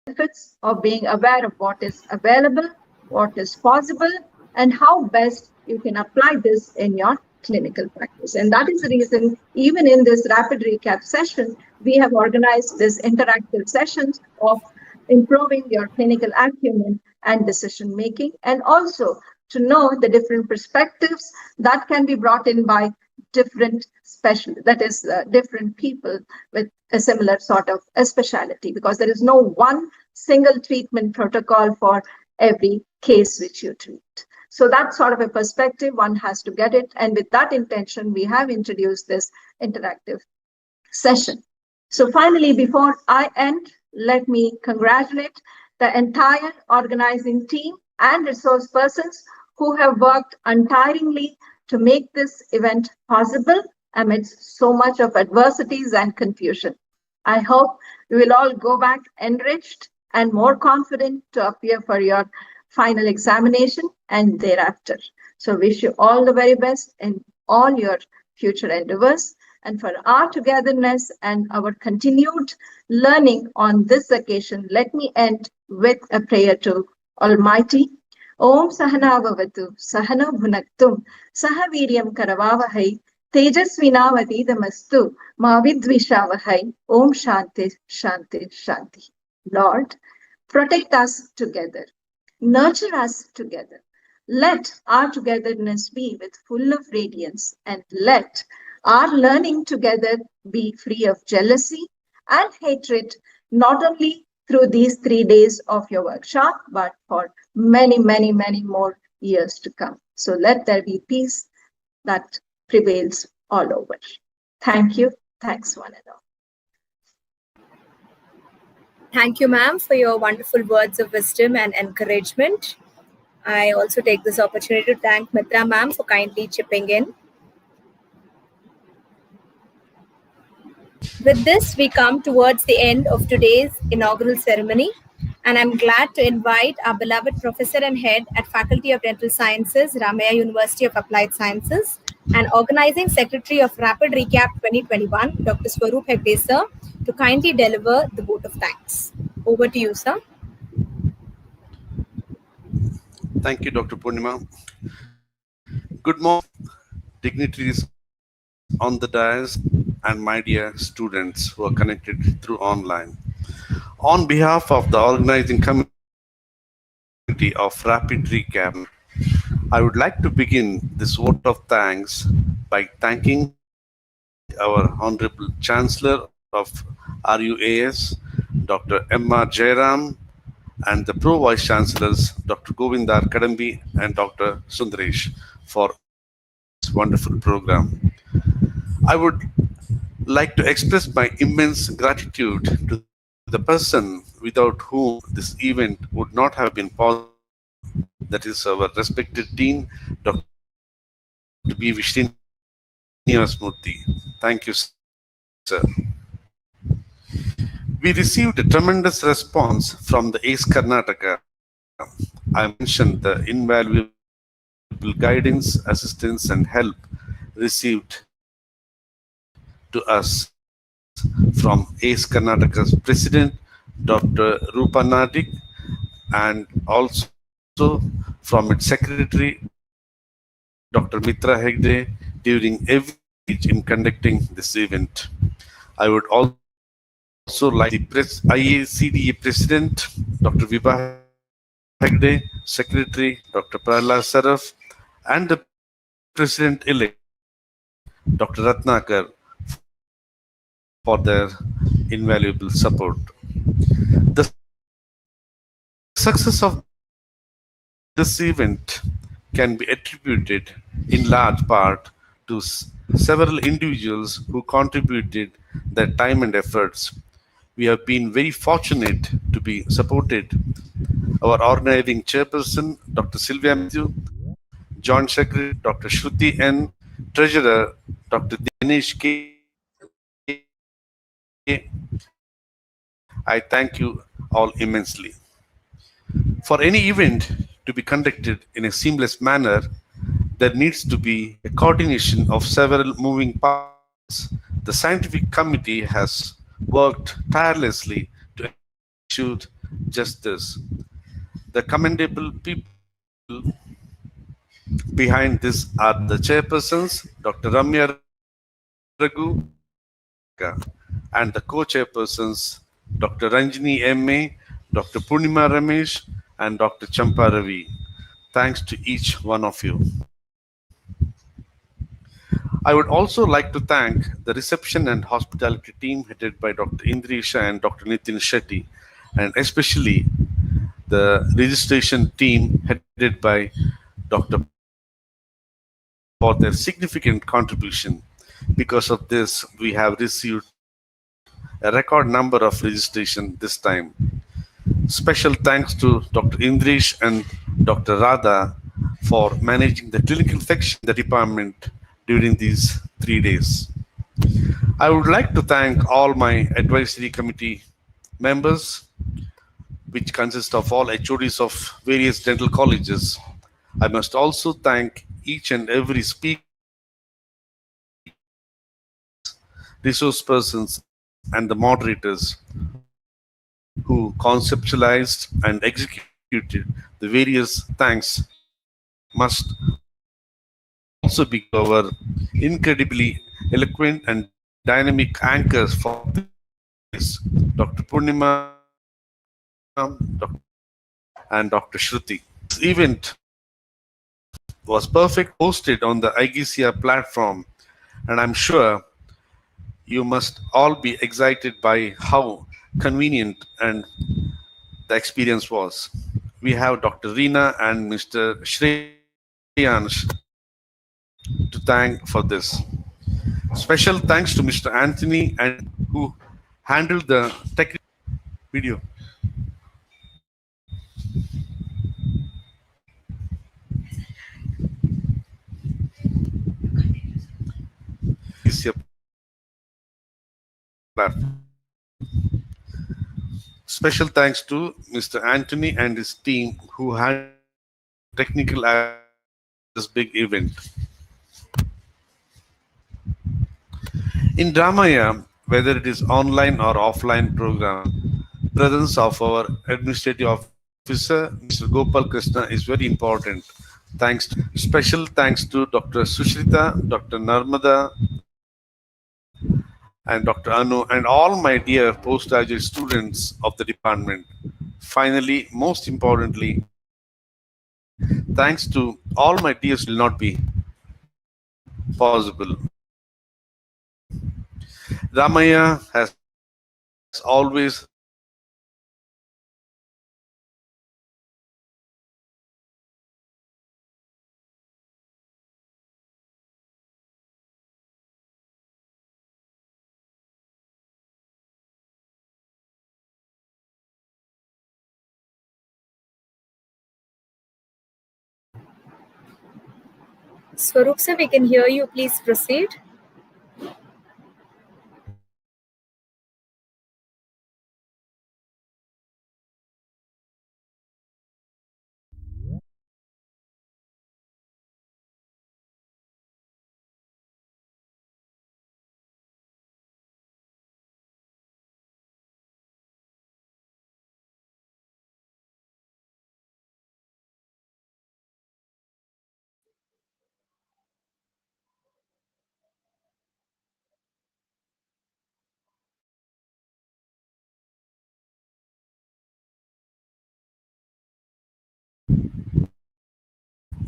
benefits of being aware of what is available, what is possible, and how best you can apply this in your clinical practice. And that is the reason, even in this rapid recap session, we have organized this interactive sessions of improving your clinical acumen and decision making, and also to know the different perspectives that can be brought in by different different people with a similar sort of a specialty, because there is no one single treatment protocol for every case which you treat. So that sort of a perspective, one has to get it. And with that intention, we have introduced this interactive session. So finally, before I end, let me congratulate the entire organizing team and resource persons who have worked untiringly to make this event possible amidst so much of adversities and confusion. I hope you will all go back enriched and more confident to appear for your final examination and thereafter. So wish you all the very best in all your future endeavors. And for our togetherness and our continued learning on this occasion, let me end with a prayer to Almighty. Om Sahana Vavatu, Sahana Bhunaktum, Sahaviryam Karavavahai, Tejasvinavadidamastu, Mavidvishavahai, Om Shanti, Shanti, Shanti. Lord, protect us together, nurture us together. Let our togetherness be with full of radiance, and let our learning together be free of jealousy and hatred, not only through these 3 days of your workshop, but for many, many, many more years to come. So let there be peace that prevails all over. Thank you. Thanks, one and all. Thank you, ma'am, for your wonderful words of wisdom and encouragement. I also take this opportunity to thank Mitra ma'am for kindly chipping in. With this, we come towards the end of today's inaugural ceremony, and I'm glad to invite our beloved Professor and Head at Faculty of Dental Sciences, Ramaiah University of Applied Sciences, and Organizing Secretary of Rapid Recap 2021, Dr. Swaroop Hegde, sir, to kindly deliver the vote of thanks. Over to you, sir. Thank you, Dr. Purnima. Good morning, dignitaries on the dais and my dear students who are connected through online. On behalf of the organizing committee of Rapid Recap, I would like to begin this vote of thanks by thanking our Honorable Chancellor of RUAS, Dr. M.R. Jairam, and the Pro Vice Chancellors, Dr. Govindar Kadambi and Dr. Sundaresh, for this wonderful program. I would like to express my immense gratitude to the person without whom this event would not have been possible. That is our respected Dean, Dr. B. Vishnivasmurthy. Thank you, sir. We received a tremendous response from the ACE Karnataka. I mentioned the invaluable guidance, assistance, and help received to us from ACE Karnataka's President, Dr. Rupa Nadik, and also from its Secretary, Dr. Mitra Hegde, during every stage in conducting this event. I would also like the IACDA President, Dr. Viva Hegde, Secretary, Dr. Prahlad Saraf, and the President-elect, Dr. Ratnakar, for their invaluable support. The success of this event can be attributed in large part to several individuals who contributed their time and efforts. We have been very fortunate to be supported. Our organizing chairperson, Dr. Sylvia Matthew, Joint Secretary, Dr. Shruti N., Treasurer, Dr. Dinesh K. I thank you all immensely. For any event to be conducted in a seamless manner, there needs to be a coordination of several moving parts. The scientific committee has worked tirelessly to ensure just this. The commendable people behind this are the chairpersons, Dr. Ramya Raghu and the co-chairpersons, Dr. Ranjini M.A., Dr. Purnima Ramesh, and Dr. Champa Ravi. Thanks to each one of you. I would also like to thank the reception and hospitality team headed by Dr. Indrisha and Dr. Nitin Shetty, and especially the registration team headed by Dr. for their significant contribution. Because of this, we have received a record number of registration this time. Special thanks to Dr. Indrish and Dr. Radha for managing the clinical section in the department during these 3 days. I would like to thank all my advisory committee members, which consist of all HODs of various dental colleges. I must also thank each and every speaker, resource persons, and the moderators who conceptualized and executed the various thanks must also be our incredibly eloquent and dynamic anchors for this, Dr. Purnima and Dr. Shruti. This event was perfect hosted on the IGCR platform, and I'm sure you must all be excited by how convenient and the experience was. We have Dr. Reena and Mr. Shreyansh to thank for this. Special thanks to Mr. Anthony and who handled the technical video. Special thanks to Mr. Anthony and his team who handled technical aspects of this big event. In Dramaya, whether it is online or offline program, presence of our administrative officer, Mr. Gopal Krishna, is very important. Special thanks to Dr. Sushrita, Dr. Narmada, and Dr. Anu, and all my dear postgraduate students of the department. Finally, most importantly, thanks to all my dears will not be possible. Ramaya has always Swaroop sir, we can hear you. Please proceed.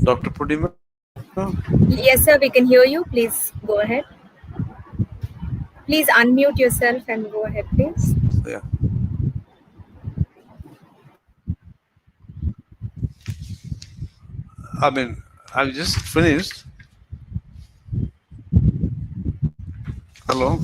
Dr. Purnima. Yes, sir, we can hear you. Please go ahead. Please unmute yourself and go ahead, please. Yeah. I mean, I just finished. Hello.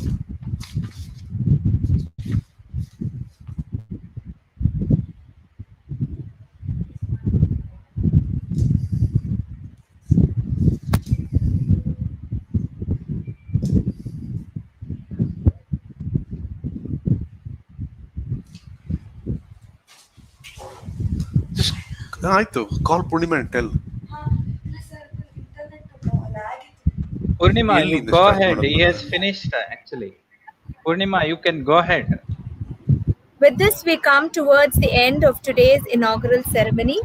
Just call Purnima and tell. Purnima, you go ahead. He has finished actually. Purnima, you can go ahead. With this, we come towards the end of today's inaugural ceremony.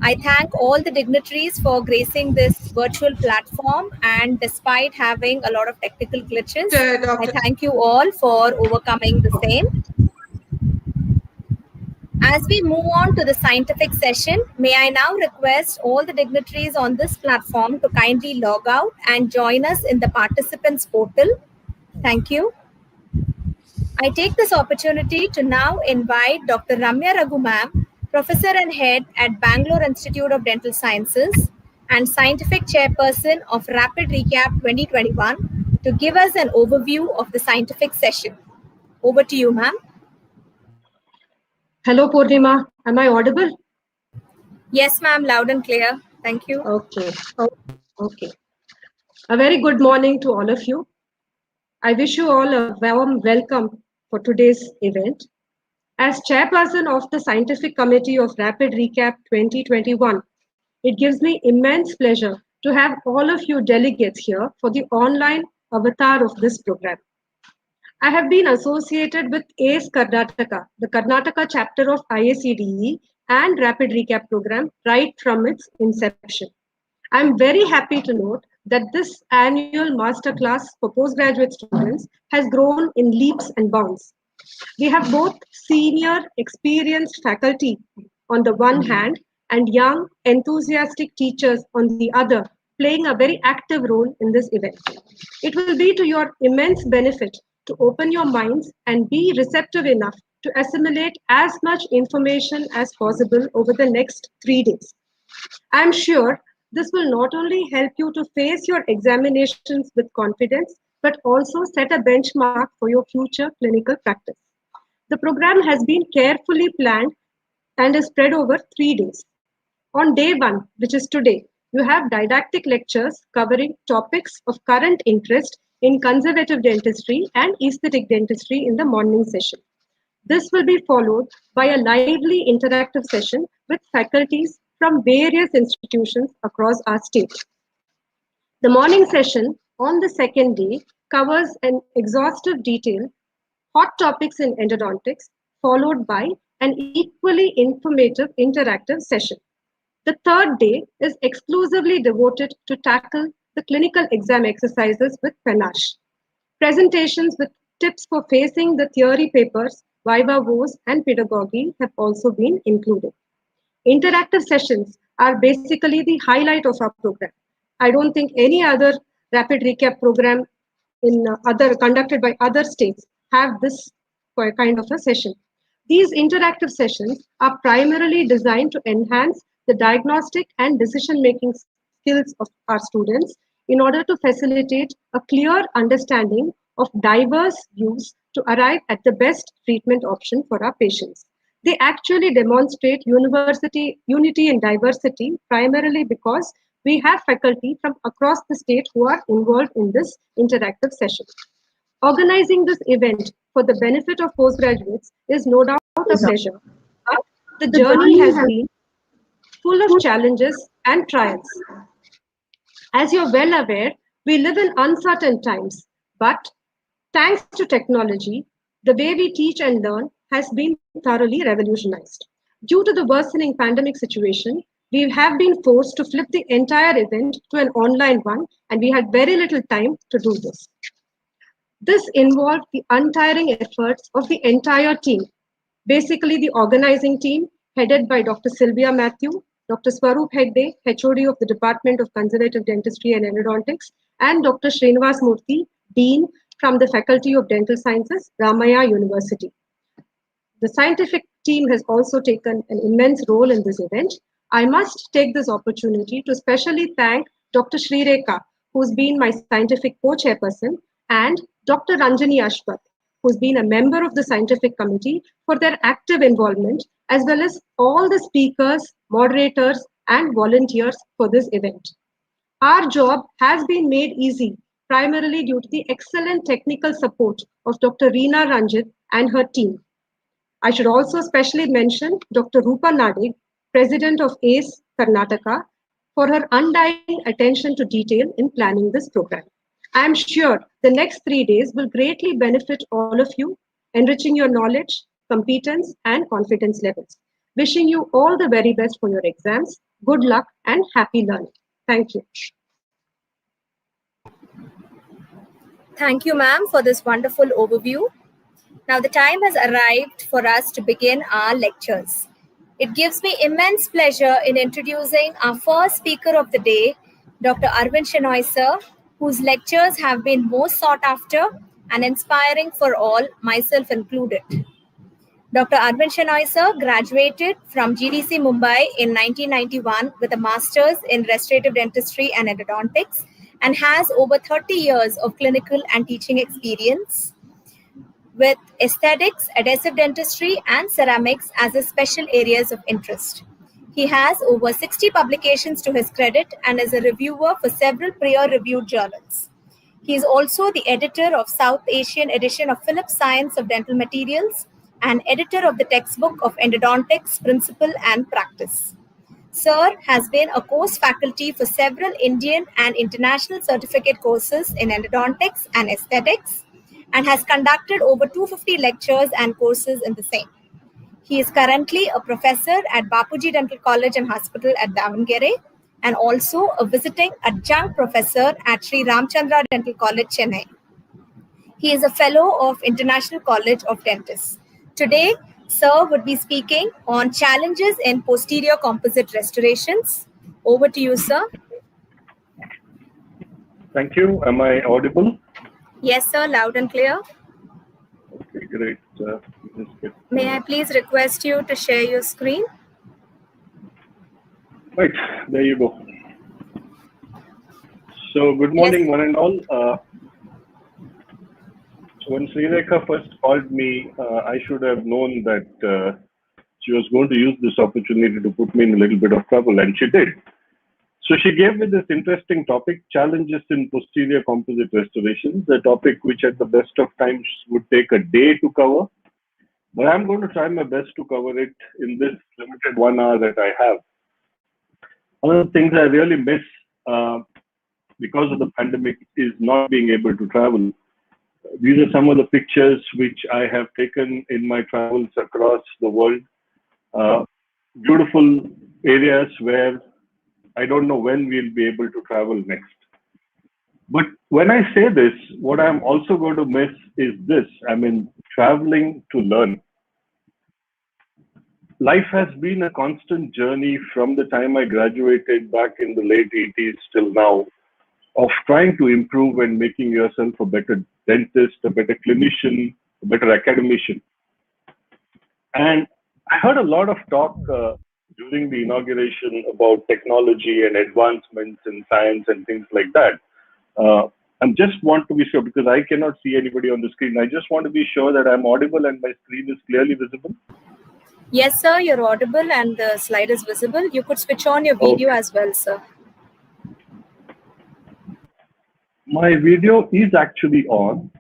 I thank all the dignitaries for gracing this virtual platform, and despite having a lot of technical glitches, I thank you all for overcoming the same. As we move on to the scientific session, may I now request all the dignitaries on this platform to kindly log out and join us in the participants portal. Thank you. I take this opportunity to now invite Dr. Ramya Raghu ma'am, Professor and Head at Bangalore Institute of Dental Sciences and Scientific Chairperson of Rapid Recap 2021 to give us an overview of the scientific session. Over to you, ma'am. Hello, Purnima. Am I audible? Yes, ma'am. Loud and clear. Thank you. Okay. A very good morning to all of you. I wish you all a warm welcome for today's event. As chairperson of the Scientific Committee of Rapid Recap 2021, it gives me immense pleasure to have all of you delegates here for the online avatar of this program. I have been associated with ACE Karnataka, the Karnataka chapter of IACDE and Rapid Recap program right from its inception. I'm very happy to note that this annual masterclass for postgraduate students has grown in leaps and bounds. We have both senior, experienced faculty on the one hand and young, enthusiastic teachers on the other, playing a very active role in this event. It will be to your immense benefit to open your minds and be receptive enough to assimilate as much information as possible over the next 3 days. I'm sure this will not only help you to face your examinations with confidence, but also set a benchmark for your future clinical practice. The program has been carefully planned and is spread over 3 days. On day 1, which is today, you have didactic lectures covering topics of current interest in conservative dentistry and aesthetic dentistry in the morning session. This will be followed by a lively interactive session with faculties from various institutions across our state. The morning session on the second day covers an exhaustive detail, hot topics in endodontics, followed by an equally informative interactive session. The third day is exclusively devoted to tackle the clinical exam exercises with panache. Presentations with tips for facing the theory papers, Viva, Voce, and Pedagogy have also been included. Interactive sessions are basically the highlight of our program. I don't think any other rapid recap program conducted by other states have this kind of a session. These interactive sessions are primarily designed to enhance the diagnostic and decision-making skills of our students in order to facilitate a clear understanding of diverse views to arrive at the best treatment option for our patients. They actually demonstrate university unity and diversity primarily because we have faculty from across the state who are involved in this interactive session. Organizing this event for the benefit of postgraduates is no doubt a pleasure, but the journey has been full of challenges and trials. As you're well aware, we live in uncertain times, but thanks to technology, the way we teach and learn has been thoroughly revolutionized. Due to the worsening pandemic situation, we have been forced to flip the entire event to an online one, and we had very little time to do this. This involved the untiring efforts of the entire team, basically the organizing team headed by Dr. Sylvia Matthew, Dr. Swaroop Hegde, HOD of the Department of Conservative Dentistry and Endodontics, and Dr. Srinivas Murthy, Dean from the Faculty of Dental Sciences, Ramaya University. The scientific team has also taken an immense role in this event. I must take this opportunity to specially thank Dr. Sri Rekha, who's been my scientific co-chairperson, and Dr. Ranjani Ashwath, who's been a member of the scientific committee, for their active involvement, as well as all the speakers, moderators, and volunteers for this event. Our job has been made easy primarily due to the excellent technical support of Dr. Reena Ranjit and her team. I should also specially mention Dr. Rupa Nadig, President of ACE Karnataka, for her undying attention to detail in planning this program. I am sure the next 3 days will greatly benefit all of you, enriching your knowledge, competence, and confidence levels. Wishing you all the very best for your exams. Good luck and happy learning. Thank you. Thank you, ma'am, for this wonderful overview. Now the time has arrived for us to begin our lectures. It gives me immense pleasure in introducing our first speaker of the day, Dr. Arvind Shenoy sir, whose lectures have been most sought after and inspiring for all, myself included. Dr. Arvind Shenoy sir graduated from GDC Mumbai in 1991 with a master's in restorative dentistry and endodontics and has over 30 years of clinical and teaching experience with aesthetics, adhesive dentistry, and ceramics as his special areas of interest. He has over 60 publications to his credit and is a reviewer for several peer-reviewed journals. He is also the editor of South Asian edition of Phillips Science of Dental Materials and editor of the textbook of Endodontics, Principle and Practice. Sir has been a course faculty for several Indian and international certificate courses in endodontics and aesthetics and has conducted over 250 lectures and courses in the same. He is currently a professor at Bapuji Dental College and Hospital at Davangere and also a visiting adjunct professor at Sri Ramchandra Dental College, Chennai. He is a fellow of International College of Dentists. Today, Sir would be speaking on challenges in posterior composite restorations. Over to you, sir. Thank you. Am I audible? Yes, sir. Loud and clear. Okay, great. May I please request you to share your screen? Right, there you go. So, good morning, one and all. When Srirekha first called me, I should have known that she was going to use this opportunity to put me in a little bit of trouble, and she did. So she gave me this interesting topic, challenges in posterior composite restorations, a topic which at the best of times would take a day to cover. But I'm going to try my best to cover it in this limited 1 hour that I have. One of the things I really miss because of the pandemic is not being able to travel. These are some of the pictures which I have taken in my travels across the world. Beautiful areas where I don't know when we'll be able to travel next. But when I say this, what I'm also going to miss is this. I mean, traveling to learn. Life has been a constant journey from the time I graduated back in the late 80s till now, of trying to improve and making yourself a better dentist, a better clinician, a better academician. And I heard a lot of talk during the inauguration about technology and advancements in science and things like that. I just want to be sure, because I cannot see anybody on the screen. I just want to be sure that I'm audible and my screen is clearly visible. Yes, sir, you're audible and the slide is visible. You could switch on your video as well, sir. My video is actually on.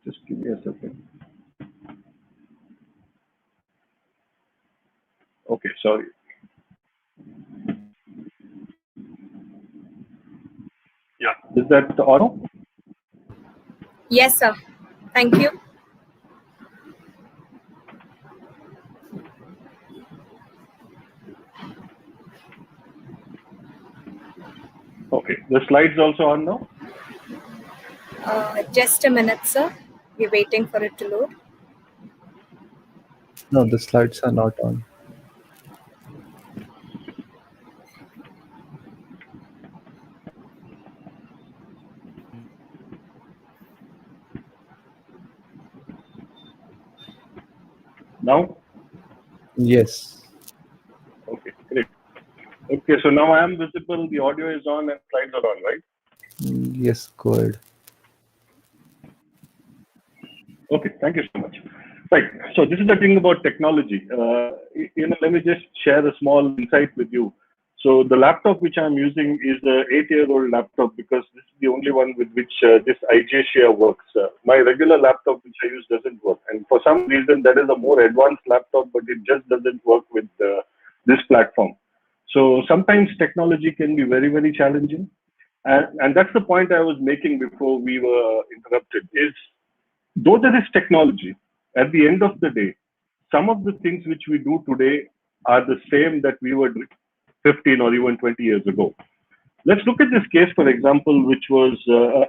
Just give me a second. Okay, sorry. Yeah, is that on? Yes, sir. Thank you. Okay, the slides also on now? Just a minute, sir. We're waiting for it to load. No, the slides are not on. Now? Yes. Okay, great. Okay, so now I am visible, the audio is on and slides are on, right? Yes, go ahead. Okay, thank you so much. Right, so this is the thing about technology. Let me just share a small insight with you. So the laptop which I'm using is an 8-year-old laptop because this is the only one with which this iGesia works. My regular laptop which I use doesn't work. And for some reason, that is a more advanced laptop, but it just doesn't work with this platform. So sometimes technology can be very, very challenging. And that's the point I was making before we were interrupted, is though there is technology, at the end of the day, some of the things which we do today are the same that we were doing 15 or even 20 years ago. Let's look at this case, for example, which was,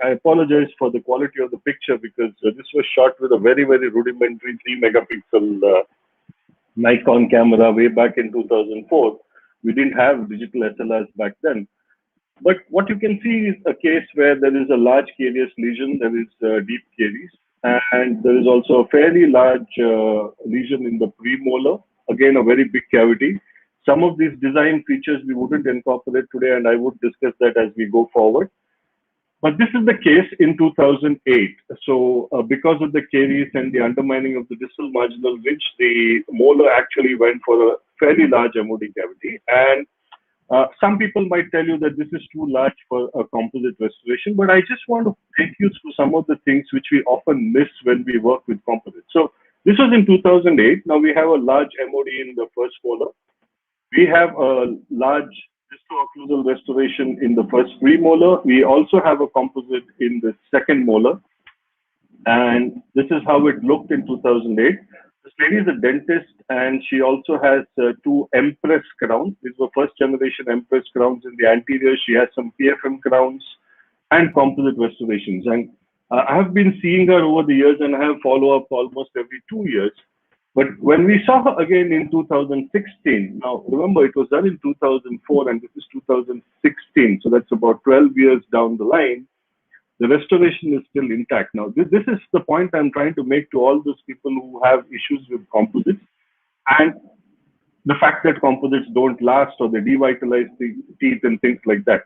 I apologize for the quality of the picture because this was shot with a very, very rudimentary 3 megapixel Nikon camera way back in 2004. We didn't have digital SLRs back then. But what you can see is a case where there is a large carious lesion, there is deep caries, and there is also a fairly large lesion in the premolar, again, a very big cavity. Some of these design features we wouldn't incorporate today, and I would discuss that as we go forward. But this is the case in 2008. So because of the caries and the undermining of the distal marginal ridge, the molar actually went for a fairly large MOD cavity. And some people might tell you that this is too large for a composite restoration, but I just want to take you through some of the things which we often miss when we work with composites. So this was in 2008. Now we have a large MOD in the first molar. We have a large disto-occlusal restoration in the first premolar. We also have a composite in the second molar. And this is how it looked in 2008. This lady is a dentist, and she also has 2 Empress crowns. These were first generation Empress crowns in the anterior. She has some PFM crowns and composite restorations. And I have been seeing her over the years, and I have follow-up almost every 2 years. But when we saw her again in 2016, now remember it was done in 2004 and this is 2016, so that's about 12 years down the line, the restoration is still intact. Now this is the point I'm trying to make to all those people who have issues with composites and the fact that composites don't last or they devitalize the teeth and things like that.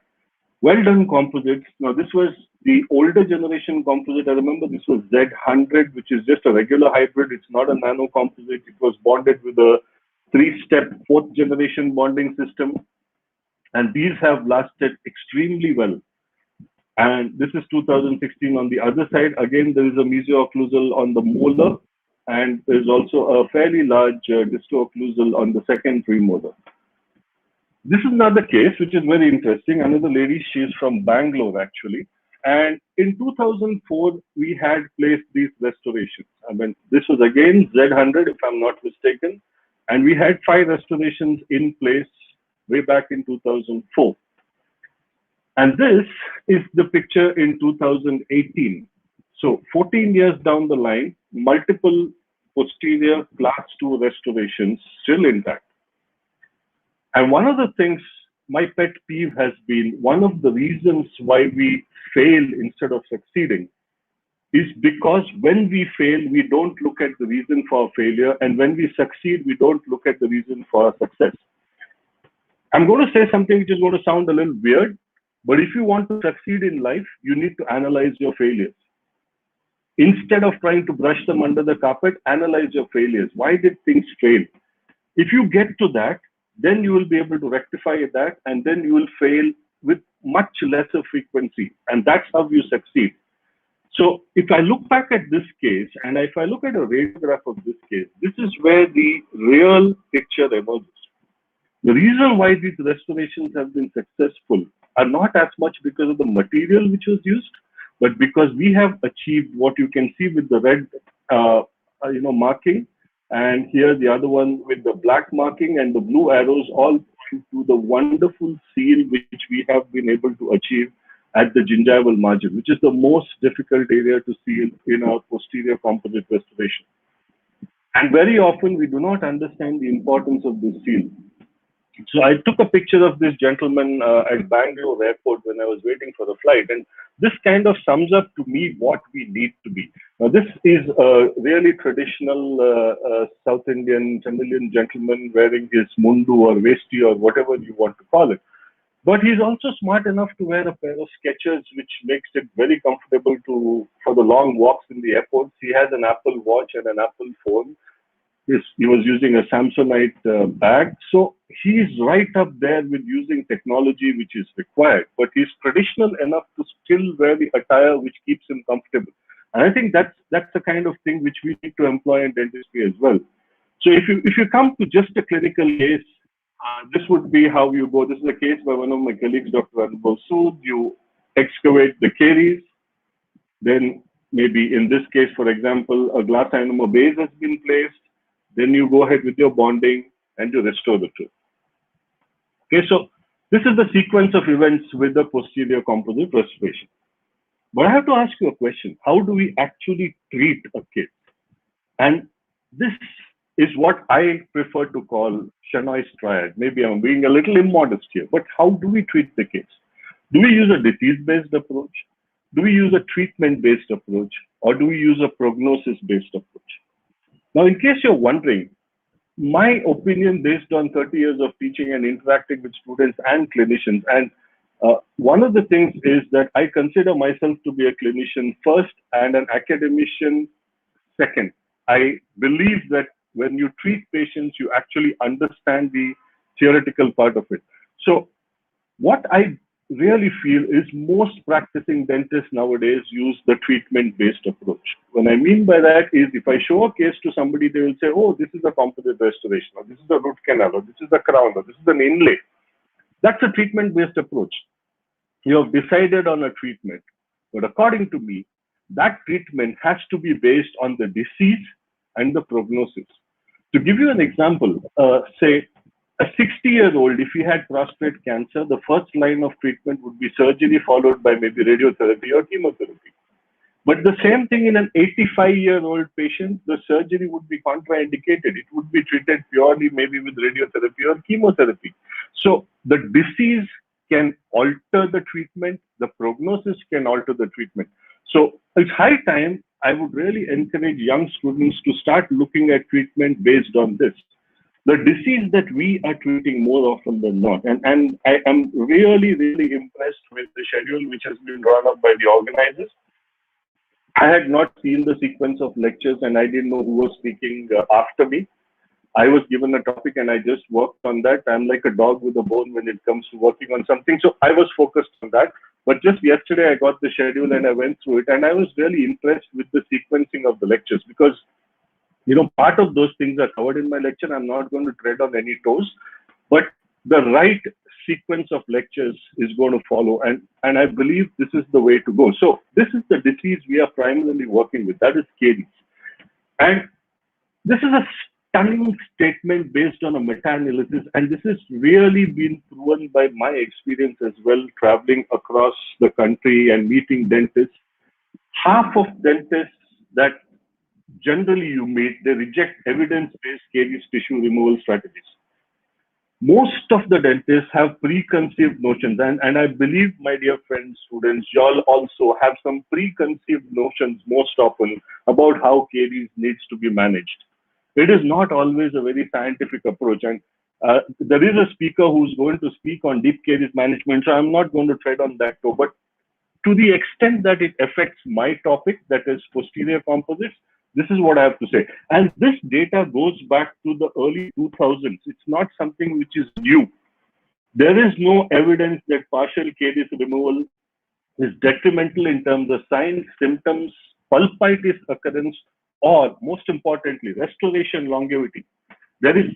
Well done composites. Now this was the older generation composite. I remember this was Z100, which is just a regular hybrid. It's not a nano composite. It was bonded with a 3-step 4th generation bonding system. And these have lasted extremely well. And this is 2016 on the other side. Again, there is a mesio-occlusal on the molar. And there's also a fairly large disto-occlusal on the second premolar. This is another case, which is very interesting. Another lady, she is from Bangalore, actually. And in 2004, we had placed these restorations. I mean, this was again Z100, if I'm not mistaken. And we had 5 restorations in place way back in 2004. And this is the picture in 2018. So 14 years down the line, multiple posterior class 2 restorations still intact. And one of the things, my pet peeve has been, one of the reasons why we fail instead of succeeding is because when we fail, we don't look at the reason for our failure. And when we succeed, we don't look at the reason for our success. I'm going to say something which is going to sound a little weird, but if you want to succeed in life, you need to analyze your failures. Instead of trying to brush them under the carpet, analyze your failures. Why did things fail? If you get to that, then you will be able to rectify that, and then you will fail with much lesser frequency. And that's how you succeed. So if I look back at this case, and if I look at a radiograph of this case, this is where the real picture emerges. The reason why these restorations have been successful are not as much because of the material which was used, but because we have achieved what you can see with the red marking, and here the other one with the black marking and the blue arrows all point to the wonderful seal which we have been able to achieve at the gingival margin, which is the most difficult area to seal in our posterior composite restoration. And very often we do not understand the importance of this seal. So I took a picture of this gentleman at Bangalore airport when I was waiting for the flight. And this kind of sums up to me what we need to be. Now, this is a really traditional South Indian Tamilian gentleman wearing his mundu or vesti or whatever you want to call it. But he's also smart enough to wear a pair of Skechers, which makes it very comfortable for the long walks in the airports. He has an Apple Watch and an Apple phone. He was using a Samsonite bag. So he's right up there with using technology which is required, but he's traditional enough to still wear the attire which keeps him comfortable. And I think that's the kind of thing which we need to employ in dentistry as well. So if you come to just a clinical case, this would be how you go. This is a case by one of my colleagues, Dr. Anubhav Sood. You excavate the caries, then maybe in this case, for example, a glass ionomer base has been placed, then you go ahead with your bonding and you restore the tooth. Okay, so this is the sequence of events with the posterior composite restoration. But I have to ask you a question. How do we actually treat a case? And this is what I prefer to call Shenoy's triad. Maybe I'm being a little immodest here, but how do we treat the case? Do we use a disease-based approach? Do we use a treatment-based approach? Or do we use a prognosis-based approach? Now, in case you're wondering, my opinion based on 30 years of teaching and interacting with students and clinicians, and one of the things is that I consider myself to be a clinician first and an academician second. I believe that when you treat patients, you actually understand the theoretical part of it. So what I really feel is most practicing dentists nowadays use the treatment-based approach. What I mean by that is if I show a case to somebody, they will say, oh, this is a composite restoration, or this is a root canal, or this is a crown, or this is an inlay. That's a treatment-based approach. You have decided on a treatment, but according to me, that treatment has to be based on the disease and the prognosis. To give you an example, say a 60-year-old, if he had prostate cancer, the first line of treatment would be surgery followed by maybe radiotherapy or chemotherapy. But the same thing in an 85-year-old patient, the surgery would be contraindicated. It would be treated purely maybe with radiotherapy or chemotherapy. So the disease can alter the treatment, the prognosis can alter the treatment. So it's high time I would really encourage young students to start looking at treatment based on this. The disease that we are treating more often than not, and I am really, really impressed with the schedule which has been drawn up by the organizers. I had not seen the sequence of lectures and I didn't know who was speaking after me. I was given a topic and I just worked on that. I'm like a dog with a bone when it comes to working on something. So I was focused on that. But just yesterday, I got the schedule and I went through it. And I was really impressed with the sequencing of the lectures because, you know, part of those things are covered in my lecture. I'm not going to tread on any toes. But the right sequence of lectures is going to follow. And I believe this is the way to go. So this is the disease we are primarily working with. That is caries. And this is a stunning statement based on a meta-analysis, and this has really been proven by my experience as well, traveling across the country and meeting dentists. Half of dentists that generally you meet, they reject evidence-based caries tissue removal strategies. Most of the dentists have preconceived notions, and I believe, my dear friends, students, y'all also have some preconceived notions most often about how caries needs to be managed. It is not always a very scientific approach. And there is a speaker who's going to speak on deep caries management, so I'm not going to tread on that toe. But to the extent that it affects my topic, that is posterior composites, this is what I have to say. And this data goes back to the early 2000s. It's not something which is new. There is no evidence that partial caries removal is detrimental in terms of signs, symptoms, pulpitis occurrence, or most importantly, restoration longevity. There is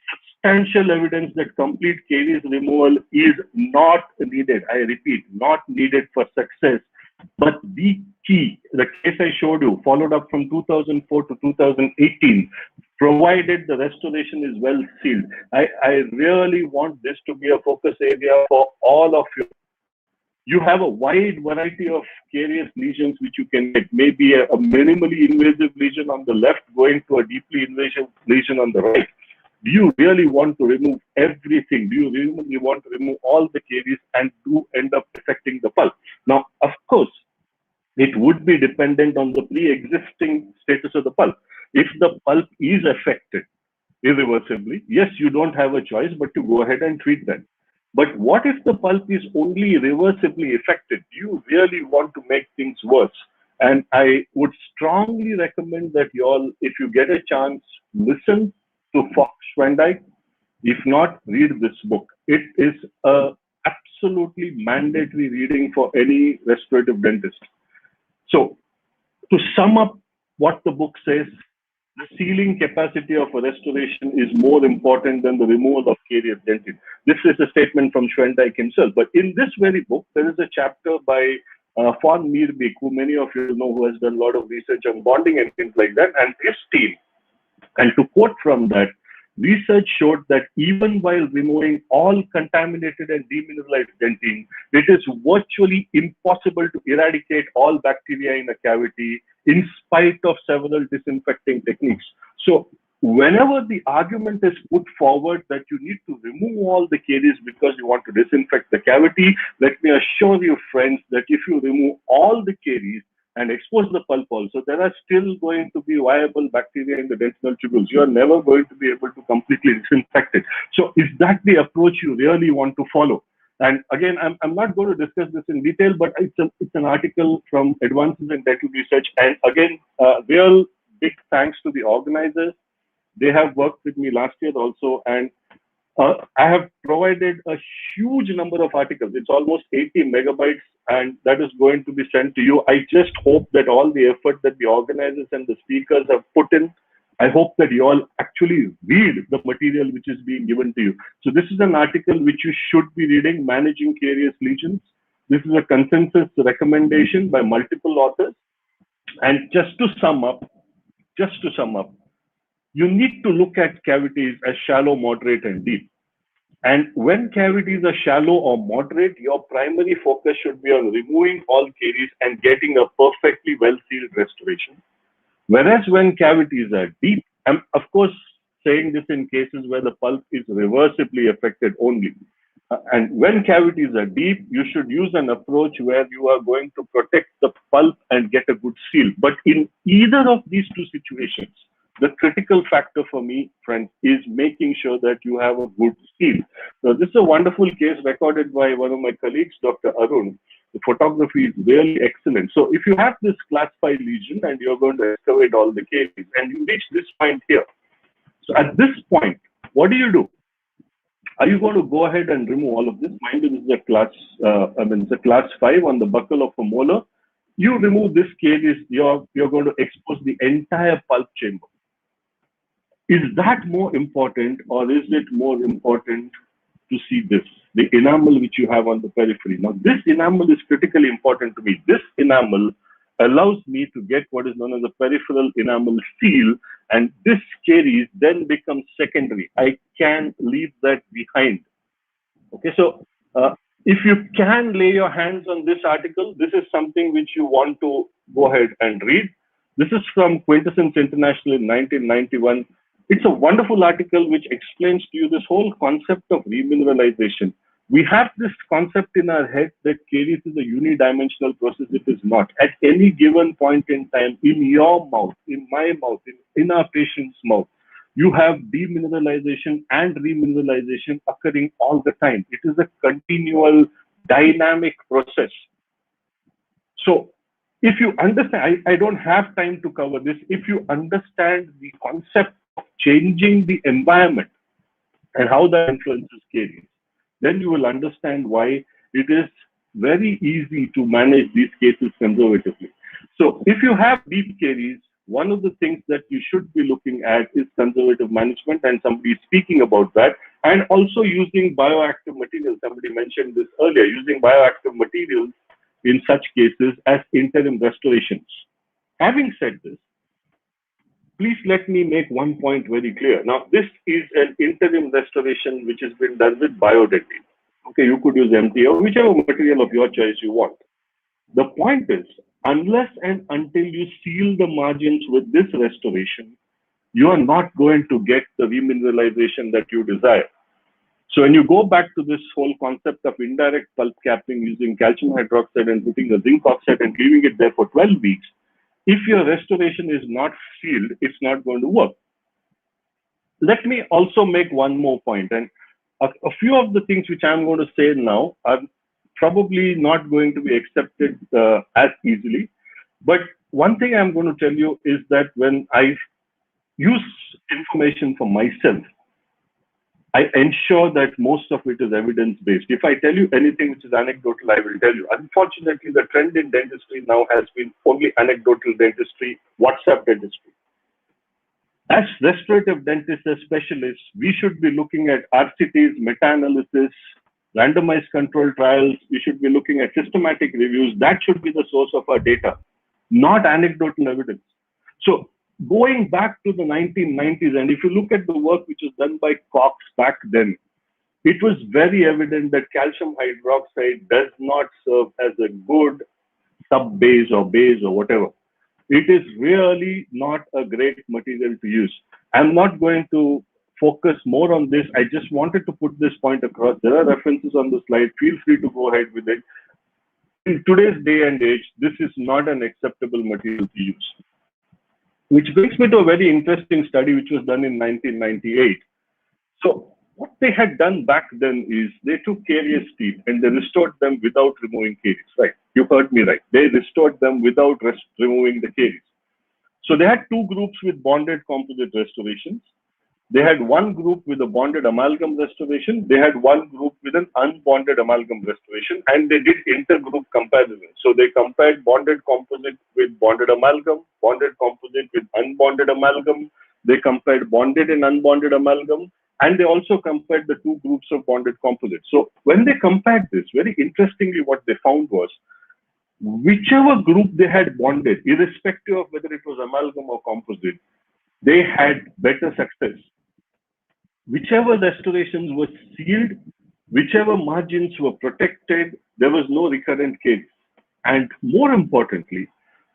substantial evidence that complete caries removal is not needed. I repeat, not needed for success. But the key, the case I showed you, followed up from 2004 to 2018, provided the restoration is well sealed. I really want this to be a focus area for all of you. You have a wide variety of carious lesions which you can get. Maybe a minimally invasive lesion on the left going to a deeply invasive lesion on the right. Do you really want to remove everything? Do you really want to remove all the caries and do end up affecting the pulp? Now, of course, it would be dependent on the pre-existing status of the pulp. If the pulp is affected irreversibly, yes, you don't have a choice but to go ahead and treat that. But what if the pulp is only reversibly affected? Do you really want to make things worse? And I would strongly recommend that you all, if you get a chance, listen to Fox Schwendijk. If not, read this book. It is a absolutely mandatory reading for any restorative dentist. So to sum up what the book says, the sealing capacity of a restoration is more important than the removal of carious dentin. This is a statement from Schwendijk himself. But in this very book, there is a chapter by Fawn Meerbeke, who many of you know, who has done a lot of research on bonding and things like that, and his team. And to quote from that, research showed that even while removing all contaminated and demineralized dentine, it is virtually impossible to eradicate all bacteria in a cavity in spite of several disinfecting techniques. So whenever the argument is put forward that you need to remove all the caries because you want to disinfect the cavity, let me assure you, friends, that if you remove all the caries and expose the pulp also, there are still going to be viable bacteria in the dentinal tubules. You are never going to be able to completely disinfect it. So is that the approach you really want to follow? And again, I'm not going to discuss this in detail, but it's an article from Advances in Dental Research. And again, real big thanks to the organizers. They have worked with me last year also, and I have provided a huge number of articles. It's almost 80 megabytes, and that is going to be sent to you. I just hope that all the effort that the organizers and the speakers have put in, I hope that you all actually read the material which is being given to you. So this is an article which you should be reading, Managing Carious Lesions. This is a consensus recommendation by multiple authors. And just to sum up, you need to look at cavities as shallow, moderate, and deep. And when cavities are shallow or moderate, your primary focus should be on removing all caries and getting a perfectly well-sealed restoration. Whereas when cavities are deep, I'm of course saying this in cases where the pulp is reversibly affected only. And when cavities are deep, you should use an approach where you are going to protect the pulp and get a good seal. But in either of these two situations, the critical factor for me, friends, is making sure that you have a good seal. So this is a wonderful case recorded by one of my colleagues, Dr. Arun. The photography is really excellent. So if you have this class 5 lesion and you're going to excavate all the cases and you reach this point here. So at this point, what do? Are you going to go ahead and remove all of this? Mind you, this is a class, it's a class 5 on the buccal of a molar. You remove this caries, you're going to expose the entire pulp chamber. Is that more important, or is it more important to see this, the enamel which you have on the periphery? Now, this enamel is critically important to me. This enamel allows me to get what is known as a peripheral enamel seal, and this caries then becomes secondary. I can leave that behind. Okay, so if you can lay your hands on this article, this is something which you want to go ahead and read. This is from Quintessence International in 1991. It's a wonderful article which explains to you this whole concept of remineralization. We have this concept in our head that caries is a unidimensional process. It is not. At any given point in time, in your mouth, in my mouth, in our patient's mouth, you have demineralization and remineralization occurring all the time. It is a continual dynamic process. So if you understand, I don't have time to cover this. If you understand the concept of changing the environment and how that influences caries, then you will understand why it is very easy to manage these cases conservatively. So if you have deep caries, one of the things that you should be looking at is conservative management, and somebody is speaking about that, and also using bioactive materials. Somebody mentioned this earlier, using bioactive materials in such cases as interim restorations. Having said this, please let me make one point very clear. Now, this is an interim restoration which has been done with biodentine. Okay, you could use MT or whichever material of your choice you want. The point is, unless and until you seal the margins with this restoration, you are not going to get the remineralization that you desire. So when you go back to this whole concept of indirect pulp capping using calcium hydroxide and putting a zinc oxide and leaving it there for 12 weeks, if your restoration is not sealed, it's not going to work. Let me also make one more point, and a few of the things which I'm going to say now are probably not going to be accepted as easily. But one thing I'm going to tell you is that when I use information for myself, I ensure that most of it is evidence-based. If I tell you anything which is anecdotal, I will tell you. Unfortunately, the trend in dentistry now has been only anecdotal dentistry, WhatsApp dentistry. As restorative dentists, as specialists, we should be looking at RCTs, meta-analysis, randomized controlled trials. We should be looking at systematic reviews. That should be the source of our data, not anecdotal evidence. So going back to the 1990s, and if you look at the work which was done by Cox back then, it was very evident that calcium hydroxide does not serve as a good sub-base or base or whatever. It is really not a great material to use. I'm not going to focus more on this. I just wanted to put this point across. There are references on the slide. Feel free to go ahead with it. In today's day and age, this is not an acceptable material to use. Which brings me to a very interesting study which was done in 1998. So what they had done back then is they took carious teeth and they restored them without removing caries. Right? You heard me right. They restored them without removing the caries. So they had two groups with bonded composite restorations. They had one group with a bonded amalgam restoration. They had one group with an unbonded amalgam restoration, and they did intergroup comparison. So they compared bonded composite with bonded amalgam, bonded composite with unbonded amalgam. They compared bonded and unbonded amalgam, and they also compared the two groups of bonded composites. So when they compared this, very interestingly, what they found was whichever group they had bonded, irrespective of whether it was amalgam or composite, they had better success. Whichever restorations were sealed, whichever margins were protected, there was no recurrent caries. And more importantly,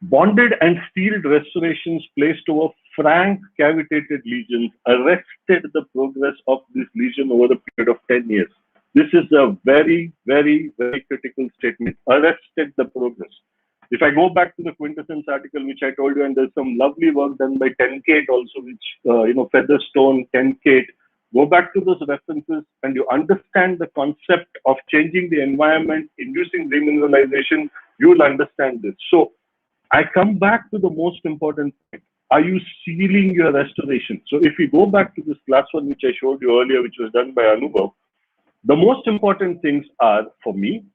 bonded and sealed restorations placed over frank cavitated lesions arrested the progress of this lesion over a period of 10 years. This is a very, very, very critical statement. Arrested the progress. If I go back to the Quintessence article, which I told you, and there's some lovely work done by Tenkate also, which, Featherstone, Tenkate, go back to those references and you understand the concept of changing the environment, inducing remineralization, you will understand this. So I come back to the most important point. Are you sealing your restoration? So if we go back to this last one, which I showed you earlier, which was done by Anubhav, the most important things are, for me,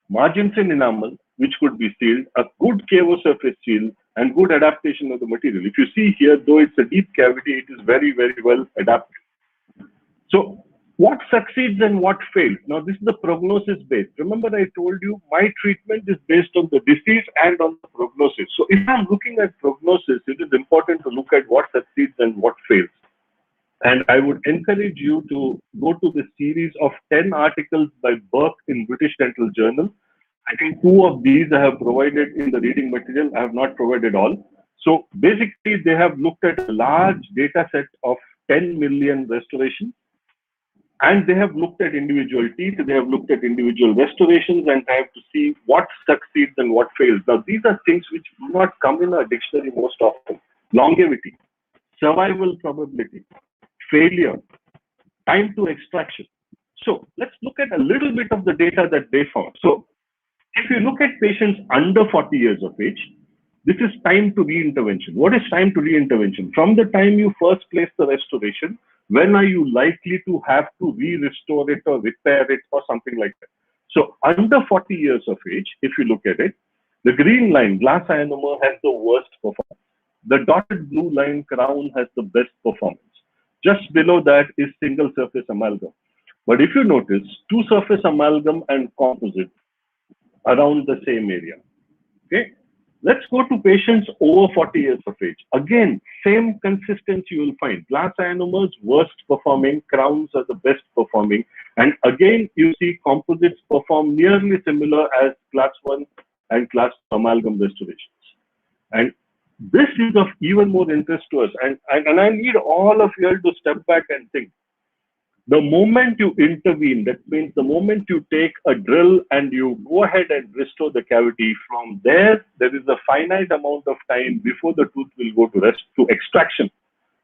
margins in enamel, which could be sealed, a good KO surface seal, and good adaptation of the material. If you see here, though it's a deep cavity, it is very, very well adapted. So what succeeds and what fails? Now, this is the prognosis based. Remember, I told you my treatment is based on the disease and on the prognosis. So if I'm looking at prognosis, it is important to look at what succeeds and what fails. And I would encourage you to go to the series of 10 articles by Burke in British Dental Journal. I think 2 of these I have provided in the reading material. I have not provided all. So basically, they have looked at a large data set of 10 million restorations. And they have looked at individual teeth, they have looked at individual restorations, and have to see what succeeds and what fails. Now, these are things which do not come in our dictionary most often. Longevity, survival probability, failure, time to extraction. So let's look at a little bit of the data that they found. So if you look at patients under 40 years of age, this is time to reintervention. What is time to reintervention? From the time you first place the restoration, when are you likely to have to re-restore it or repair it or something like that? So under 40 years of age, if you look at it, the green line, glass ionomer, has the worst performance. The dotted blue line, crown, has the best performance. Just below that is single surface amalgam. But if you notice, two surface amalgam and composite around the same area. Okay. Let's go to patients over 40 years of age. Again, same consistency you will find. Glass ionomers, worst performing, crowns are the best performing. And again, you see composites perform nearly similar as class 1 and class 2 amalgam restorations. And this is of even more interest to us. And I need all of you to step back and think. The moment you intervene, that means the moment you take a drill and you go ahead and restore the cavity, from there is a finite amount of time before the tooth will go to extraction.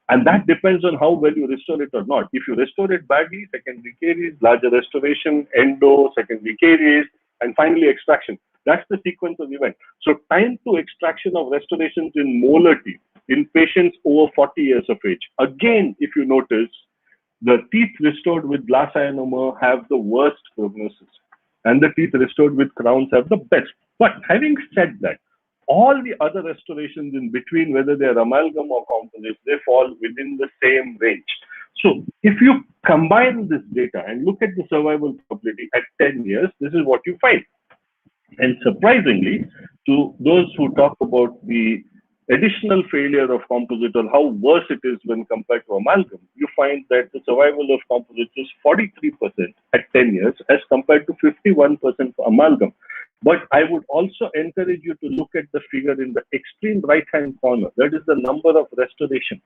And that depends on how well you restore it or not. If you restore it badly, secondary caries, larger restoration, endo, secondary caries, and finally extraction. That's the sequence of events. So time to extraction of restorations in molar teeth in patients over 40 years of age. Again, if you notice, the teeth restored with glass ionomer have the worst prognosis, and the teeth restored with crowns have the best. But having said that, all the other restorations in between, whether they are amalgam or composites, they fall within the same range. So if you combine this data and look at the survival probability at 10 years, this is what you find. And surprisingly, to those who talk about the additional failure of composite or how worse it is when compared to amalgam, you find that the survival of composites is 43% at 10 years as compared to 51% for amalgam. But I would also encourage you to look at the figure in the extreme right-hand corner. That is the number of restorations.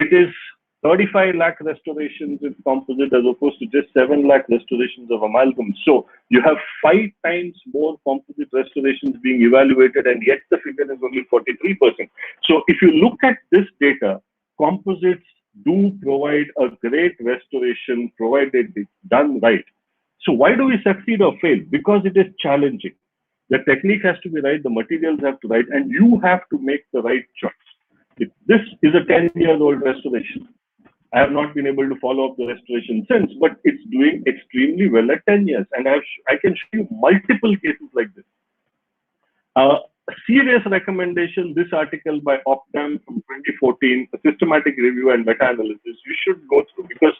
It is 35 lakh restorations with composite as opposed to just 7 lakh restorations of amalgam. So you have 5 times more composite restorations being evaluated, and yet the figure is only 43%. So if you look at this data, composites do provide a great restoration provided it's done right. So why do we succeed or fail? Because it is challenging. The technique has to be right, the materials have to be right, and you have to make the right choice. If this is a 10-year-old restoration, I have not been able to follow up the restoration since, but it's doing extremely well at 10 years. And I can show you multiple cases like this. A serious recommendation, this article by Optam from 2014, a systematic review and meta-analysis, you should go through because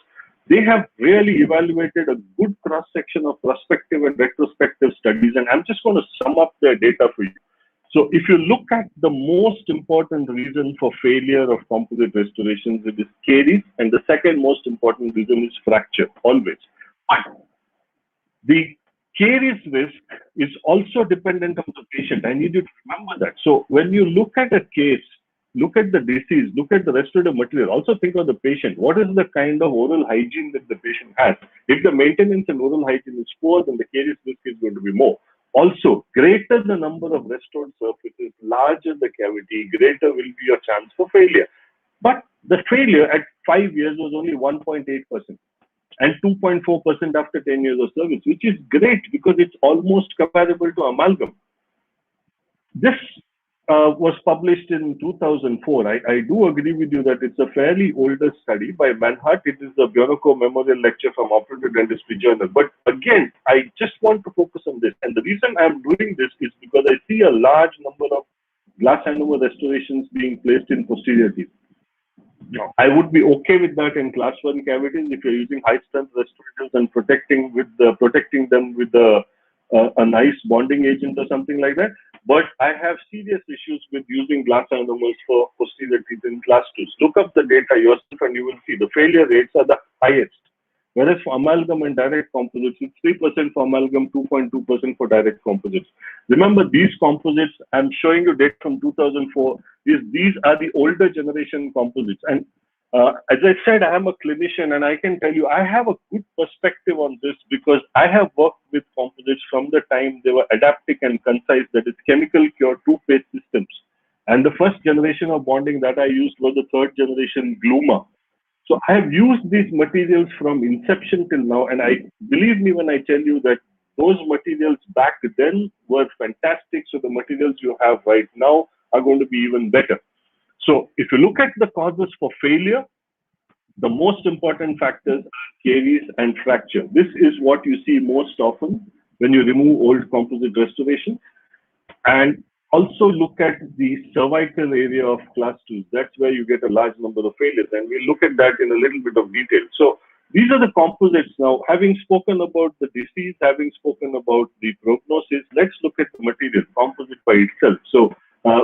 they have really evaluated a good cross-section of prospective and retrospective studies. And I'm just going to sum up their data for you. So if you look at the most important reason for failure of composite restorations, it is caries, and the second most important reason is fracture, always. But the caries risk is also dependent on the patient. I need you to remember that. So when you look at a case, look at the disease, look at the restorative material, also think of the patient. What is the kind of oral hygiene that the patient has? If the maintenance and oral hygiene is poor, then the caries risk is going to be more. Also, greater the number of restored surfaces, larger the cavity, greater will be your chance for failure. But the failure at 5 years was only 1.8% and 2.4% after 10 years of service, which is great because it's almost comparable to amalgam. This was published in 2004. I do agree with you that it's a fairly older study by Manhart. It is the Bjorko Memorial Lecture from Operative Dentistry Journal. But again, I just want to focus on this. And the reason I'm doing this is because I see a large number of glass anomaly restorations being placed in posterior teeth. I would be okay with that in class 1 cavities if you're using high strength restorators and protecting them with a nice bonding agent or something like that. But I have serious issues with using glass anomalies for posterior teeth in class 2s. Look up the data yourself and you will see the failure rates are the highest. Whereas for amalgam and direct composites, it's 3% for amalgam, 2.2% for direct composites. Remember, these composites, I'm showing you data from 2004, these are the older generation composites. And as I said, I am a clinician and I can tell you, I have a good perspective on this because I have worked with composites from the time they were adaptic and concise, that is chemical cure two-phase systems. And the first generation of bonding that I used was the third generation Gluma. So I have used these materials from inception till now, and believe me when I tell you that those materials back then were fantastic. So the materials you have right now are going to be even better. So if you look at the causes for failure, the most important factors are caries and fracture. This is what you see most often when you remove old composite restoration. And also look at the cervical area of class 2s. That's where you get a large number of failures. And we'll look at that in a little bit of detail. So these are the composites. Now, having spoken about the disease, having spoken about the prognosis, let's look at the material, composite by itself. So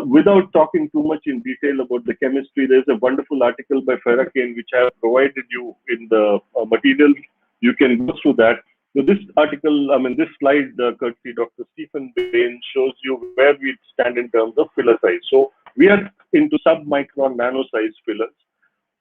without talking too much in detail about the chemistry, there's a wonderful article by Ferracane, which I have provided you in the material. You can go through that. So this article, this slide, courtesy Dr. Stephen Bain, shows you where we stand in terms of filler size. So we are into sub-micron nano size fillers.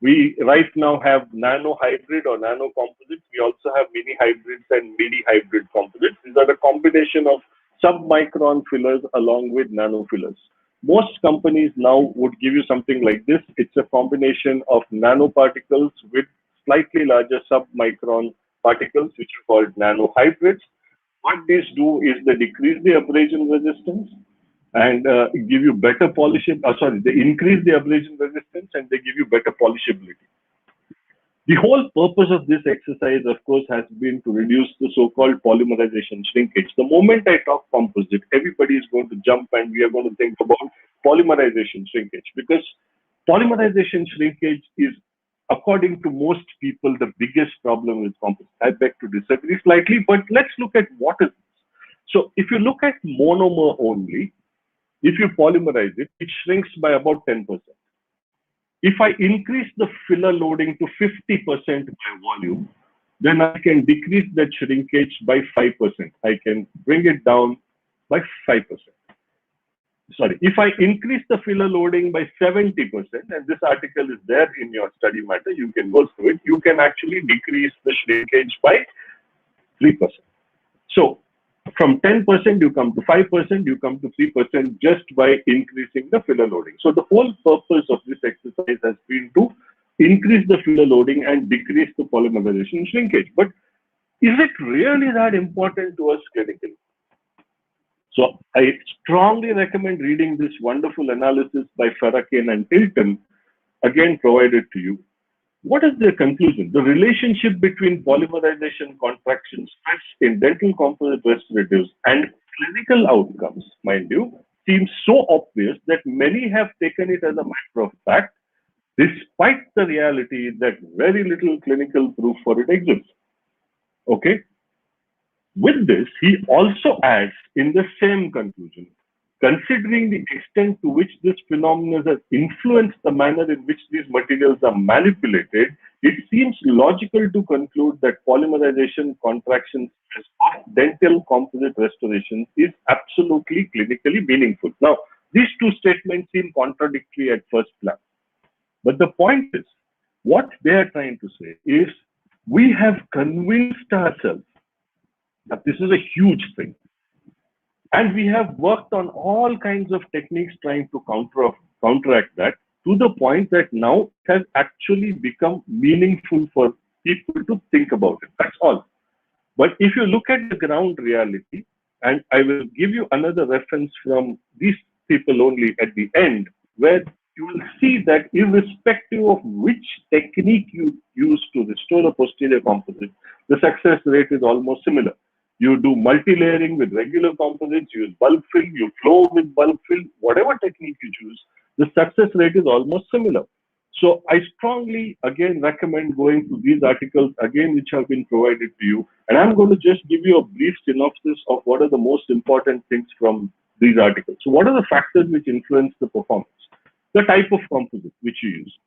We right now have nano hybrid or nano composites. We also have mini hybrids and midi hybrid composites. These are the combination of sub-micron fillers along with nano fillers. Most companies now would give you something like this. It's a combination of nanoparticles with slightly larger sub-micron particles, which are called nano hybrids. What these do is they decrease the abrasion resistance and give you better polishability. They increase the abrasion resistance and they give you better polishability. The whole purpose of this exercise, of course, has been to reduce the so-called polymerization shrinkage. The moment I talk composite, everybody is going to jump and we are going to think about polymerization shrinkage, because polymerization shrinkage is according to most people, the biggest problem with composites. I beg to disagree slightly, but let's look at what is this. So if you look at monomer only, if you polymerize it, it shrinks by about 10%. If I increase the filler loading to 50% by volume, then I can decrease that shrinkage by 5%. I can bring it down by 5%. Sorry, if I increase the filler loading by 70%, and this article is there in your study matter, you can go through it, you can actually decrease the shrinkage by 3%. So from 10%, you come to 5%, you come to 3% just by increasing the filler loading. So the whole purpose of this exercise has been to increase the filler loading and decrease the polymerization shrinkage. But is it really that important to us clinically? So I strongly recommend reading this wonderful analysis by Farrakhan and Hilton, again provided to you. What is the conclusion? The relationship between polymerization, contraction, stress in dental composite restoratives and clinical outcomes, mind you, seems so obvious that many have taken it as a matter of fact, despite the reality that very little clinical proof for it exists. Okay? With this, he also adds in the same conclusion, considering the extent to which this phenomenon has influenced the manner in which these materials are manipulated, it seems logical to conclude that polymerization, contraction, of dental composite restoration is absolutely clinically meaningful. Now, these two statements seem contradictory at first glance. But the point is, what they are trying to say is, we have convinced ourselves that this is a huge thing. And we have worked on all kinds of techniques trying to counteract that, to the point that now it has actually become meaningful for people to think about it. That's all. But if you look at the ground reality, and I will give you another reference from these people only at the end, where you will see that irrespective of which technique you use to restore a posterior composite, the success rate is almost similar. You do multi-layering with regular composites, you use bulk fill, you flow with bulk fill, whatever technique you choose, the success rate is almost similar. So I strongly, again, recommend going to these articles, again, which have been provided to you. And I'm going to just give you a brief synopsis of what are the most important things from these articles. So what are the factors which influence the performance? The type of composite which you use.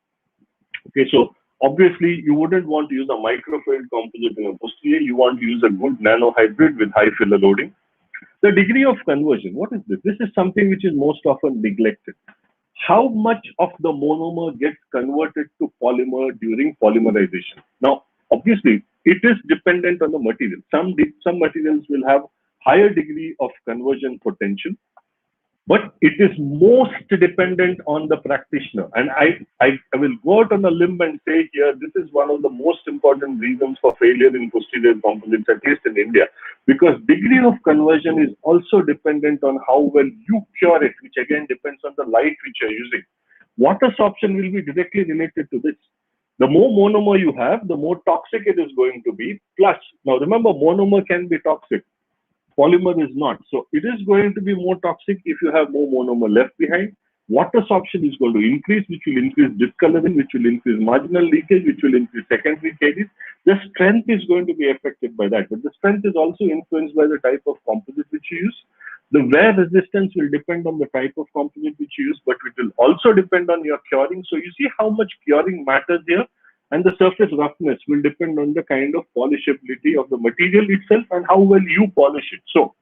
Okay, so obviously, you wouldn't want to use a microfailed composite in a posterior. You want to use a good nano hybrid with high filler loading. The degree of conversion, what is this? This is something which is most often neglected. How much of the monomer gets converted to polymer during polymerization? Now, obviously, it is dependent on the material. Some materials will have higher degree of conversion potential, but it is most dependent on the practitioner. And I will go out on a limb and say here, this is one of the most important reasons for failure in posterior composites, at least in India, because degree of conversion is also dependent on how well you cure it, which again depends on the light which you're using. Water sorption will be directly related to this. The more monomer you have, the more toxic it is going to be. Plus, now remember, monomer can be toxic. Polymer is not. So it is going to be more toxic if you have more monomer left behind. Water sorption is going to increase, which will increase discoloring, which will increase marginal leakage, which will increase secondary caries. The strength is going to be affected by that. But the strength is also influenced by the type of composite which you use. The wear resistance will depend on the type of composite which you use, but it will also depend on your curing. So you see how much curing matters here. And the surface roughness will depend on the kind of polishability of the material itself and how well you polish it. So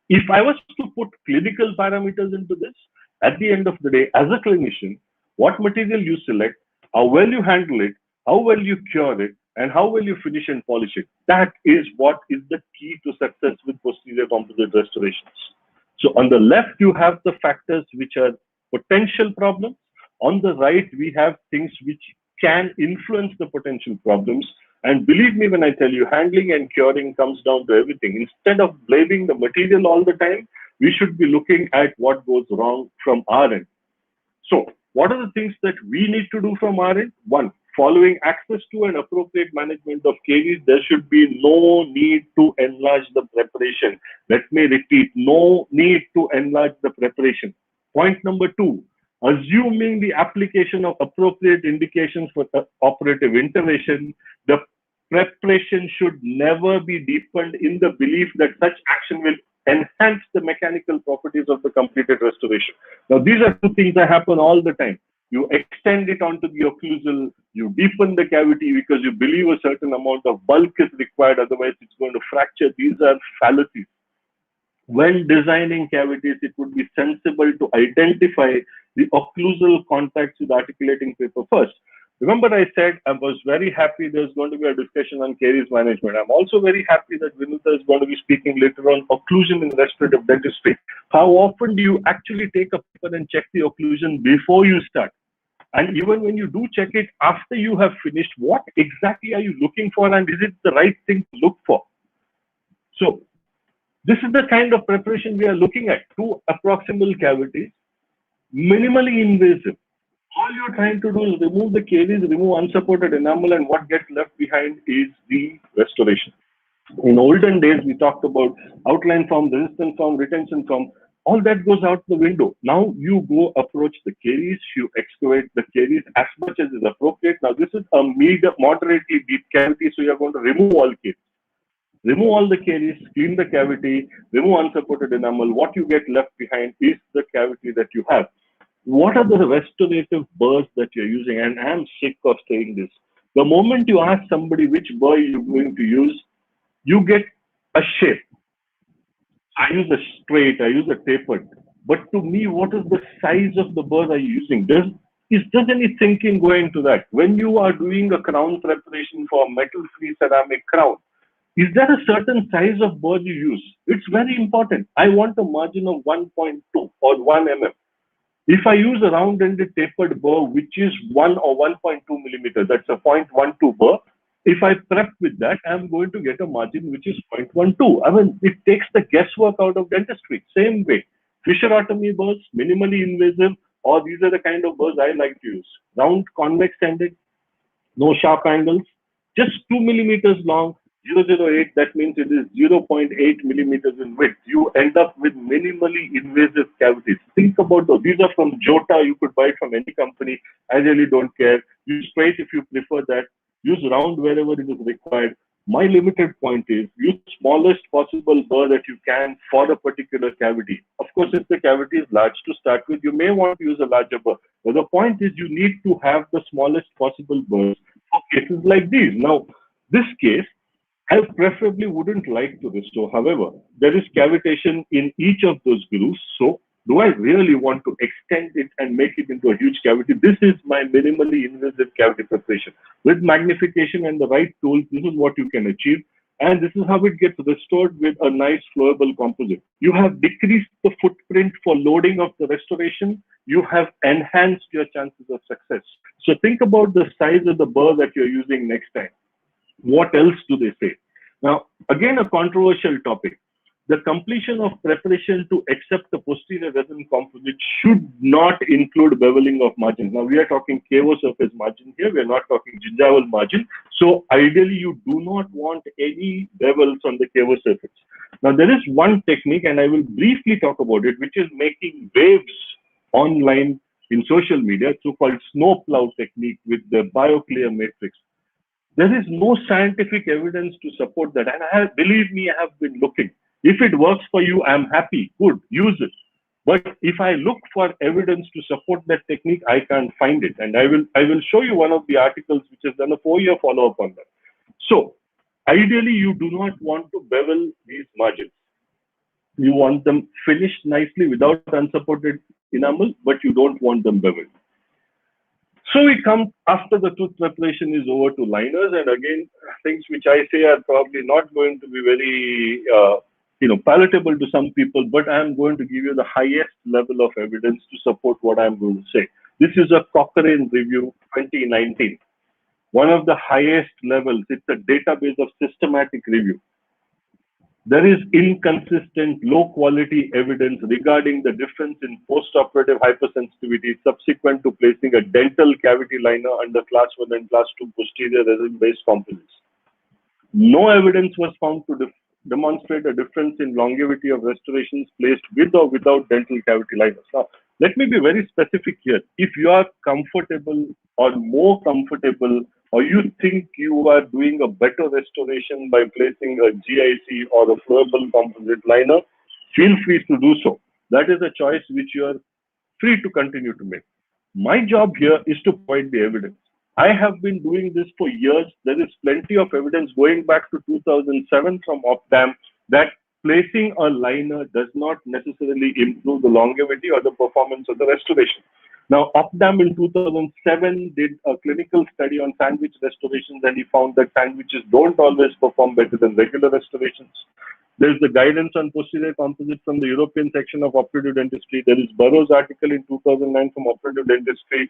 if I was to put clinical parameters into this, at the end of the day, as a clinician, what material you select, how well you handle it, how well you cure it, and how well you finish and polish it, that is what is the key to success with posterior composite restorations. So on the left, you have the factors which are potential problems. On the right, we have things which can influence the potential problems. And believe me when I tell you, handling and curing comes down to everything. Instead of blaming the material all the time, we should be looking at what goes wrong from our end. So what are the things that we need to do from our end? One, following access to and appropriate management of caries, there should be no need to enlarge the preparation. Let me repeat, no need to enlarge the preparation. Point number two, assuming the application of appropriate indications for operative intervention, the preparation should never be deepened in the belief that such action will enhance the mechanical properties of the completed restoration. Now, these are two things that happen all the time. You extend it onto the occlusal, you deepen the cavity because you believe a certain amount of bulk is required, otherwise it's going to fracture. These are fallacies. When designing cavities, it would be sensible to identify the occlusal contacts with articulating paper first. Remember, I said I was very happy there's going to be a discussion on caries management. I'm also very happy that Vinuta is going to be speaking later on occlusion in restorative dentistry. How often do you actually take a paper and check the occlusion before you start? And even when you do check it after you have finished, what exactly are you looking for, and is it the right thing to look for? So this is the kind of preparation we are looking at. Two approximal cavities, minimally invasive. All you're trying to do is remove the caries, remove unsupported enamel, and what gets left behind is the restoration. In olden days, we talked about outline form, resistance form, retention form. All that goes out the window. Now you go approach the caries, you excavate the caries as much as is appropriate. Now this is a moderately deep cavity, so you're going to remove all caries. Remove all the caries, clean the cavity, remove unsupported enamel. What you get left behind is the cavity that you have. What are the restorative burrs that you're using? And I'm sick of saying this. The moment you ask somebody which burr you're going to use, you get a shape. I use a straight, I use a tapered. But to me, what is the size of the burr are you using? Does any thinking go into that? When you are doing a crown preparation for a metal-free ceramic crown, is there a certain size of burr you use? It's very important. I want a margin of 1.2 or 1 mm. If I use a round-ended tapered burr, which is 1 or 1.2 millimeters, that's a 0.12 burr. If I prep with that, I'm going to get a margin which is 0.12. I mean, it takes the guesswork out of dentistry. Same way, fissurotomy burrs, minimally invasive, or these are the kind of burrs I like to use. Round, convex-ended, no sharp angles, just 2 millimeters long, 0.08, that means it is 0.8 millimeters in width. You end up with minimally invasive cavities. Think about those. These are from Jota. You could buy it from any company. I really don't care. Use straight if you prefer that. Use round wherever it is required. My limited point is use smallest possible burr that you can for a particular cavity. Of course, if the cavity is large to start with, you may want to use a larger burr. But the point is you need to have the smallest possible burrs for cases like these. Now, this case, I preferably wouldn't like to restore. However, there is cavitation in each of those grooves. So do I really want to extend it and make it into a huge cavity? This is my minimally invasive cavity preparation. With magnification and the right tools, this is what you can achieve. And this is how it gets restored with a nice flowable composite. You have decreased the footprint for loading of the restoration. You have enhanced your chances of success. So think about the size of the burr that you're using next time. What else do they say? Now, again, a controversial topic. The completion of preparation to accept the posterior resin composite should not include beveling of margins. Now, we are talking cavo surface margin here. We are not talking gingival margin. So, ideally, you do not want any bevels on the cavo surface. Now, there is one technique, and I will briefly talk about it, which is making waves online in social media, so-called snowplow technique with the BioClear matrix. There is no scientific evidence to support that. And believe me, I have been looking. If it works for you, I'm happy. Good, use it. But if I look for evidence to support that technique, I can't find it. And I will show you one of the articles which has done a 4-year follow-up on that. So ideally, you do not want to bevel these margins. You want them finished nicely without unsupported enamel, but you don't want them beveled. So we come after the tooth preparation is over to liners, and again, things which I say are probably not going to be very, palatable to some people, but I'm going to give you the highest level of evidence to support what I'm going to say. This is a Cochrane review 2019, one of the highest levels. It's a database of systematic review. There is inconsistent, low-quality evidence regarding the difference in post-operative hypersensitivity subsequent to placing a dental cavity liner under Class 1 and Class 2 posterior resin-based composites. No evidence was found to demonstrate a difference in longevity of restorations placed with or without dental cavity liners. Now, Let me be very specific here. If you are comfortable or more comfortable, or you think you are doing a better restoration by placing a GIC or a flowable composite liner, feel free to do so. That is a choice which you are free to continue to make. My job here is to provide the evidence. I have been doing this for years. There is plenty of evidence going back to 2007 from Opdam that placing a liner does not necessarily improve the longevity or the performance of the restoration. Now, Opdam in 2007 did a clinical study on sandwich restorations, and he found that sandwiches don't always perform better than regular restorations. There is the guidance on posterior composite from the European section of operative dentistry. There is Burroughs' article in 2009 from operative dentistry.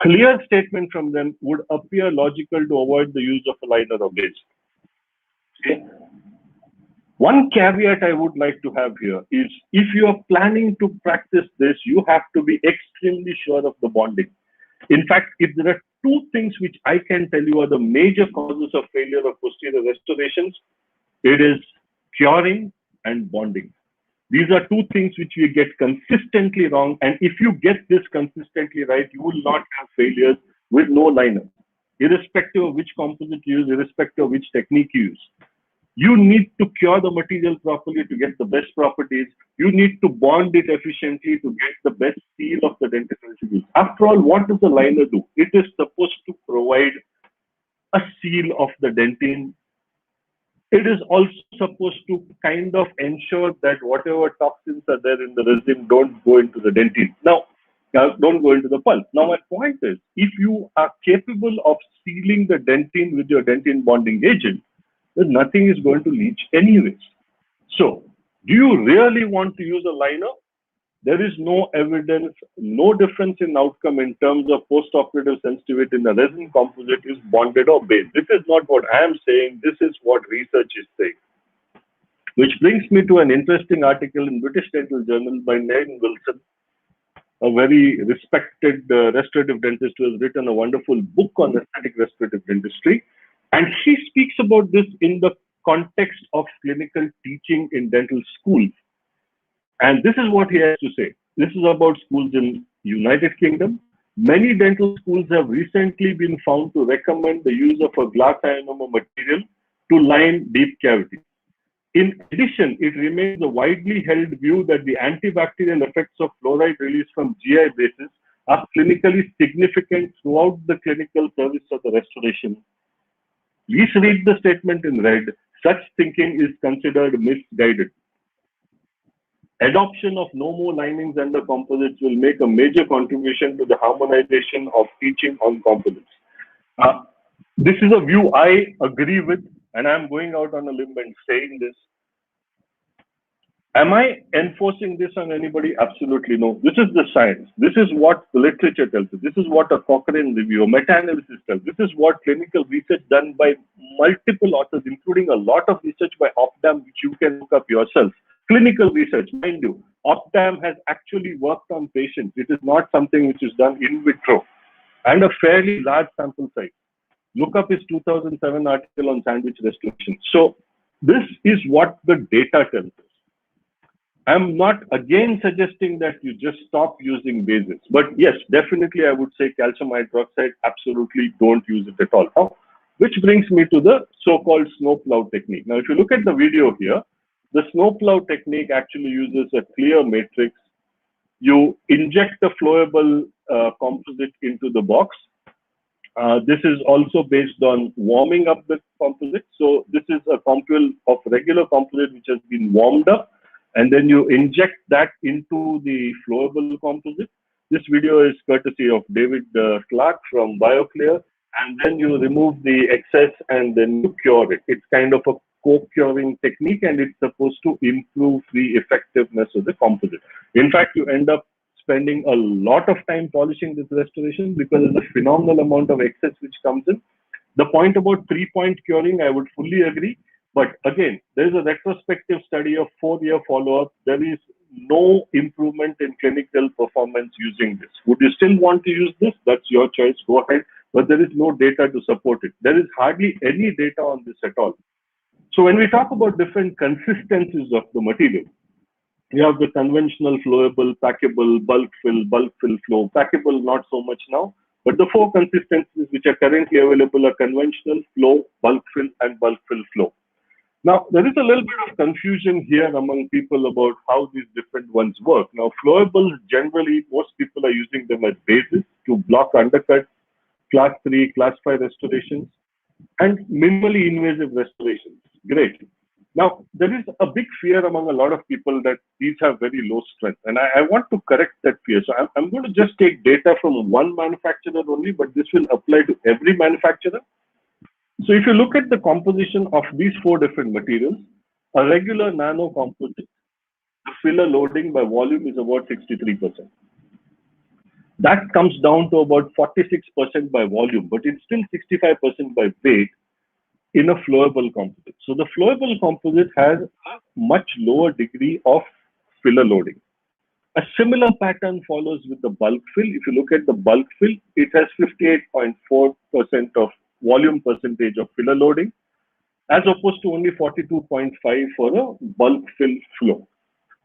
Clear statement from them would appear logical to avoid the use of a liner or base. Okay. One caveat I would like to have here is if you are planning to practice this, you have to be extremely sure of the bonding. In fact, if there are two things which I can tell you are the major causes of failure of posterior restorations, it is curing and bonding. These are two things which we get consistently wrong. And if you get this consistently right, you will not have failures with no liner, irrespective of which composite you use, irrespective of which technique you use. You need to cure the material properly to get the best properties. You need to bond it efficiently to get the best seal of the dental residues. After all, what does the liner do? It is supposed to provide a seal of the dentine. It is also supposed to kind of ensure that whatever toxins are there in the resin don't go into the dentine. Now, don't go into the pulp. Now, my point is, if you are capable of sealing the dentine with your dentine bonding agent, then nothing is going to leach anyways. So, do you really want to use a liner? There is no evidence, no difference in outcome in terms of post-operative sensitivity in the resin composite is bonded or based. This is not what I am saying. This is what research is saying. Which brings me to an interesting article in British Dental Journal by Nathan Wilson, a very respected restorative dentist who has written a wonderful book on aesthetic restorative dentistry. And he speaks about this in the context of clinical teaching in dental schools. And this is what he has to say. This is about schools in United Kingdom. Many dental schools have recently been found to recommend the use of a glass ionomer material to line deep cavities. In addition, it remains a widely held view that the antibacterial effects of fluoride release from GI bases are clinically significant throughout the clinical service of the restoration. Please read the statement in red. Such thinking is considered misguided. Adoption of no more linings and the composites will make a major contribution to the harmonization of teaching on composites. This is a view I agree with, and I'm going out on a limb and saying this. Am I enforcing this on anybody? Absolutely no. This is the science. This is what the literature tells us. This is what a Cochrane review, a meta-analysis tells. This is what clinical research done by multiple authors, including a lot of research by Opdam, which you can look up yourself. Clinical research, mind you, Opdam has actually worked on patients. It is not something which is done in vitro, and a fairly large sample size. Look up his 2007 article on sandwich restoration. So this is what the data tells us. I'm not again suggesting that you just stop using bases, but yes, definitely I would say calcium hydroxide, absolutely don't use it at all. Now, which brings me to the so-called snowplow technique. Now, if you look at the video here, the snowplow technique actually uses a clear matrix. You inject the flowable composite into the box. This is also based on warming up the composite. So this is a compound of regular composite which has been warmed up, and then you inject that into the flowable composite. This video is courtesy of David Clark from BioClear, and then you remove the excess and then you cure it. It's kind of a co-curing technique, and it's supposed to improve the effectiveness of the composite. In fact, you end up spending a lot of time polishing this restoration because there's a phenomenal amount of excess which comes in. The point about 3-point curing, I would fully agree. But again, there is a retrospective study of 4-year follow-up. There is no improvement in clinical performance using this. Would you still want to use this? That's your choice. Go ahead. But there is no data to support it. There is hardly any data on this at all. So when we talk about different consistencies of the material, You have the conventional flowable, packable, bulk fill flow. Packable, not so much now. But the four consistencies which are currently available are conventional, flow, bulk fill, and bulk fill flow. Now, there is a little bit of confusion here among people about how these different ones work. Now, flowables, generally, most people are using them as bases to block undercuts, class 3, class 5 restorations, and minimally invasive restorations. Great. Now, there is a big fear among a lot of people that these have very low strength. And I want to correct that fear. So I'm going to just take data from one manufacturer only, but this will apply to every manufacturer. So if you look at the composition of these four different materials, a regular nano composite, the filler loading by volume is about 63%. That comes down to about 46% by volume, but it's still 65% by weight in a flowable composite. So the flowable composite has a much lower degree of filler loading. A similar pattern follows with the bulk fill. If you look at the bulk fill, it has 58.4% of volume percentage of filler loading, as opposed to only 42.5 for a bulk fill flow.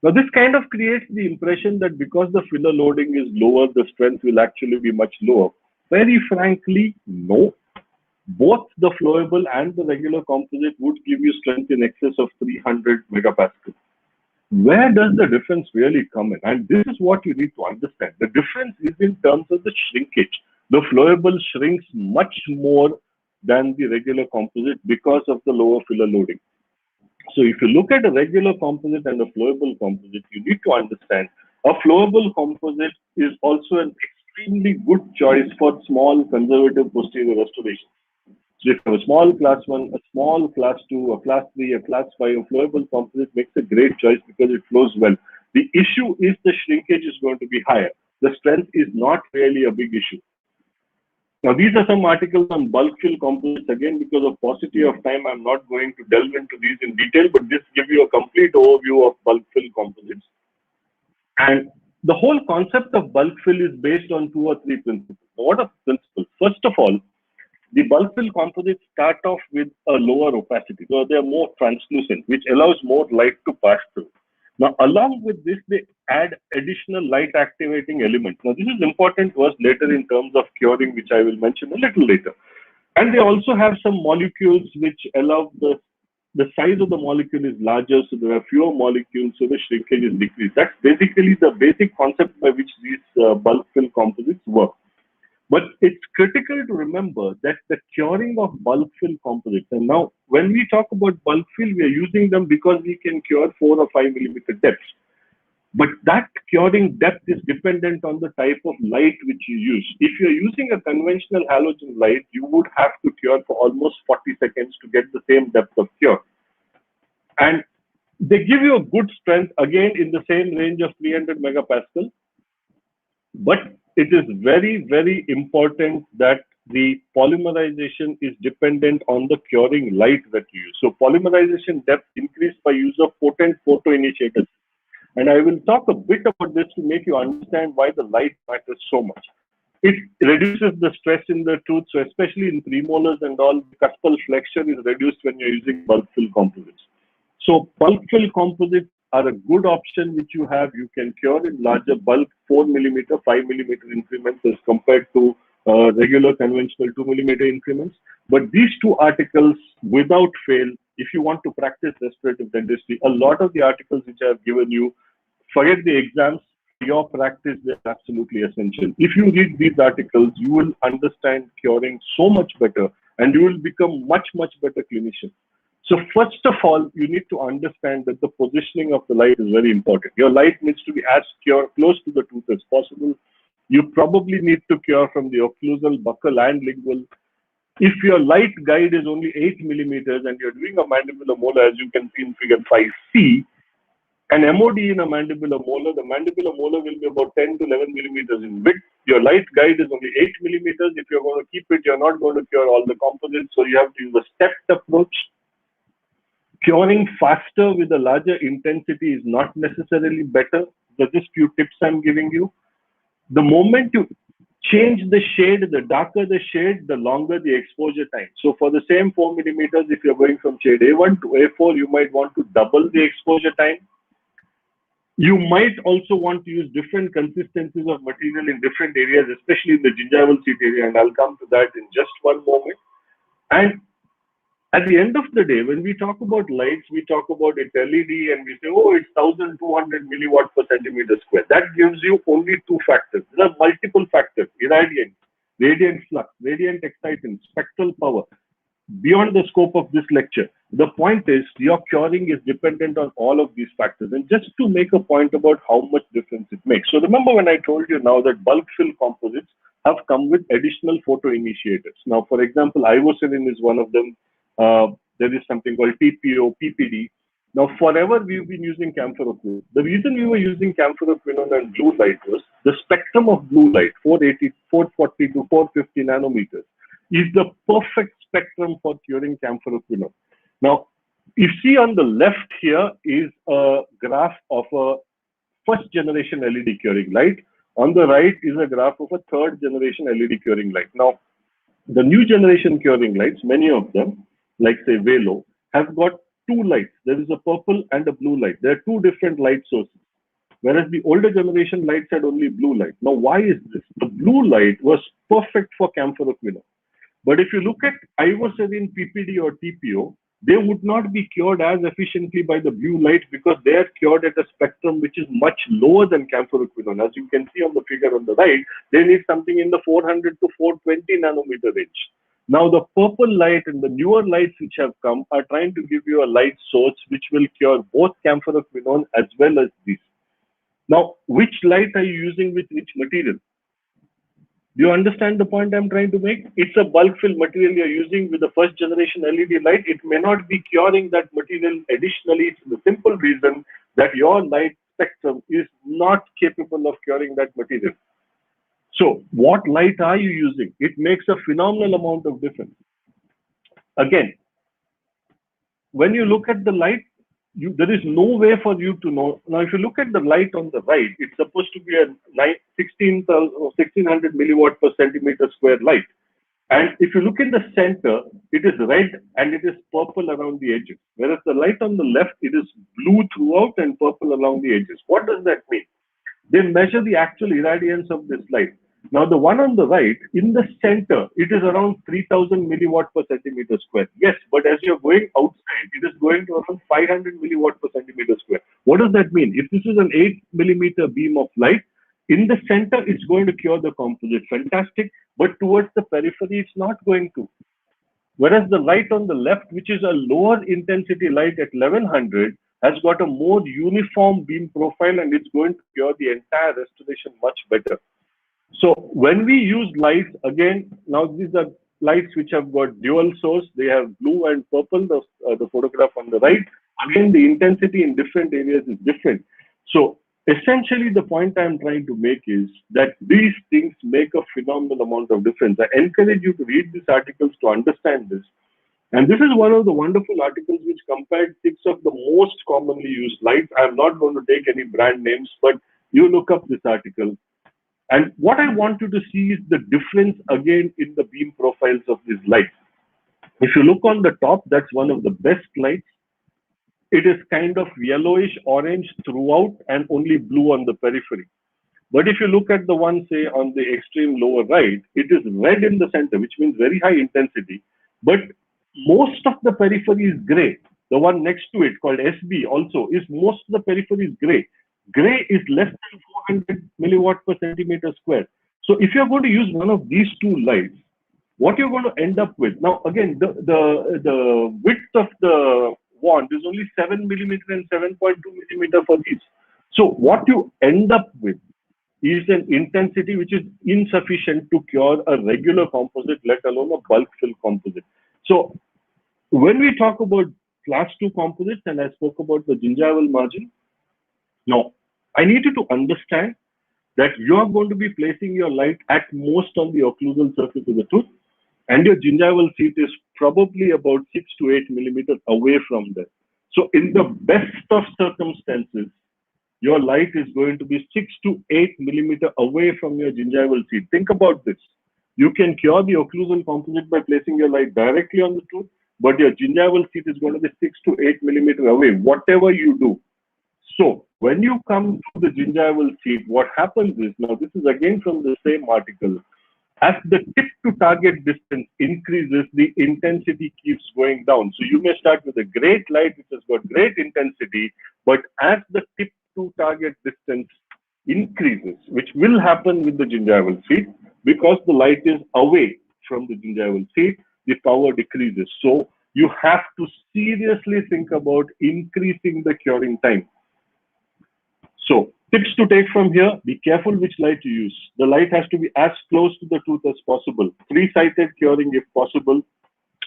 Now, this kind of creates the impression that because the filler loading is lower, the strength will actually be much lower. Very frankly, no. Both the flowable and the regular composite would give you strength in excess of 300 megapascal. Where does the difference really come in? And this is what you need to understand. The difference is in terms of the shrinkage. The flowable shrinks much more than the regular composite because of the lower filler loading. So if you look at a regular composite and a flowable composite, you need to understand a flowable composite is also an extremely good choice for small conservative posterior restoration. So if you have a small class 1, a small class 2, a class 3, a class 5, a flowable composite makes a great choice because it flows well. The issue is the shrinkage is going to be higher. The strength is not really a big issue. Now, these are some articles on bulk fill composites. Again, because of paucity of time, I'm not going to delve into these in detail, but this gives you a complete overview of bulk fill composites. And the whole concept of bulk fill is based on 2 or 3 principles. What are the principles? First of all, the bulk fill composites start off with a lower opacity, so they are more translucent, which allows more light to pass through. Now, along with this, they add additional light activating elements. Now, this is important to us later in terms of curing, which I will mention a little later. And they also have some molecules which allow the size of the molecule is larger, so there are fewer molecules, so the shrinkage is decreased. That's basically the basic concept by which these bulk fill composites work. But it's critical to remember that the curing of bulk fill composites, and now when we talk about bulk fill, we are using them because we can cure 4 or 5 millimeter depths. But that curing depth is dependent on the type of light which you use. If you're using a conventional halogen light, you would have to cure for almost 40 seconds to get the same depth of cure. And they give you a good strength, again, in the same range of 300 megapascal. But it is very, very important that the polymerization is dependent on the curing light that you use. So polymerization depth increased by use of potent photoinitiators. And I will talk a bit about this to make you understand why the light matters so much. It reduces the stress in the tooth, so especially in premolars and all, the cuspal flexion is reduced when you're using bulk fill composites. So bulk fill composites are a good option which you have. You can cure in larger bulk 4 millimeter, 5 millimeter increments as compared to regular conventional 2 millimeter increments. But these 2 articles, without fail, if you want to practice restorative dentistry, a lot of the articles which I have given you, forget the exams, your practice, they're absolutely essential. If you read these articles, you will understand curing so much better and you will become much, much better clinician. So first of all, you need to understand that the positioning of the light is very important. Your light needs to be as close to the tooth as possible. You probably need to cure from the occlusal, buccal, and lingual. If your light guide is only 8 millimeters and you're doing a mandibular molar, as you can see in figure 5C, an MOD in a mandibular molar, the mandibular molar will be about 10 to 11 millimeters in width. Your light guide is only 8 millimeters. If you're going to keep it, you're not going to cure all the composites, so you have to use a stepped approach. Curing faster with a larger intensity is not necessarily better. There's just few tips I'm giving you. The moment you change the shade, the darker the shade, the longer the exposure time. So for the same 4 millimeters, if you're going from shade A1 to A4, you might want to double the exposure time. You might also want to use different consistencies of material in different areas, especially in the gingival seat area, and I'll come to that in just one moment. And at the end of the day, when we talk about lights, we talk about its LED and we say, oh, it's 1200 milliwatt per centimeter square. That gives you only two factors. There are multiple factors: irradiance, radiant flux, radiant excitant, spectral power. Beyond the scope of this lecture, the point is your curing is dependent on all of these factors. And just to make a point about how much difference it makes. So remember when I told you now that bulk fill composites have come with additional photo initiators. Now, for example, ivocyanine is one of them. There is something called TPO, PPD. Now, forever we've been using camphoroquinone. The reason we were using camphoroquinone and blue light was the spectrum of blue light, 480, 440 to 450 nanometers, is the perfect spectrum for curing camphoroquinone. Now, you see on the left here is a graph of a first generation LED curing light. On the right is a graph of a third generation LED curing light. Now, the new generation curing lights, many of them, like say Velo, have got two lights. There is a purple and a blue light. There are two different light sources. Whereas the older generation lights had only blue light. Now, why is this? The blue light was perfect for camphoroquinone. But if you look at ivocyanine, PPD or TPO, they would not be cured as efficiently by the blue light because they are cured at a spectrum which is much lower than camphoroquinone. As you can see on the figure on the right, they need something in the 400 to 420 nanometer range. Now, the purple light and the newer lights which have come are trying to give you a light source which will cure both camphoroquinone as well as these. Now, which light are you using with which material? Do you understand the point I'm trying to make? It's a bulk fill material you're using with the first generation LED light. It may not be curing that material additionally for the simple reason that your light spectrum is not capable of curing that material. So what light are you using? It makes a phenomenal amount of difference. Again, when you look at the light, there is no way for you to know. Now, if you look at the light on the right, it's supposed to be a 1600 milliwatt per centimeter square light. And if you look in the center, it is red and it is purple around the edges. Whereas the light on the left, it is blue throughout and purple along the edges. What does that mean? They measure the actual irradiance of this light. Now, the one on the right, in the center, it is around 3000 milliwatt per centimeter square. Yes, but as you're going outside, it is going to around 500 milliwatt per centimeter square. What does that mean? If this is an 8 millimeter beam of light, in the center, it's going to cure the composite. Fantastic. But towards the periphery, it's not going to. Whereas the light on the left, which is a lower intensity light at 1100, has got a more uniform beam profile and it's going to cure the entire restoration much better. So when we use lights, again, now these are lights which have got dual source. They have blue and purple, the photograph on the right. Again, the intensity in different areas is different. So essentially, the point I'm trying to make is that these things make a phenomenal amount of difference. I encourage you to read these articles to understand this. And this is one of the wonderful articles which compared 6 of the most commonly used lights. I'm not going to take any brand names, but you look up this article. And what I want you to see is the difference again in the beam profiles of these lights. If you look on the top, that's one of the best lights. It is kind of yellowish orange throughout and only blue on the periphery. But if you look at the one, say, on the extreme lower right, it is red in the center, which means very high intensity. But most of the periphery is gray. The one next to it, called SB, also is most of the periphery is gray. Gray is less than 400 milliwatt per centimeter square. So if you're going to use one of these two lights, what you're going to end up with, now again, the width of the wand is only 7 millimeter and 7.2 millimeter for these. So what you end up with is an intensity which is insufficient to cure a regular composite, let alone a bulk fill composite. So when we talk about class 2 composites, and I spoke about the gingival margin, now I need you to understand that you are going to be placing your light at most on the occlusal surface of the tooth, and your gingival seat is probably about 6 to 8 millimeters away from there. So in the best of circumstances, your light is going to be 6 to 8 millimeters away from your gingival seat. Think about this. You can cure the occlusal composite by placing your light directly on the tooth, but your gingival seat is going to be 6 to 8 millimeters away. Whatever you do, So when you come to the gingival seat, what happens is, now this is again from the same article, as the tip to target distance increases, the intensity keeps going down. So you may start with a great light which has got great intensity, but as the tip to target distance increases, which will happen with the gingival seat, because the light is away from the gingival seat, the power decreases. So you have to seriously think about increasing the curing time. So tips to take from here: be careful which light you use. The light has to be as close to the tooth as possible. Three-sighted curing if possible.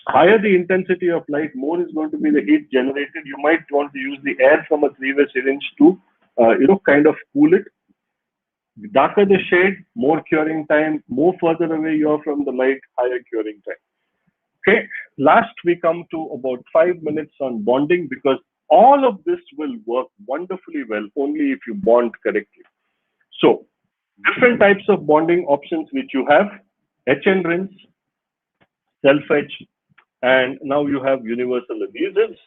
Higher the intensity of light, more is going to be the heat generated. You might want to use the air from a three-way syringe to, kind of cool it. The darker the shade, more curing time. More further away you are from the light, higher curing time. Okay. Last, we come to about 5 minutes on bonding, because all of this will work wonderfully well only if you bond correctly. So, different types of bonding options which you have: etch and rinse, self-etch, and now you have universal adhesives.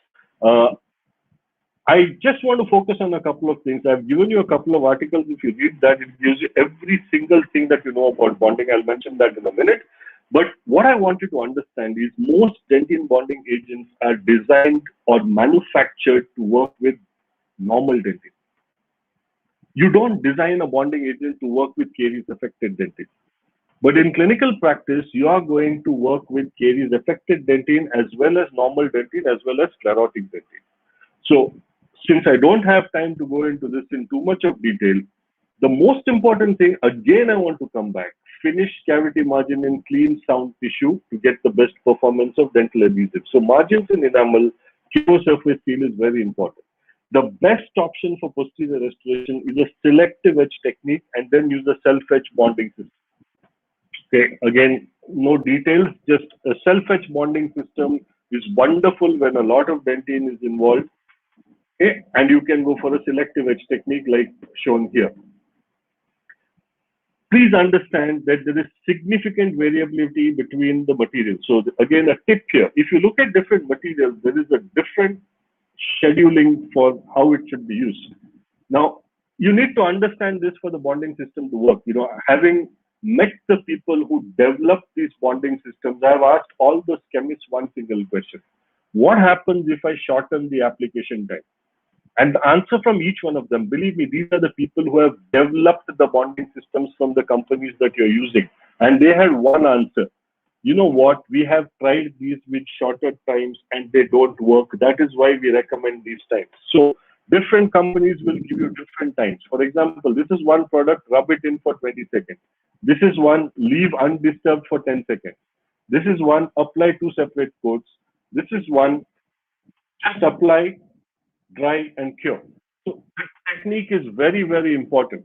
I just want to focus on a couple of things. I've given you a couple of articles. If you read that, it gives you every single thing that you know about bonding. I'll mention that in a minute. But what I want you to understand is most dentine bonding agents are designed or manufactured to work with normal dentine. You don't design a bonding agent to work with caries-affected dentine. But in clinical practice, you are going to work with caries-affected dentine as well as normal dentine as well as sclerotic dentine. So since I don't have time to go into this in too much of detail, the most important thing, again, I want to come back: finish cavity margin in clean, sound tissue to get the best performance of dental adhesive. So margins in enamel, chemosurface seal is very important. The best option for posterior restoration is a selective etch technique, and then use a self-etch bonding system. Okay, again, no details, just a self-etch bonding system is wonderful when a lot of dentine is involved. Okay, and you can go for a selective etch technique like shown here. Please understand that there is significant variability between the materials. So again, a tip here: if you look at different materials, there is a different scheduling for how it should be used. Now, you need to understand this for the bonding system to work. Having met the people who developed these bonding systems, I have asked all those chemists one single question: what happens if I shorten the application time? And the answer from each one of them, believe me, these are the people who have developed the bonding systems from the companies that you're using. And they had one answer: you know what, we have tried these with shorter times and they don't work. That is why we recommend these times. So different companies will give you different times. For example, this is one product, rub it in for 20 seconds. This is one, leave undisturbed for 10 seconds. This is one, apply 2 separate coats. This is one, just apply, dry, and cure. So this technique is very, very important.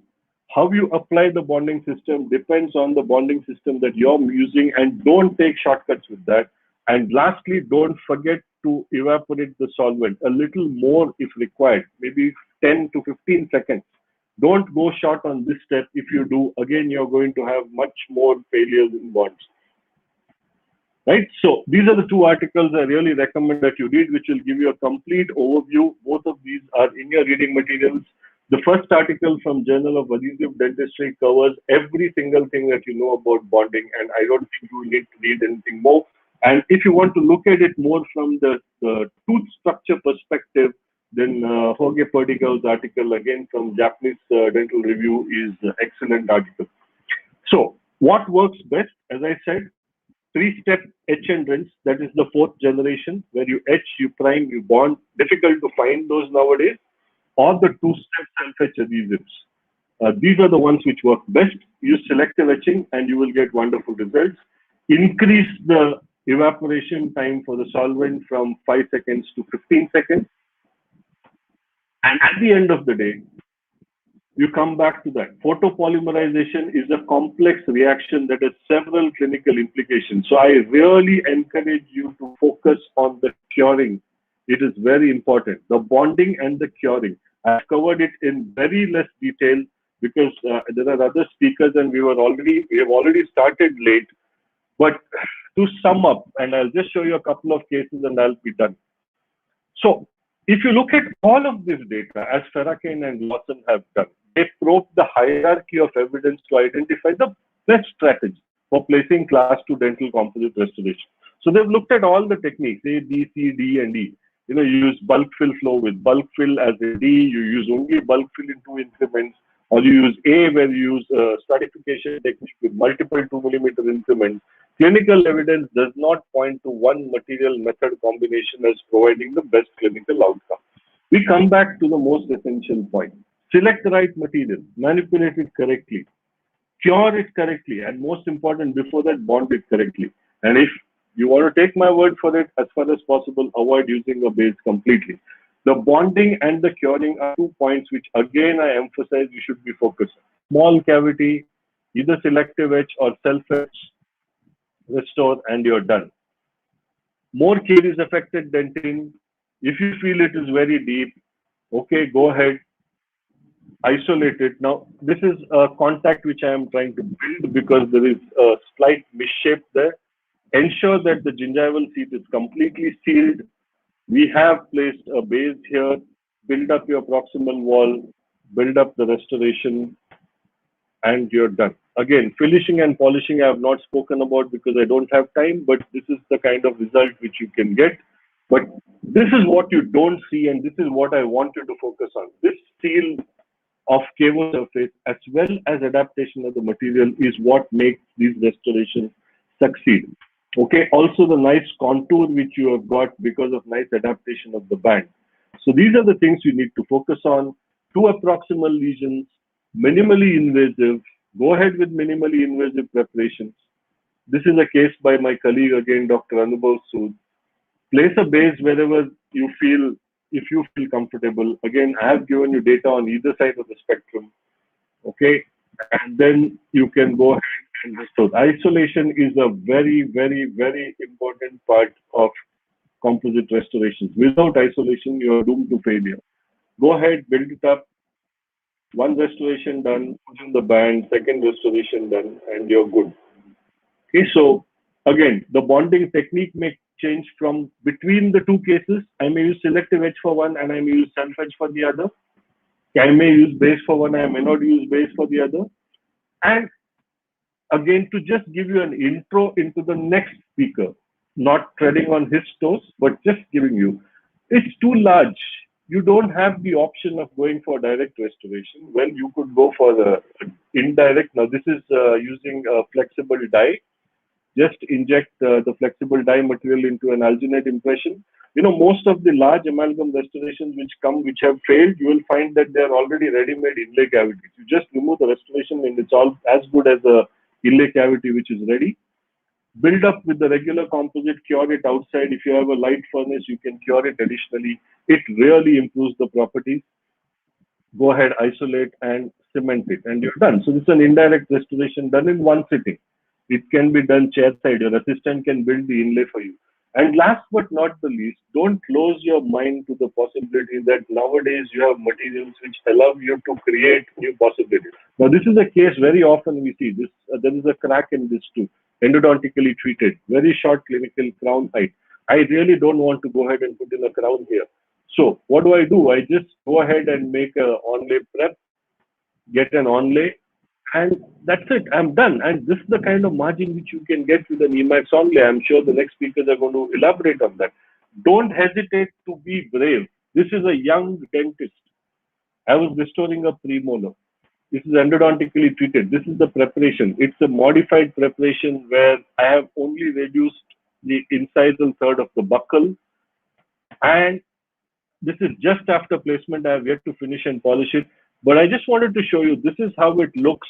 How you apply the bonding system depends on the bonding system that you're using, and don't take shortcuts with that. And lastly, don't forget to evaporate the solvent a little more if required, maybe 10 to 15 seconds. Don't go short on this step. If you do, again, you're going to have much more failures in bonds. Right? So these are the two articles I really recommend that you read, which will give you a complete overview. Both of these are in your reading materials. The first article from Journal of Adhesive Dentistry covers every single thing that you know about bonding, and I don't think you need to read anything more. And if you want to look at it more from the tooth structure perspective, then Jorge Perdigao's article, again from Japanese Dental Review, is an excellent article. So what works best? As I said, 3-step etch and rinse. That is the 4th generation, where you etch, you prime, you bond. Difficult to find those nowadays. Or the 2-step self-etch adhesives. These are the ones which work best. Use selective etching and you will get wonderful results. Increase the evaporation time for the solvent from 5 seconds to 15 seconds. And at the end of the day, you come back to that. Photopolymerization is a complex reaction that has several clinical implications. So I really encourage you to focus on the curing. It is very important. The bonding and the curing. I've covered it in very less detail because there are other speakers and we have already started late. But to sum up, and I'll just show you a couple of cases and I'll be done. So If you look at all of this data, as Ferracane and Lawson have done, they probe the hierarchy of evidence to identify the best strategy for placing class 2 dental composite restoration. So they've looked at all the techniques, A, B, C, D, and E. You use bulk fill flow with bulk fill as a D, you use only bulk fill in 2 increments, or you use A where you use stratification technique with multiple 2 millimeter increments. Clinical evidence does not point to one material method combination as providing the best clinical outcome. We come back to the most essential point. Select the right material, manipulate it correctly, cure it correctly, and most important, before that, bond it correctly. And if you want to take my word for it, as far as possible, avoid using a base completely. The bonding and the curing are 2 points which, again, I emphasize you should be focused on. Small cavity, either selective etch or self-etch, restore, and you're done. More caries affected dentin. If you feel it is very deep, okay, go ahead, isolate it. Now, this is a contact which I am trying to build because there is a slight misshape there. Ensure that the gingival seat is completely sealed. We have placed a base here. Build up your proximal wall, build up the restoration, and you're done. Again, finishing and polishing I have not spoken about because I don't have time, but this is the kind of result which you can get. But this is what you don't see, and this is what I want you to focus on. This seal of cavo surface as well as adaptation of the material is what makes these restorations succeed. Okay, also the nice contour which you have got because of nice adaptation of the band. So these are the things you need to focus on. 2 proximal lesions, minimally invasive. Go ahead with minimally invasive preparations. This is a case by my colleague again, Dr. Anubhav Sood. Place a base wherever you feel, if you feel comfortable. Again, I have given you data on either side of the spectrum. Okay, and then you can go ahead and restore. Isolation is a very, very, very important part of composite restorations. Without isolation, you are doomed to failure. Go ahead, build it up. 1 restoration done, put in the band, 2nd restoration done, and you're good. Okay, so again, the bonding technique may change from between the 2 cases. I may use selective etch for one and I may use self-etch for the other. I may use base for one, I may not use base for the other. And again, to just give you an intro into the next speaker, not treading on his toes, but just giving you, it's too large. You don't have the option of going for direct restoration. Well, you could go for the indirect. Now, this is using a flexible die. Just inject the flexible dye material into an alginate impression. Most of the large amalgam restorations which have failed, you will find that they are already ready-made inlay cavities. You just remove the restoration and it's all as good as a inlay cavity which is ready. Build up with the regular composite, cure it outside. If you have a light furnace, you can cure it additionally. It really improves the properties. Go ahead, isolate and cement it, and you're done. So this is an indirect restoration done in 1 sitting. It can be done chairside. Your assistant can build the inlay for you. And last but not the least, don't close your mind to the possibility that nowadays you have materials which allow you to create new possibilities. Now, this is a case very often we see this. There is a crack in this too, endodontically treated, very short clinical crown height. I really don't want to go ahead and put in a crown here. So what do? I just go ahead and make a onlay prep, get an onlay, and that's it. I'm done. And this is the kind of margin which you can get with an Emax onlay. I'm sure the next speakers are going to elaborate on that. Don't hesitate to be brave. This is a young dentist. I was restoring a premolar. This is endodontically treated. This is the preparation. It's a modified preparation where I have only reduced the incisal third of the buccal. And this is just after placement. I have yet to finish and polish it. But I just wanted to show you, this is how it looks.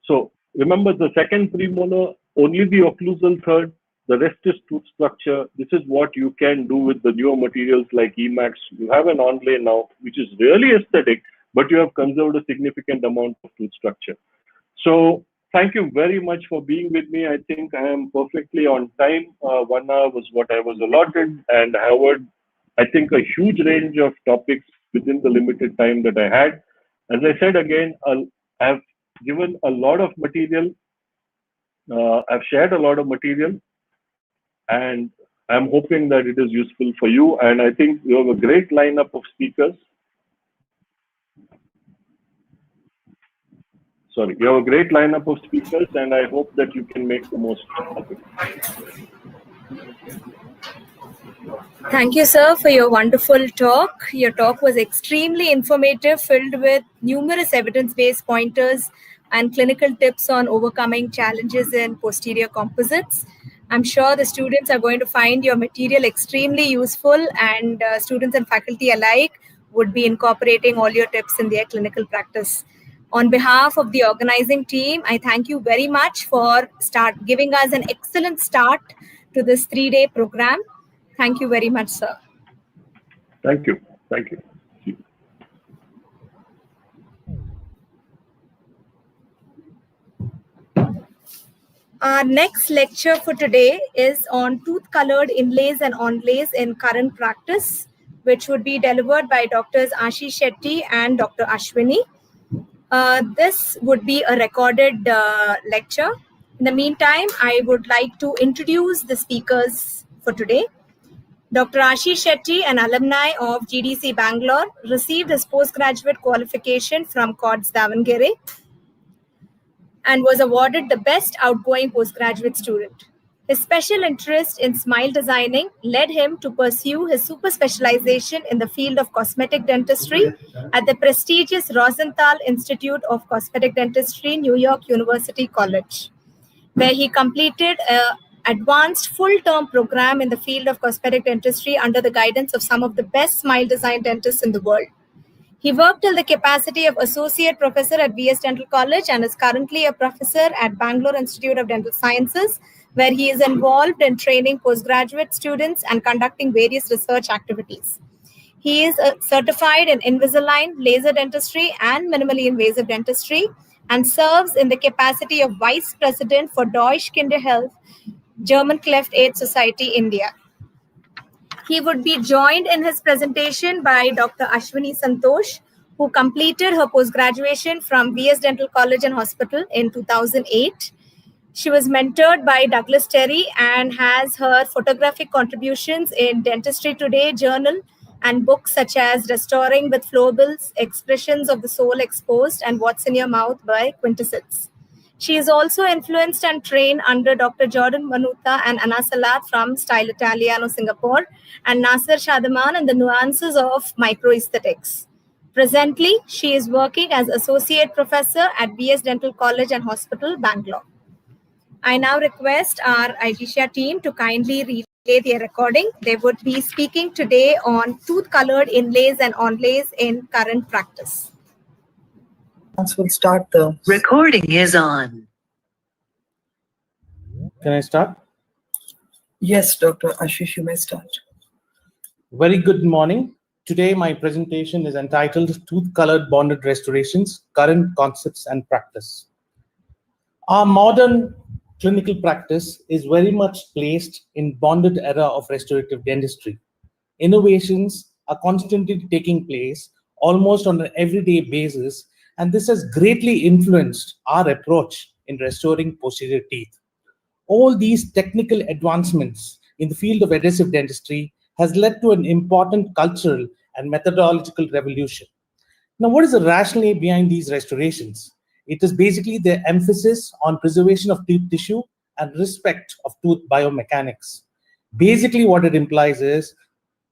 So remember the 2nd premolar, only the occlusal third, the rest is tooth structure. This is what you can do with the newer materials like Emax. You have an onlay now, which is really aesthetic, but you have conserved a significant amount of tooth structure. So thank you very much for being with me. I think I am perfectly on time. 1 hour was what I was allotted, and I covered, I think, a huge range of topics within the limited time that I had. As I said again, I've given a lot of material. I've shared a lot of material, and I'm hoping that it is useful for you, and I think you have a great lineup of speakers. Sorry, you have a great lineup of speakers, and I hope that you can make the most of it. Thank you, sir, for your wonderful talk. Your talk was extremely informative, filled with numerous evidence-based pointers and clinical tips on overcoming challenges in posterior composites. I'm sure the students are going to find your material extremely useful, and students and faculty alike would be incorporating all your tips in their clinical practice. On behalf of the organizing team, I thank you very much for giving us an excellent start to this 3-day program. Thank you very much, sir. Thank you. Thank you. Our next lecture for today is on tooth-colored inlays and onlays in current practice, which would be delivered by Drs. Ashish Shetty and Dr. Ashwini. This would be a recorded lecture. In the meantime, I would like to introduce the speakers for today. Dr. Ashish Shetty, an alumni of GDC Bangalore, received his postgraduate qualification from CODS Davangere and was awarded the Best Outgoing Postgraduate Student. His special interest in smile designing led him to pursue his super specialization in the field of cosmetic dentistry at the prestigious Rosenthal Institute of Cosmetic Dentistry, New York University College, where he completed an advanced full-term program in the field of cosmetic dentistry under the guidance of some of the best smile design dentists in the world. He worked till the capacity of Associate Professor at VS Dental College and is currently a professor at Bangalore Institute of Dental Sciences, where he is involved in training postgraduate students and conducting various research activities. He is certified in Invisalign, laser dentistry, and minimally invasive dentistry, and serves in the capacity of Vice President for Deutsche Kinderhealth, German Cleft Aid Society, India. He would be joined in his presentation by Dr. Ashwini Santosh, who completed her post-graduation from VS Dental College and Hospital in 2008. She was mentored by Douglas Terry and has her photographic contributions in Dentistry Today journal and books such as Restoring with Flowables, Expressions of the Soul Exposed, and What's in Your Mouth by Quintessence. She is also influenced and trained under Dr. Jordan Manuta and Anna Salat from Style Italiano, Singapore, and Nasser Shadaman in the nuances of microaesthetics. Presently, she is working as Associate Professor at VS Dental College and Hospital, Bangalore. I now request our IGSHA team to kindly relay their recording. They would be speaking today on tooth-colored inlays and onlays in current practice. We'll start the recording is on. Can I start? Yes, Dr. Ashish, you may start. Very good morning. Today my presentation is entitled Tooth-Colored Bonded Restorations, Current Concepts and Practice. Our modern clinical practice is very much placed in bonded era of restorative dentistry. Innovations are constantly taking place almost on an everyday basis, and this has greatly influenced our approach in restoring posterior teeth. All these technical advancements in the field of adhesive dentistry has led to an important cultural and methodological revolution. Now, what is the rationale behind these restorations? It is basically the emphasis on preservation of tooth tissue and respect of tooth biomechanics. Basically, what it implies is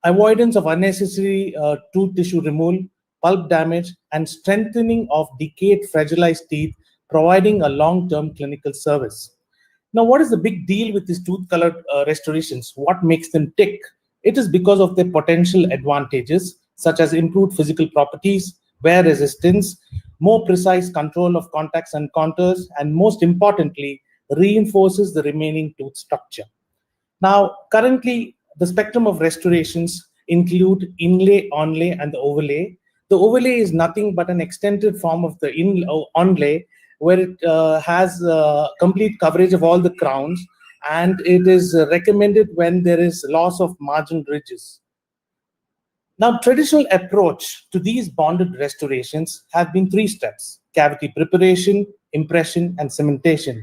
avoidance of unnecessary tooth tissue removal, pulp damage, and strengthening of decayed, fragilized teeth, providing a long-term clinical service. Now, what is the big deal with these tooth-colored restorations? What makes them tick? It is because of their potential advantages, such as improved physical properties, wear resistance, more precise control of contacts and contours, and most importantly, reinforces the remaining tooth structure. Now, currently, the spectrum of restorations include inlay, onlay, and the overlay. The overlay is nothing but an extended form of the onlay, where it has complete coverage of all the crowns, and it is recommended when there is loss of margin ridges. Now, traditional approach to these bonded restorations have been 3 steps: cavity preparation, impression, and cementation.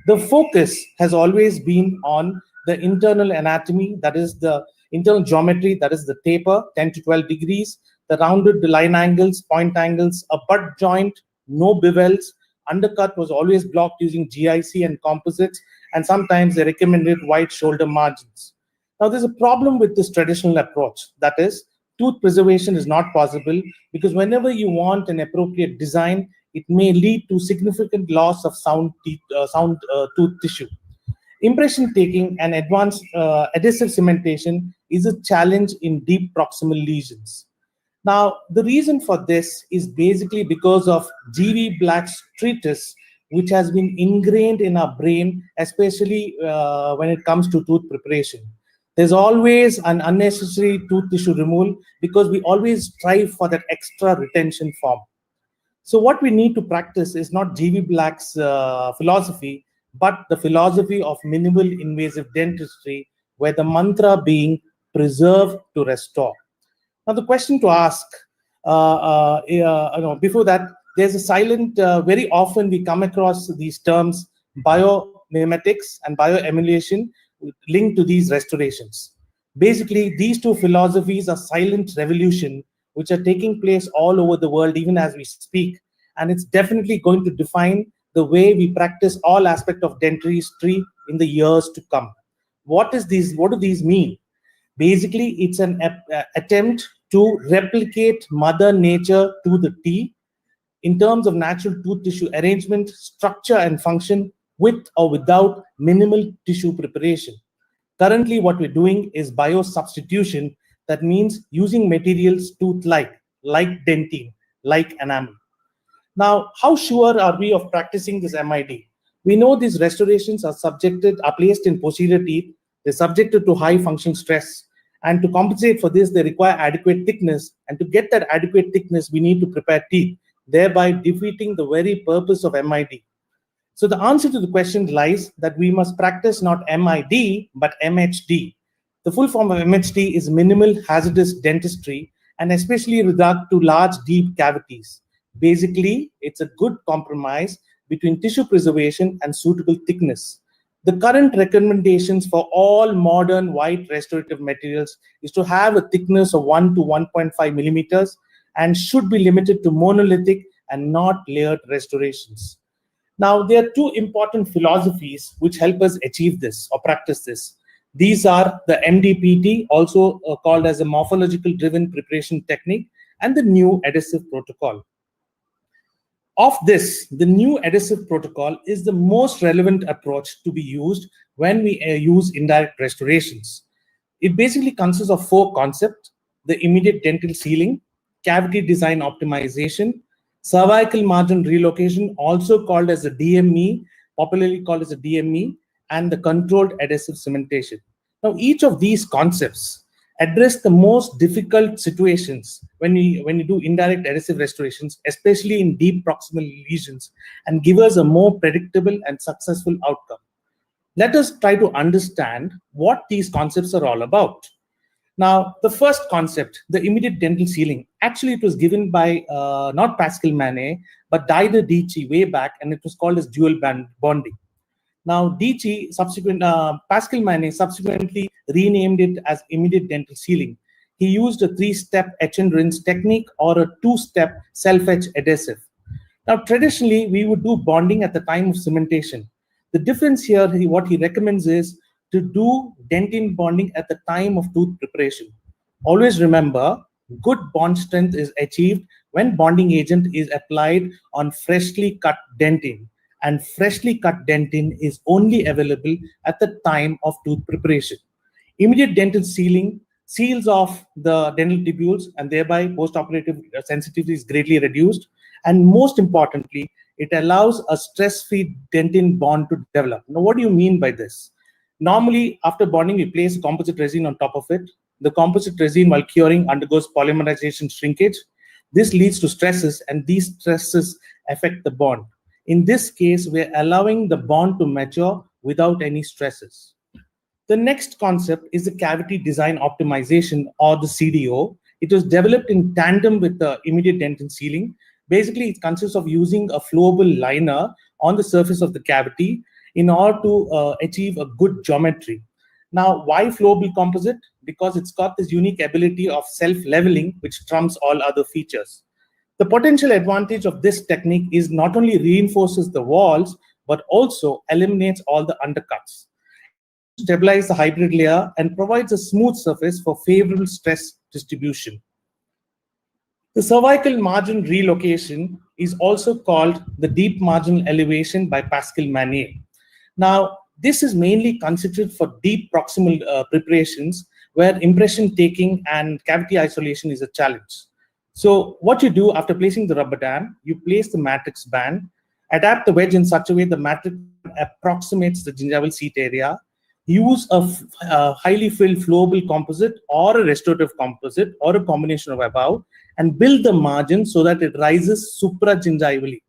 The focus has always been on the internal anatomy, that is the internal geometry, that is the taper, 10 to 12 degrees, the rounded line angles, point angles, a butt joint, no bevels. Undercut was always blocked using GIC and composites, and sometimes they recommended wide shoulder margins. Now, there's a problem with this traditional approach. That is, tooth preservation is not possible because whenever you want an appropriate design, it may lead to significant loss of sound tooth tissue. Impression taking and advanced adhesive cementation is a challenge in deep proximal lesions. Now, the reason for this is basically because of G.V. Black's treatise, which has been ingrained in our brain, especially when it comes to tooth preparation. There's always an unnecessary tooth tissue removal because we always strive for that extra retention form. So what we need to practice is not G.V. Black's philosophy, but the philosophy of minimal invasive dentistry, where the mantra being preserve to restore. Now, the question to ask, before that, there's a silent, very often we come across these terms, biomimetics and bioemulation linked to these restorations. Basically, these two philosophies are silent revolution, which are taking place all over the world, even as we speak. And it's definitely going to define the way we practice all aspects of dentistry in the years to come. What do these mean? Basically, it's an attempt to replicate Mother Nature to the T in terms of natural tooth tissue arrangement, structure, and function with or without minimal tissue preparation. Currently, what we're doing is biosubstitution. That means using materials tooth-like, like dentine, like enamel. Now, how sure are we of practicing this MID? We know these restorations are placed in posterior teeth. They're subjected to high function stress. And to compensate for this, they require adequate thickness. And to get that adequate thickness, we need to prepare teeth, thereby defeating the very purpose of MID. So the answer to the question lies that we must practice not MID, but MHD. The full form of MHD is minimal hazardous dentistry, and especially with regard to large, deep cavities. Basically, it's a good compromise between tissue preservation and suitable thickness. The current recommendations for all modern white restorative materials is to have a thickness of 1 to 1.5 millimeters and should be limited to monolithic and not layered restorations. Now, there are two important philosophies which help us achieve this or practice this. These are the MDPT, also called as a morphological driven preparation technique, and the new adhesive protocol. Of this, the new adhesive protocol is the most relevant approach to be used when we use indirect restorations. It basically consists of 4 concepts: the immediate dental sealing, cavity design optimization, cervical margin relocation, also called as a DME, popularly called as a DME, and the controlled adhesive cementation. Now, each of these concepts address the most difficult situations when you do indirect adhesive restorations, especially in deep proximal lesions, and give us a more predictable and successful outcome. Let us try to understand what these concepts are all about. Now, the first concept, the immediate dental sealing, actually it was given by not Pascal Manet, but Dider Dici way back, and it was called as dual bonding. Now, Pascal Manet subsequently renamed it as immediate dental sealing. He used a 3-step etch and rinse technique or a 2-step self-etch adhesive. Now, traditionally, we would do bonding at the time of cementation. The difference here, what he recommends is to do dentine bonding at the time of tooth preparation. Always remember, good bond strength is achieved when bonding agent is applied on freshly cut dentine. And freshly cut dentine is only available at the time of tooth preparation. Immediate dental sealing seals off the dental tubules, and thereby post-operative sensitivity is greatly reduced. And most importantly, it allows a stress-free dentine bond to develop. Now, what do you mean by this? Normally, after bonding, we place composite resin on top of it. The composite resin, while curing, undergoes polymerization shrinkage. This leads to stresses, and these stresses affect the bond. In this case, we're allowing the bond to mature without any stresses. The next concept is the cavity design optimization, or the CDO. It was developed in tandem with the immediate dental sealing. Basically, it consists of using a flowable liner on the surface of the cavity in order to achieve a good geometry. Now, why flowable composite? Because it's got this unique ability of self-leveling, which trumps all other features. The potential advantage of this technique is not only reinforces the walls, but also eliminates all the undercuts. Stabilize the hybrid layer and provides a smooth surface for favorable stress distribution. The cervical margin relocation is also called the deep marginal elevation by Pascal-Manier. Now, this is mainly considered for deep proximal preparations where impression taking and cavity isolation is a challenge. So what you do after placing the rubber dam, you place the matrix band, adapt the wedge in such a way the matrix approximates the gingival seat area, use a highly filled flowable composite or a restorative composite or a combination of above, and build the margin so that it rises supragingivally.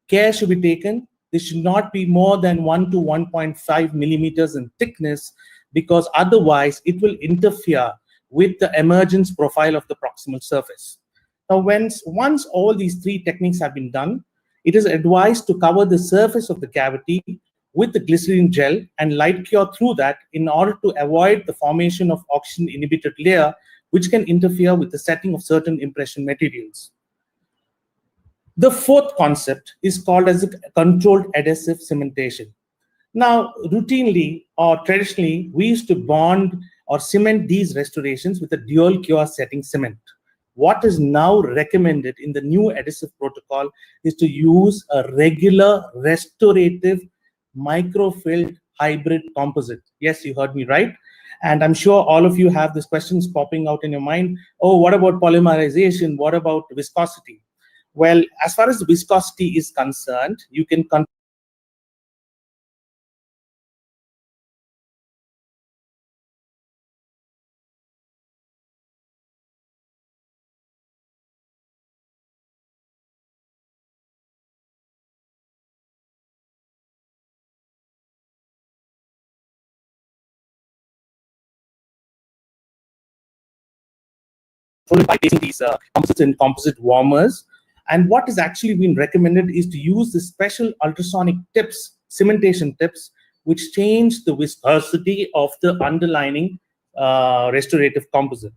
Care should be taken. This should not be more than 1 to 1.5 millimeters in thickness, because otherwise it will interfere with the emergence profile of the proximal surface. Now, once all these three techniques have been done, it is advised to cover the surface of the cavity with the glycerin gel and light cure through that in order to avoid the formation of oxygen-inhibited layer, which can interfere with the setting of certain impression materials. The fourth concept is called as a controlled adhesive cementation. Now, routinely or traditionally, we used to bond or cement these restorations with a dual cure setting cement. What is now recommended in the new adhesive protocol is to use a regular restorative microfilled hybrid composite. Yes, you heard me right. And I'm sure all of you have these questions popping out in your mind. Oh, what about polymerization? What about viscosity? Well, as far as the viscosity is concerned, you can by placing these composites in composite warmers. And what is actually been recommended is to use the special ultrasonic tips, cementation tips, which change the viscosity of the underlying restorative composite.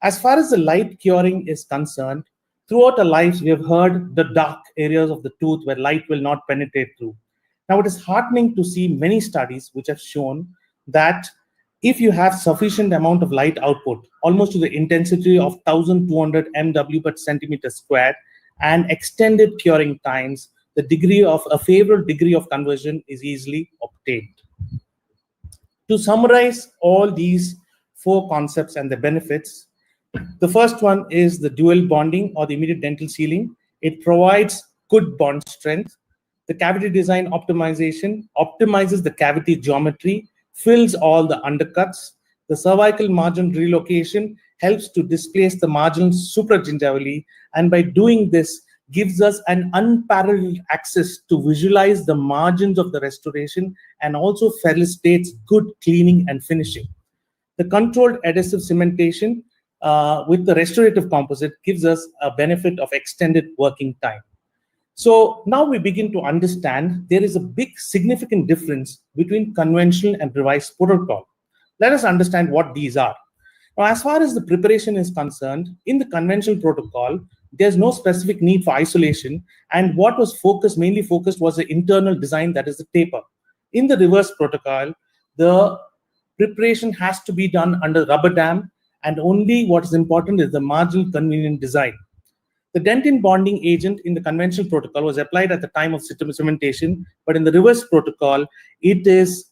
As far as the light curing is concerned, throughout our lives, we have heard the dark areas of the tooth where light will not penetrate through. Now, it is heartening to see many studies which have shown that if you have sufficient amount of light output, almost to the intensity of 1200 mW per centimeter squared, and extended curing times, the degree of a favorable degree of conversion is easily obtained. To summarize all these four concepts and the benefits, the first one is the dual bonding or the immediate dental sealing. It provides good bond strength. The cavity design optimization optimizes the cavity geometry, fills all the undercuts. The cervical margin relocation helps to displace the margins supragingivally, and by doing this, gives us an unparalleled access to visualize the margins of the restoration and also facilitates good cleaning and finishing. The controlled adhesive cementation with the restorative composite gives us a benefit of extended working time. So now we begin to understand there is a big significant difference between conventional and revised protocol. Let us understand what these are. Now, as far as the preparation is concerned, in the conventional protocol, there's no specific need for isolation, and what was mainly focused was the internal design, that is the taper. In the reverse protocol, the preparation has to be done under rubber dam, and only what is important is the marginal convenient design. The dentin bonding agent in the conventional protocol was applied at the time of cementation, but in the reverse protocol, it is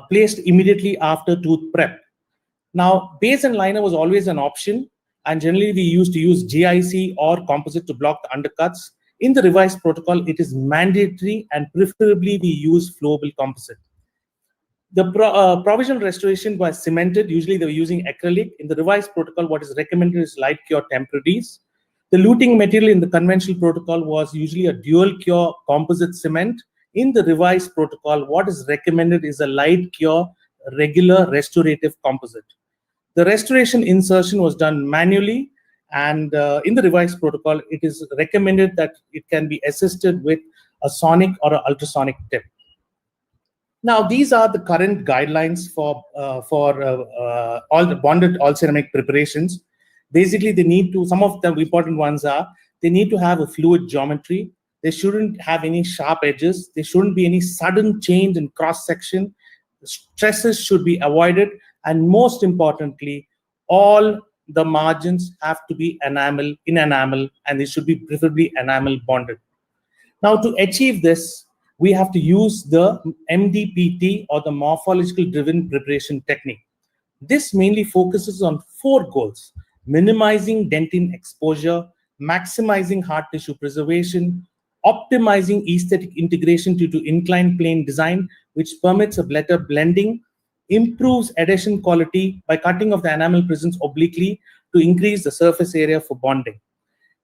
placed immediately after tooth prep. Now, base and liner was always an option, and generally we used to use GIC or composite to block the undercuts. In the revised protocol, it is mandatory, and preferably we use flowable composite. The provisional restoration was cemented. Usually they were using acrylic. In the revised protocol, what is recommended is light cure temporaries. The luting material in the conventional protocol was usually a dual cure composite cement. In the revised protocol, what is recommended is a light cure regular restorative composite. The restoration insertion was done manually, and in the revised protocol, it is recommended that it can be assisted with a sonic or an ultrasonic tip. Now, these are the current guidelines for all the bonded all ceramic preparations. Basically, they need to, some of the important ones are, they need to have a fluid geometry. They shouldn't have any sharp edges. There shouldn't be any sudden change in cross section. Stresses should be avoided. And most importantly, all the margins have to be enamel, in enamel, and they should be preferably enamel bonded. Now, to achieve this, we have to use the MDPT, or the morphological driven preparation technique. This mainly focuses on 4 goals: minimizing dentin exposure, maximizing hard tissue preservation, optimizing aesthetic integration due to inclined plane design, which permits a better blending, improves adhesion quality by cutting off the enamel presence obliquely to increase the surface area for bonding.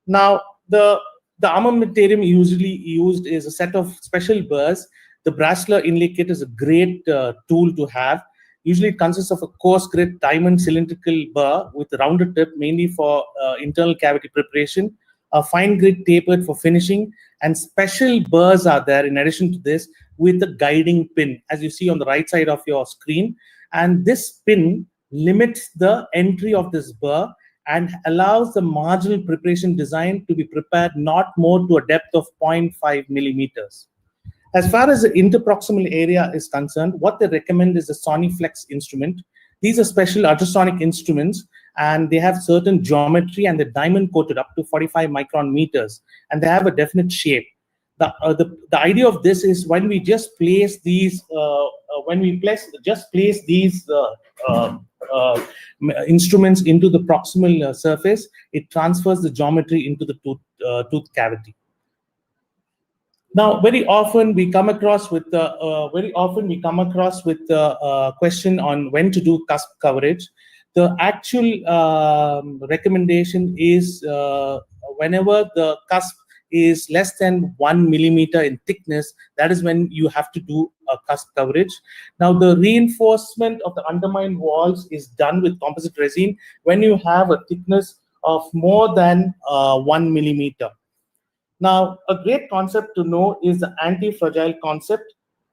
Now, the armamentarium usually used is a set of special burrs. The Brasler inlay kit is a great tool to have. Usually it consists of a coarse grit diamond cylindrical burr with a rounded tip, mainly for internal cavity preparation, a fine grit tapered for finishing, and special burrs are there in addition to this with a guiding pin, as you see on the right side of your screen. And this pin limits the entry of this burr and allows the marginal preparation design to be prepared not more to a depth of 0.5 millimeters. As far as the interproximal area is concerned, what they recommend is the Soniflex instrument. These are special ultrasonic instruments, and they have certain geometry, and they're diamond coated up to 45 micron meters, and they have a definite shape. The idea of this is when we just place these instruments into the proximal surface, it transfers the geometry into the tooth cavity. Now, very often we come across with the question on when to do cusp coverage. The actual recommendation is whenever the cusp is less than 1 millimeter in thickness, that is when you have to do a cusp coverage. Now, the reinforcement of the undermined walls is done with composite resin when you have a thickness of more than 1 millimeter. Now, a great concept to know is the anti-fragile concept.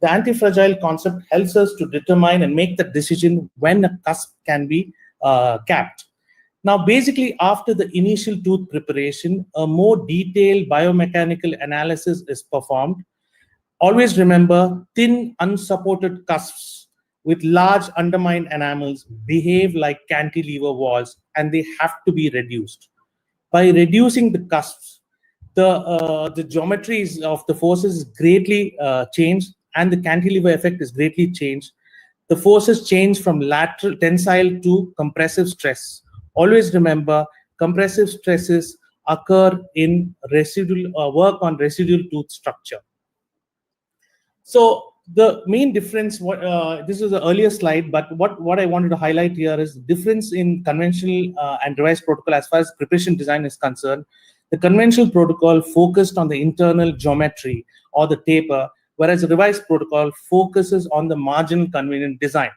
The anti-fragile concept helps us to determine and make the decision when a cusp can be capped. Now, basically, after the initial tooth preparation, a more detailed biomechanical analysis is performed. Always remember, thin, unsupported cusps with large undermined enamels behave like cantilever walls, and they have to be reduced. By reducing the cusps, the geometries of the forces is greatly changed, and the cantilever effect is greatly changed. The forces change from lateral tensile to compressive stress. Always remember, compressive stresses occur in residual work on residual tooth structure. So the main difference, this is the earlier slide, but what I wanted to highlight here is the difference in conventional and revised protocol as far as preparation design is concerned. The conventional protocol focused on the internal geometry or the taper, whereas the revised protocol focuses on the marginal convenient design.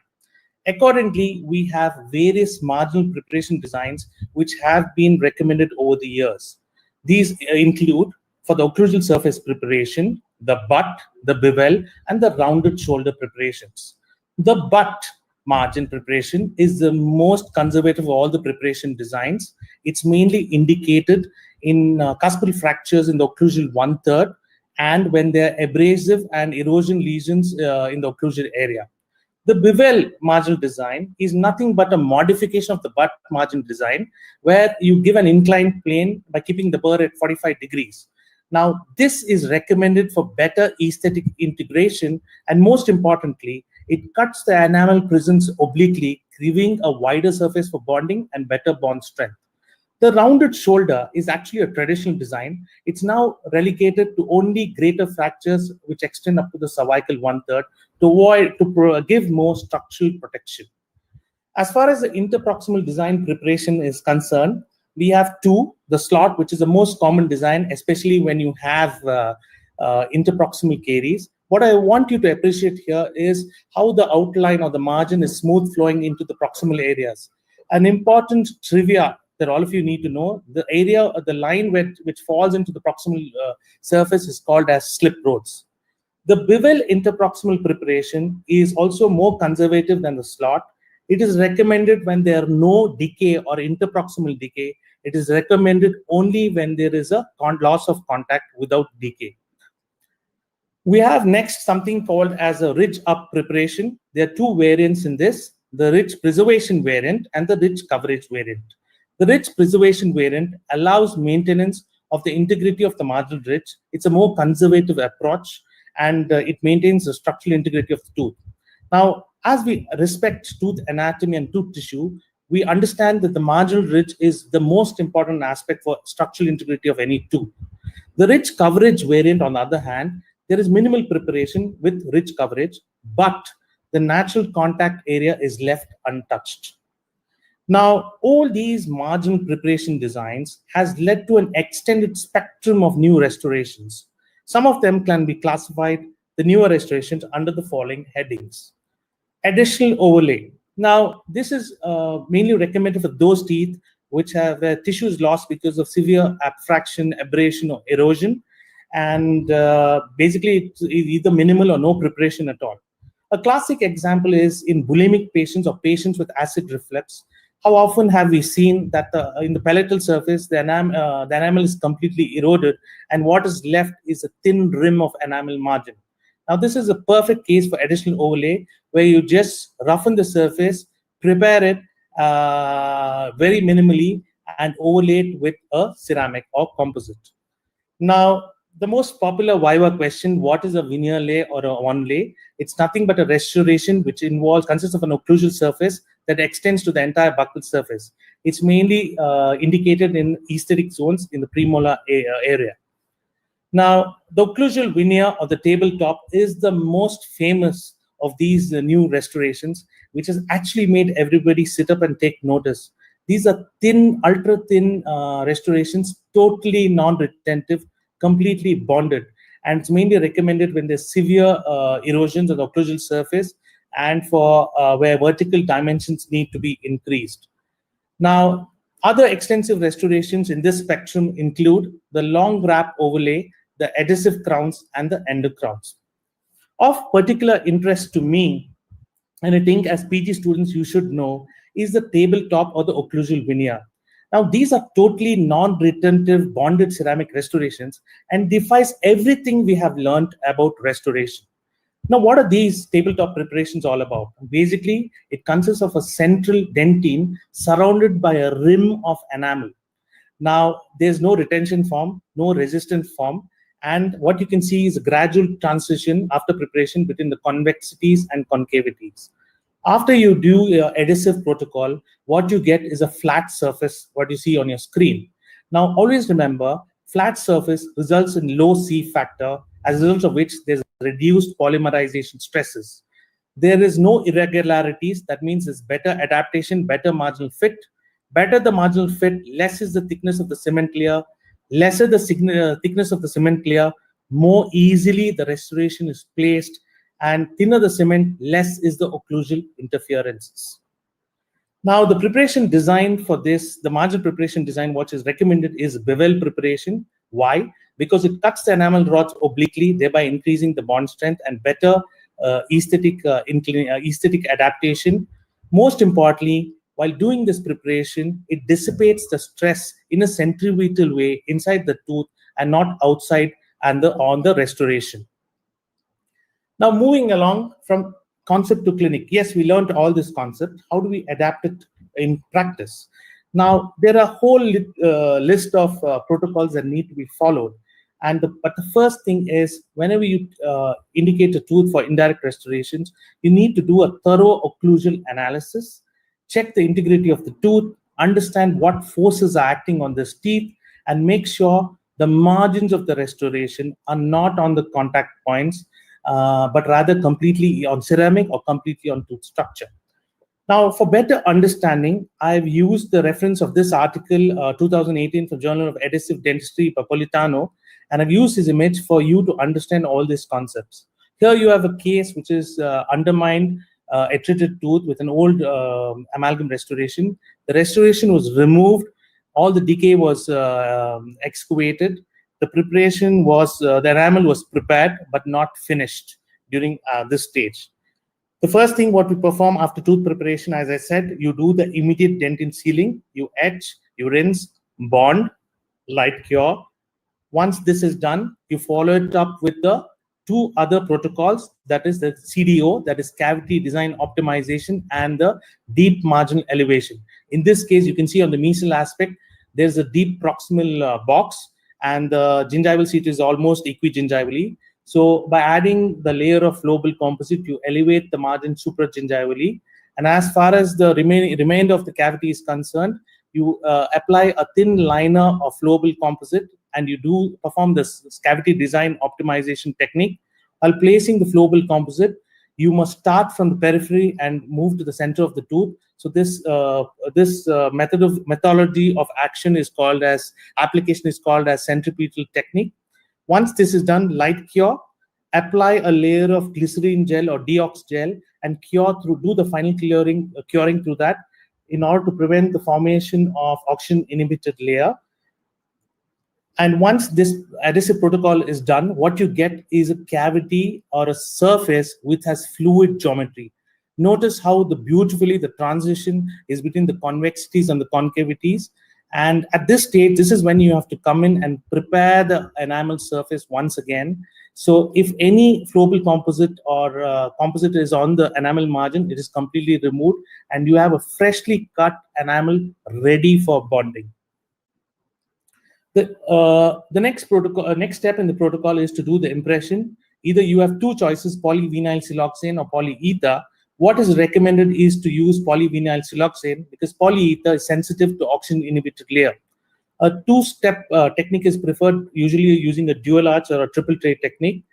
Accordingly, we have various marginal preparation designs which have been recommended over the years. These include, for the occlusal surface preparation, the butt, the bevel, and the rounded shoulder preparations. The butt margin preparation is the most conservative of all the preparation designs. It's mainly indicated in cuspal fractures in the occlusal 1/3 and when there are abrasive and erosion lesions in the occlusal area. The bevel marginal design is nothing but a modification of the butt margin design, where you give an inclined plane by keeping the burr at 45 degrees. Now, this is recommended for better aesthetic integration, and most importantly, it cuts the enamel presence obliquely, giving a wider surface for bonding and better bond strength. The rounded shoulder is actually a traditional design. It's now relegated to only greater fractures which extend up to the cervical 1/3 to give more structural protection. As far as the interproximal design preparation is concerned, we have two: the slot, which is the most common design, especially when you have interproximal caries. What I want you to appreciate here is how the outline or the margin is smooth flowing into the proximal areas. An important trivia that all of you need to know: the area, the line which falls into the proximal surface is called as slip roads. The bevel interproximal preparation is also more conservative than the slot. It is recommended when there are no decay or interproximal decay. It is recommended only when there is a loss of contact without decay. We have next something called as a ridge up preparation. There are two variants in this, the ridge preservation variant and the ridge coverage variant. The ridge preservation variant allows maintenance of the integrity of the marginal ridge. It's a more conservative approach, and it maintains the structural integrity of the tooth. Now, as we respect tooth anatomy and tooth tissue, we understand that the marginal ridge is the most important aspect for structural integrity of any tooth. The ridge coverage variant, on the other hand, there is minimal preparation with ridge coverage, but the natural contact area is left untouched. Now, all these marginal preparation designs has led to an extended spectrum of new restorations. Some of them can be classified, the newer restorations, under the following headings. Additional overlay. Now, this is mainly recommended for those teeth which have tissue is lost because of severe abfraction, abrasion, or erosion. And basically, it's either minimal or no preparation at all. A classic example is in bulimic patients or patients with acid reflux. How often have we seen that in the palatal surface, the enamel is completely eroded, and what is left is a thin rim of enamel margin. Now, this is a perfect case for additional overlay, where you just roughen the surface, prepare it very minimally, and overlay it with a ceramic or composite. Now, the most popular Viva question, what is a veneer lay or a one-lay? It's nothing but a restoration which consists of an occlusal surface that extends to the entire buccal surface. It's mainly indicated in aesthetic zones in the premolar area. Now, the occlusal veneer or the tabletop is the most famous of these new restorations, which has actually made everybody sit up and take notice. These are thin, ultra-thin restorations, totally non-retentive, completely bonded, and it's mainly recommended when there's severe erosions of the occlusal surface and for where vertical dimensions need to be increased. Now, other extensive restorations in this spectrum include the long wrap overlay, the adhesive crowns, and the endo crowns. Of particular interest to me, and I think as PG students you should know, is the tabletop or the occlusal veneer. Now, these are totally non-retentive bonded ceramic restorations and defies everything we have learned about restoration. Now, what are these tabletop preparations all about? Basically, it consists of a central dentine surrounded by a rim of enamel. Now, there's no retention form, no resistant form, and what you can see is a gradual transition after preparation between the convexities and concavities. After you do your adhesive protocol, what you get is a flat surface, what you see on your screen. Now, always remember, flat surface results in low C factor, as a result of which there's reduced polymerization stresses. There is no irregularities. That means it's better adaptation, better marginal fit. Better the marginal fit, less is the thickness of the cement layer. Lesser the thickness of the cement layer, more easily the restoration is placed, and thinner the cement, less is the occlusal interferences. Now, the preparation design for this, the marginal preparation design, what is recommended is bevel preparation. Why? Because it cuts the enamel rods obliquely, thereby increasing the bond strength and better aesthetic adaptation. Most importantly, while doing this preparation, it dissipates the stress in a centripetal way inside the tooth and not outside and on the restoration. Now, moving along from concept to clinic. Yes, we learned all this concept. How do we adapt it in practice? Now, there are a whole list of protocols that need to be followed. But the first thing is, whenever you indicate a tooth for indirect restorations, you need to do a thorough occlusal analysis, check the integrity of the tooth, understand what forces are acting on this teeth, and make sure the margins of the restoration are not on the contact points, but rather completely on ceramic or completely on tooth structure. Now, for better understanding, I've used the reference of this article, 2018, from Journal of Adhesive Dentistry, Papolitano, and I've used his image for you to understand all these concepts. Here you have a case which is undermined a treated tooth with an old amalgam restoration. The restoration was removed, all the decay was excavated, the preparation was, the enamel was prepared but not finished during this stage. The first thing what we perform after tooth preparation, as I said, you do the immediate dentin sealing, you etch, you rinse, bond, light cure. Once this is done, you follow it up with the two other protocols, that is the CDO, that is cavity design optimization, and the deep marginal elevation. In this case, you can see on the mesial aspect, there's a deep proximal box, and the gingival seat is almost equigingivally. So by adding the layer of flowable composite, you elevate the margin supragingivally. And as far as the remainder of the cavity is concerned, you apply a thin liner of flowable composite, and you do perform this cavity design optimization technique. While placing the flowable composite, you must start from the periphery and move to the center of the tooth. So this methodology of action is called as, application is called as centripetal technique. Once this is done, light cure, apply a layer of glycerine gel or deox gel and cure through, do the final curing through that in order to prevent the formation of oxygen inhibited layer. And once this adhesive protocol is done, what you get is a cavity or a surface which has fluid geometry. Notice how beautifully the transition is between the convexities and the concavities. And at this stage, this is when you have to come in and prepare the enamel surface once again. So if any flowable composite or composite is on the enamel margin, it is completely removed, and you have a freshly cut enamel ready for bonding. The next step in the protocol is to do the impression. Either you have two choices, polyvinyl siloxane or polyether. What is recommended is to use polyvinyl siloxane because polyether is sensitive to oxygen inhibited layer. A two-step technique is preferred, usually using a dual arch or a triple tray technique.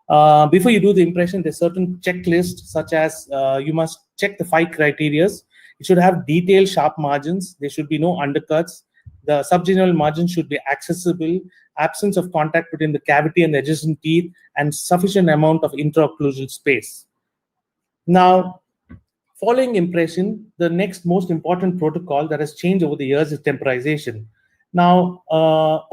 Before you do the impression, there's certain checklists, such as you must check the 5 criteria. It should have detailed, sharp margins. There should be no undercuts. The subgingival margin should be accessible, absence of contact between the cavity and the adjacent teeth, and sufficient amount of intraocclusal space. Now, following impression, the next most important protocol that has changed over the years is temporization. Now,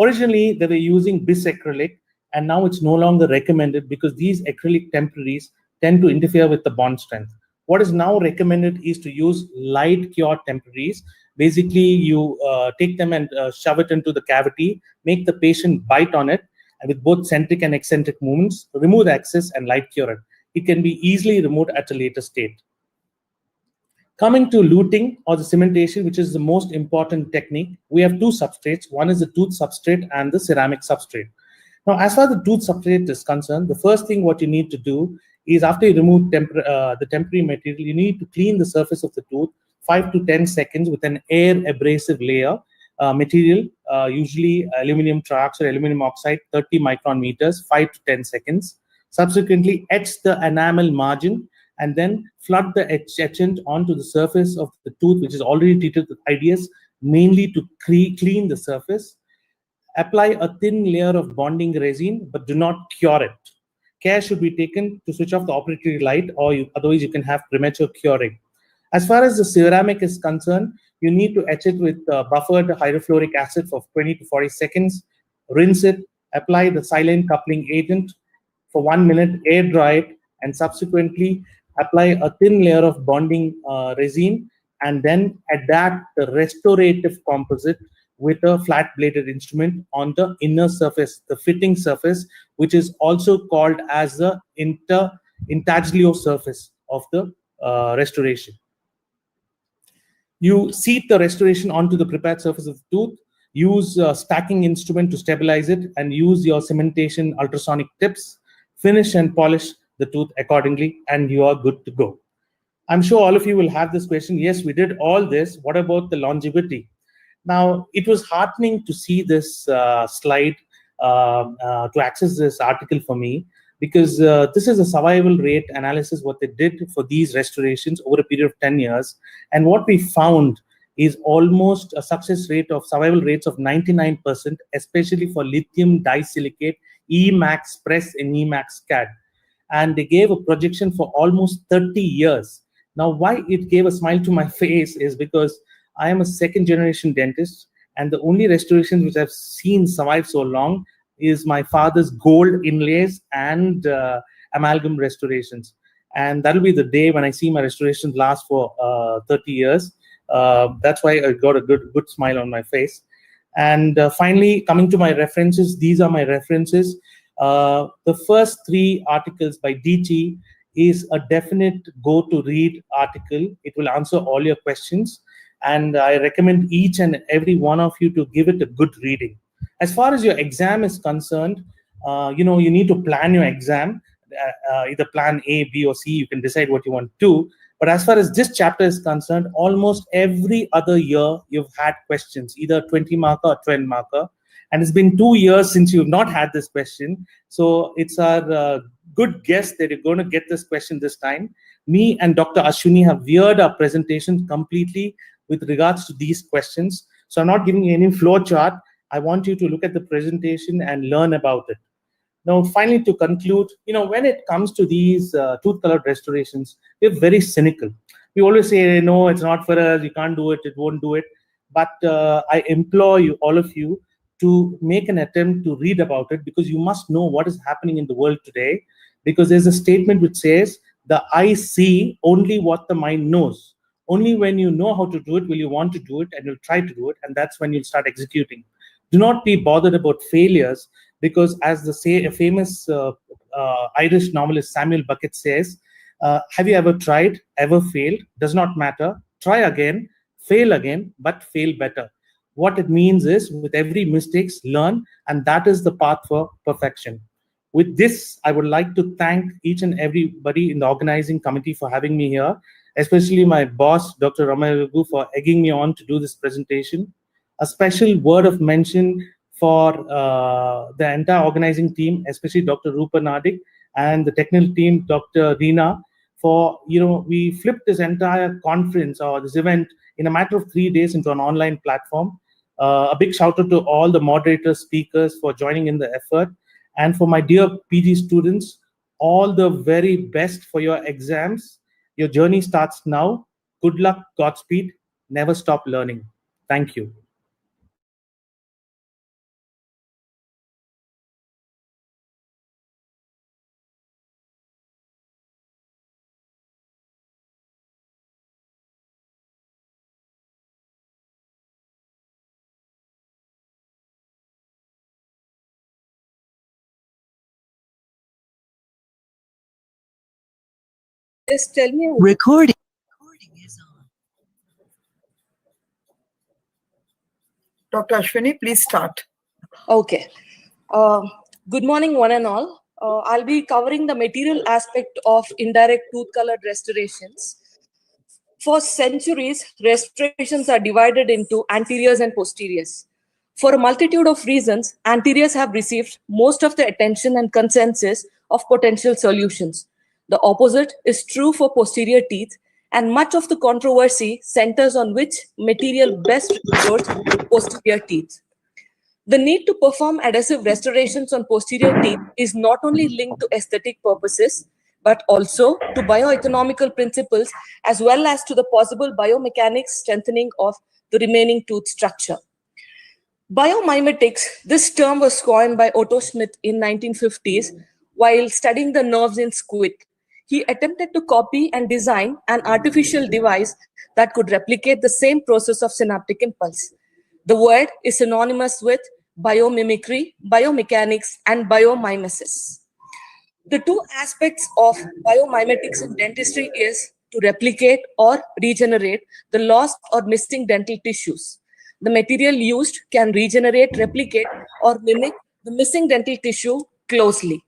originally they were using bis-acrylic, and now it's no longer recommended because these acrylic temporaries tend to interfere with the bond strength. What is now recommended is to use light cure temporaries. Basically, you take them and shove it into the cavity, make the patient bite on it, and with both centric and eccentric movements, remove the excess and light cure it. It can be easily removed at a later state. Coming to luting or the cementation, which is the most important technique, we have two substrates. One is the tooth substrate and the ceramic substrate. Now, as far as the tooth substrate is concerned, the first thing what you need to do is, after you remove the temporary material, you need to clean the surface of the tooth 5 to 10 seconds with an air abrasive layer material, usually aluminum trioxide or aluminum oxide, 30 micron meters, 5 to 10 seconds. Subsequently, etch the enamel margin and then flood the etchant onto the surface of the tooth, which is already treated with IDS, mainly to clean the surface. Apply a thin layer of bonding resin, but do not cure it. Care should be taken to switch off the operatory light, or otherwise you can have premature curing. As far as the ceramic is concerned, you need to etch it with buffered hydrofluoric acid for 20 to 40 seconds, rinse it, apply the silane coupling agent for 1 minute, air dry it, and subsequently apply a thin layer of bonding resin, and then adapt the restorative composite with a flat bladed instrument on the inner surface, the fitting surface, which is also called as the intaglio surface of the restoration. You seat the restoration onto the prepared surface of the tooth, use a stacking instrument to stabilize it, and use your cementation ultrasonic tips. Finish and polish the tooth accordingly, and you are good to go. I'm sure all of you will have this question. Yes, we did all this. What about the longevity? Now, it was heartening to see this slide, to access this article for me, because this is a survival rate analysis, what they did for these restorations over a period of 10 years. And what we found is almost a success rate of survival rates of 99%, especially for lithium disilicate, Emax Press and Emax CAD. And they gave a projection for almost 30 years. Now, why it gave a smile to my face is because I am a second generation dentist, and the only restorations which I've seen survive so long is my father's gold inlays and amalgam restorations. And that'll be the day when I see my restorations last for 30 years. That's why I got a good smile on my face. And finally, coming to my references, these are my references. The first 3 articles by DT is a definite go-to-read article. It will answer all your questions. And I recommend each and every one of you to give it a good reading. As far as your exam is concerned, you need to plan your exam. Either plan A, B, or C. You can decide what you want to do. But as far as this chapter is concerned, almost every other year you've had questions, either 20 marker or 12 marker. And it's been 2 years since you've not had this question. So it's our good guess that you're going to get this question this time. Me and Dr. Ashwini have veered our presentation completely with regards to these questions. So I'm not giving you any flow chart. I want you to look at the presentation and learn about it. Now, finally, to conclude, when it comes to these tooth-colored restorations, we're very cynical. We always say, no, it's not for us, you can't do it, it won't do it. But I implore you, all of you, to make an attempt to read about it, because you must know what is happening in the world today. Because there's a statement which says, the eye see only what the mind knows. Only when you know how to do it will you want to do it, and you'll try to do it, and that's when you'll start executing. Do not be bothered about failures, because as the famous Irish novelist Samuel Beckett says, have you ever tried, ever failed? Does not matter. Try again, but fail better. What it means is, with every mistake, learn, and that is the path for perfection. With this, I would like to thank each and everybody in the organizing committee for having me here, especially my boss, Dr. Ramaya, for egging me on to do this presentation. A special word of mention for the entire organizing team, especially Dr. Rupa Nadik and the technical team, Dr. Reena, for, we flipped this entire conference or this event in a matter of 3 days into an online platform. A big shout out to all the moderators, speakers for joining in the effort. And for my dear PG students, all the very best for your exams. Your journey starts now. Good luck, Godspeed. Never stop learning. Thank you. Just tell me. Recording is on. Dr. Ashwini, please start. Okay. Good morning, one and all. I'll be covering the material aspect of indirect tooth-colored restorations. For centuries, restorations are divided into anteriors and posteriors. For a multitude of reasons, anteriors have received most of the attention and consensus of potential solutions. The opposite is true for posterior teeth, and much of the controversy centers on which material best restores posterior teeth. The need to perform adhesive restorations on posterior teeth is not only linked to aesthetic purposes, but also to bioeconomical principles, as well as to the possible biomechanics strengthening of the remaining tooth structure. Biomimetics, this term was coined by Otto Schmidt in 1950s while studying the nerves in squid. He attempted to copy and design an artificial device that could replicate the same process of synaptic impulse. The word is synonymous with biomimicry, biomechanics, and biomimesis. The two aspects of biomimetics in dentistry is to replicate or regenerate the lost or missing dental tissues. The material used can regenerate, replicate, or mimic the missing dental tissue closely.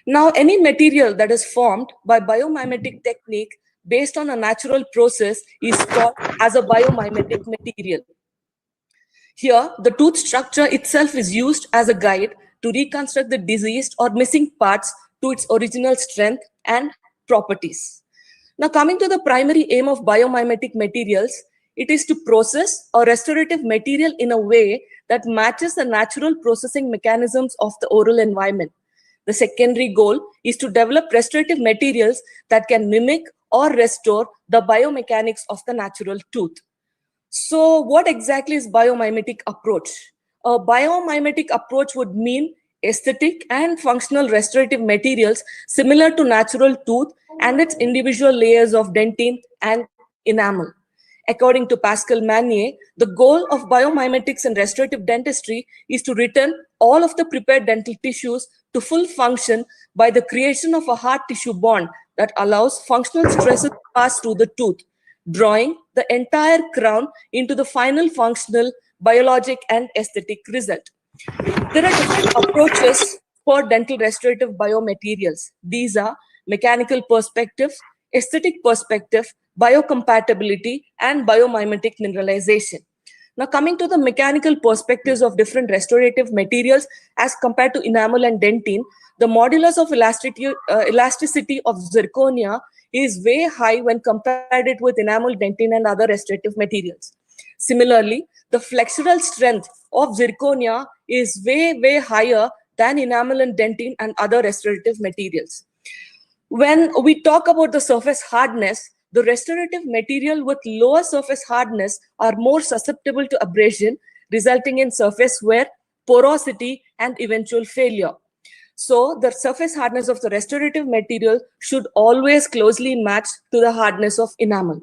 Now, any material that is formed by biomimetic technique based on a natural process is called as a biomimetic material. Here, the tooth structure itself is used as a guide to reconstruct the diseased or missing parts to its original strength and properties. Now, coming to the primary aim of biomimetic materials, it is to process a restorative material in a way that matches the natural processing mechanisms of the oral environment. The secondary goal is to develop restorative materials that can mimic or restore the biomechanics of the natural tooth. So what exactly is biomimetic approach? A biomimetic approach would mean aesthetic and functional restorative materials similar to natural tooth and its individual layers of dentine and enamel. According to Pascal Manier, the goal of biomimetics and restorative dentistry is to return all of the prepared dental tissues to full function by the creation of a hard tissue bond that allows functional stresses to pass through the tooth, drawing the entire crown into the final functional, biologic, and aesthetic result. There are different approaches for dental restorative biomaterials. These are mechanical perspective, aesthetic perspective, biocompatibility, and biomimetic mineralization. Now, coming to the mechanical perspectives of different restorative materials as compared to enamel and dentine, the modulus of elasticity of zirconia is way high when compared it with enamel, dentine, and other restorative materials. Similarly, the flexural strength of zirconia is way higher than enamel and dentine and other restorative materials. When we talk about the surface hardness, the restorative material with lower surface hardness are more susceptible to abrasion, resulting in surface wear, porosity, and eventual failure. So the surface hardness of the restorative material should always closely match to the hardness of enamel.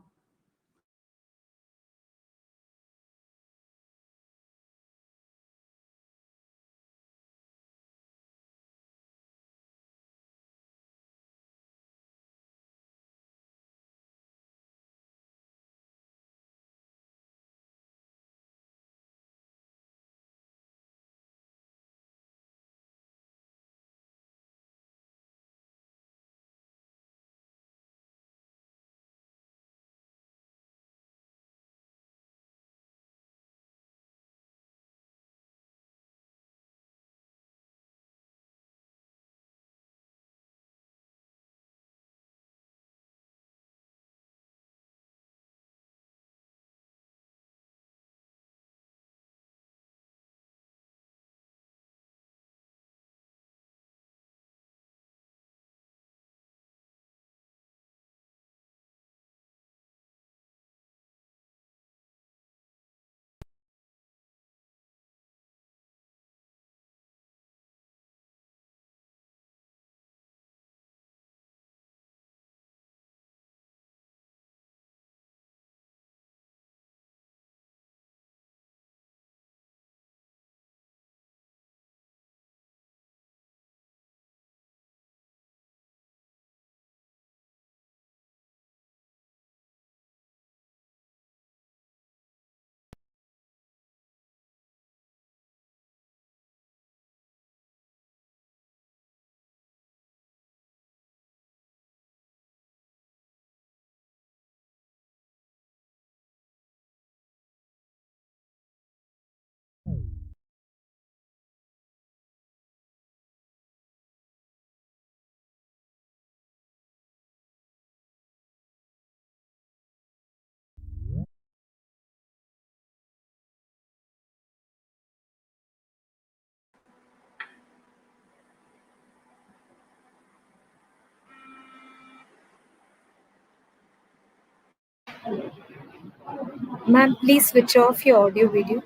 Ma'am, please switch off your audio video.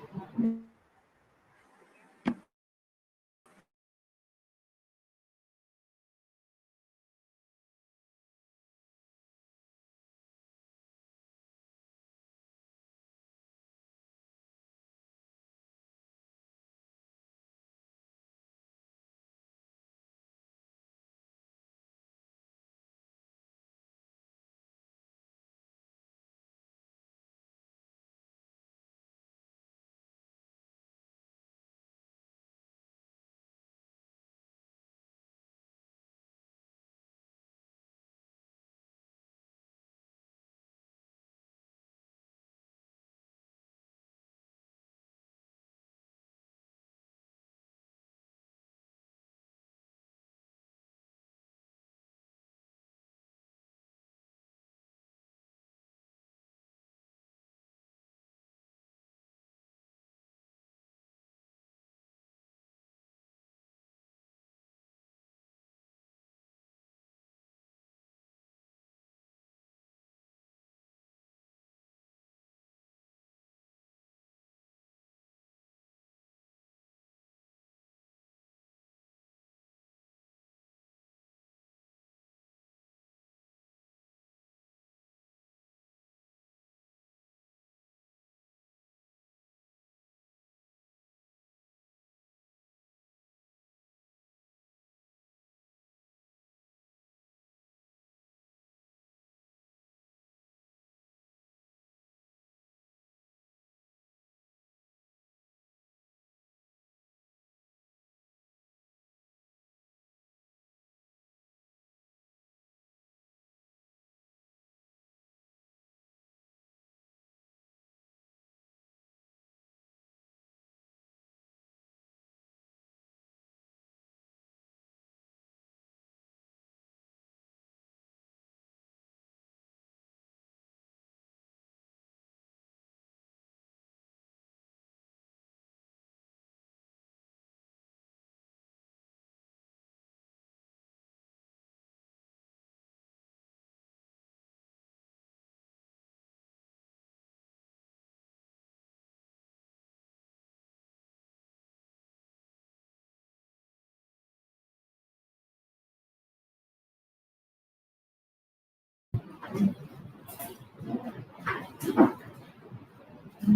We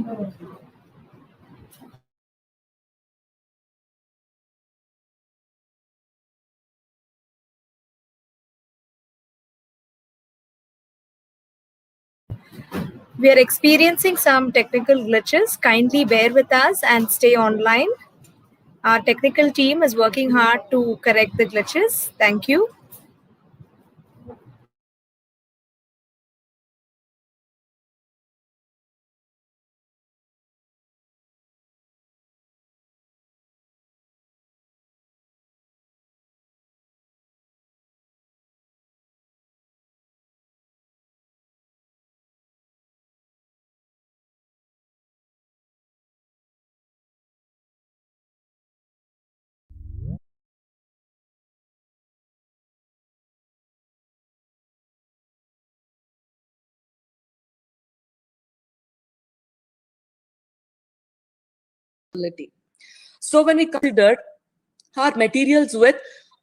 are experiencing some technical glitches. Kindly bear with us and stay online. Our technical team is working hard to correct the glitches. Thank you. So when we considered our materials with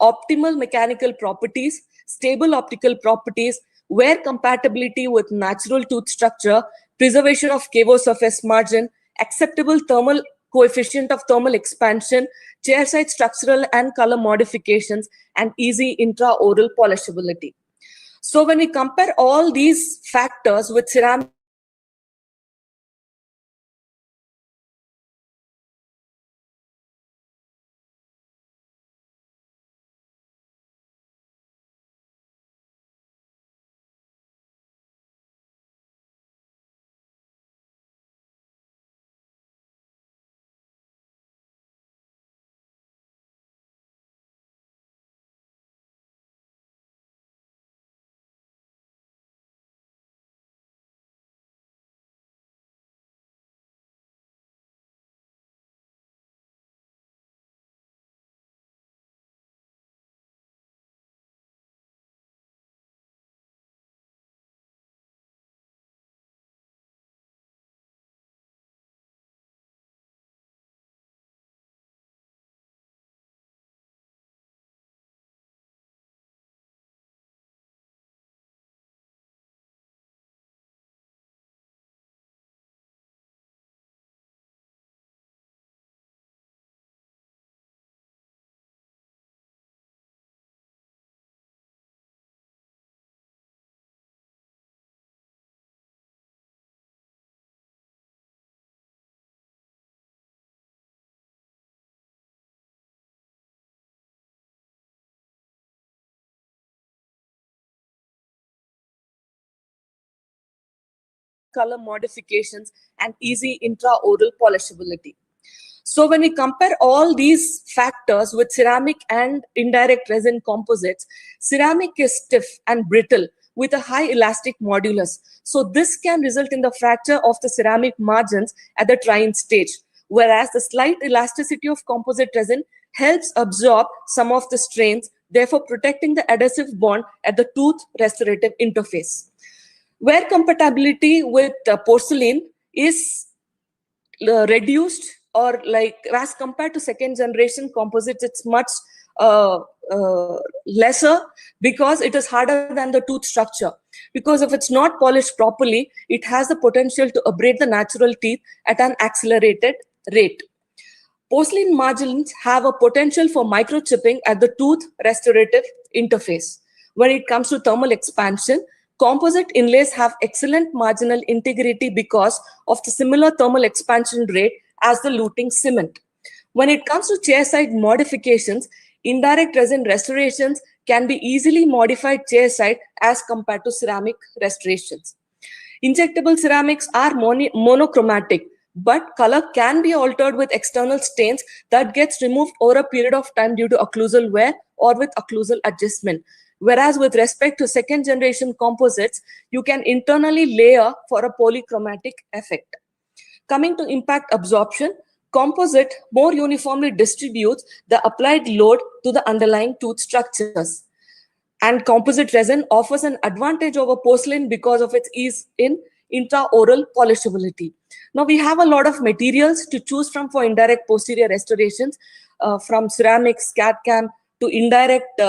optimal mechanical properties, stable optical properties, wear compatibility with natural tooth structure, preservation of cavo surface margin, acceptable thermal coefficient of thermal expansion, chairside structural and color modifications, and easy intraoral polishability. So when we compare all these factors with ceramic color modifications, and easy intraoral polishability. So when we compare all these factors with ceramic and indirect resin composites, ceramic is stiff and brittle with a high elastic modulus. So this can result in the fracture of the ceramic margins at the trying stage, whereas the slight elasticity of composite resin helps absorb some of the strains, therefore protecting the adhesive bond at the tooth restorative interface. Wear compatibility with porcelain is reduced, or like as compared to second generation composites, it's much lesser because it is harder than the tooth structure. Because if it's not polished properly, it has the potential to abrade the natural teeth at an accelerated rate. Porcelain margins have a potential for microchipping at the tooth restorative interface. When it comes to thermal expansion, composite inlays have excellent marginal integrity because of the similar thermal expansion rate as the luting cement. When it comes to chairside modifications, indirect resin restorations can be easily modified chairside as compared to ceramic restorations. Injectable ceramics are monochromatic, but color can be altered with external stains that gets removed over a period of time due to occlusal wear or with occlusal adjustment. Whereas with respect to second generation composites, you can internally layer for a polychromatic effect. Coming to impact absorption, composite more uniformly distributes the applied load to the underlying tooth structures. And composite resin offers an advantage over porcelain because of its ease in intraoral polishability. Now we have a lot of materials to choose from for indirect posterior restorations, from ceramics, CAD-CAM to indirect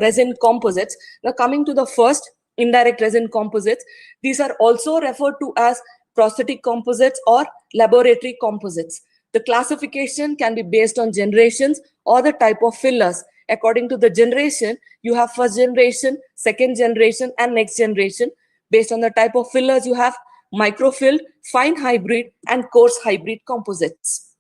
resin composites. Now coming to the first, indirect resin composites, these are also referred to as prosthetic composites, or laboratory composites. The classification can be based on generations or the type of fillers. According to the generation, you have first generation, second generation, and next generation. Based on the type of fillers, you have microfilled, fine hybrid, and coarse hybrid composites.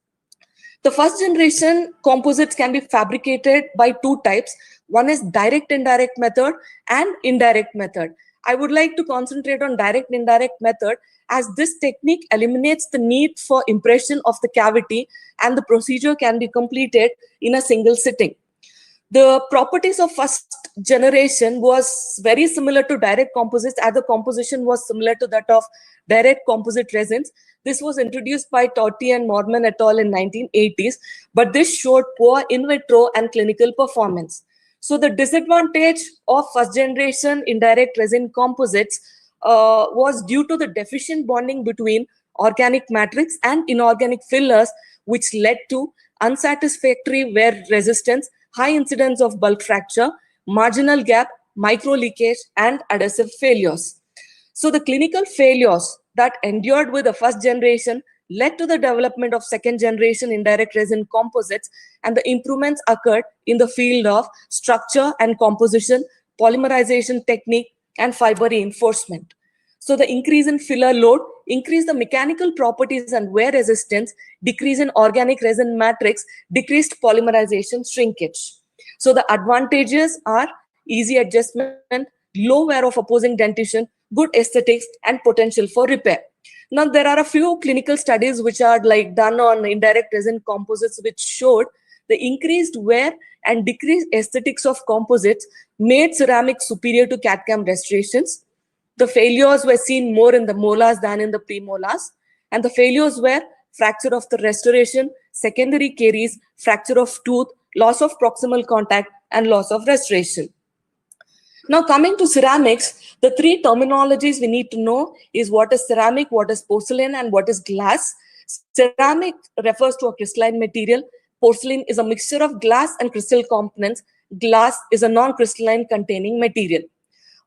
The first generation composites can be fabricated by two types. One is direct indirect method and indirect method. I would like to concentrate on direct indirect method, as this technique eliminates the need for impression of the cavity, and the procedure can be completed in a single sitting. The properties of first generation was very similar to direct composites, as the composition was similar to that of direct composite resins. This was introduced by Totti and Mormon et al. In 1980s, but this showed poor in vitro and clinical performance. So the disadvantage of first generation indirect resin composites was due to the deficient bonding between organic matrix and inorganic fillers, which led to unsatisfactory wear resistance, high incidence of bulk fracture, marginal gap, micro leakage, and adhesive failures. So the clinical failures that endured with the first generation led to the development of second generation indirect resin composites, and the improvements occurred in the field of structure and composition, polymerization technique, and fiber reinforcement. So the increase in filler load increased the mechanical properties and wear resistance, decrease in organic resin matrix, decreased polymerization shrinkage. So the advantages are easy adjustment, low wear of opposing dentition, good aesthetics, and potential for repair. Now, there are a few clinical studies which are done on indirect resin composites, which showed the increased wear and decreased aesthetics of composites made ceramics superior to CAD/CAM restorations. The failures were seen more in the molars than in the premolars, and the failures were fracture of the restoration, secondary caries, fracture of tooth, loss of proximal contact, and loss of restoration. Now, coming to ceramics, the three terminologies we need to know is what is ceramic, what is porcelain, and what is glass. Ceramic refers to a crystalline material. Porcelain is a mixture of glass and crystal components. Glass is a non-crystalline containing material.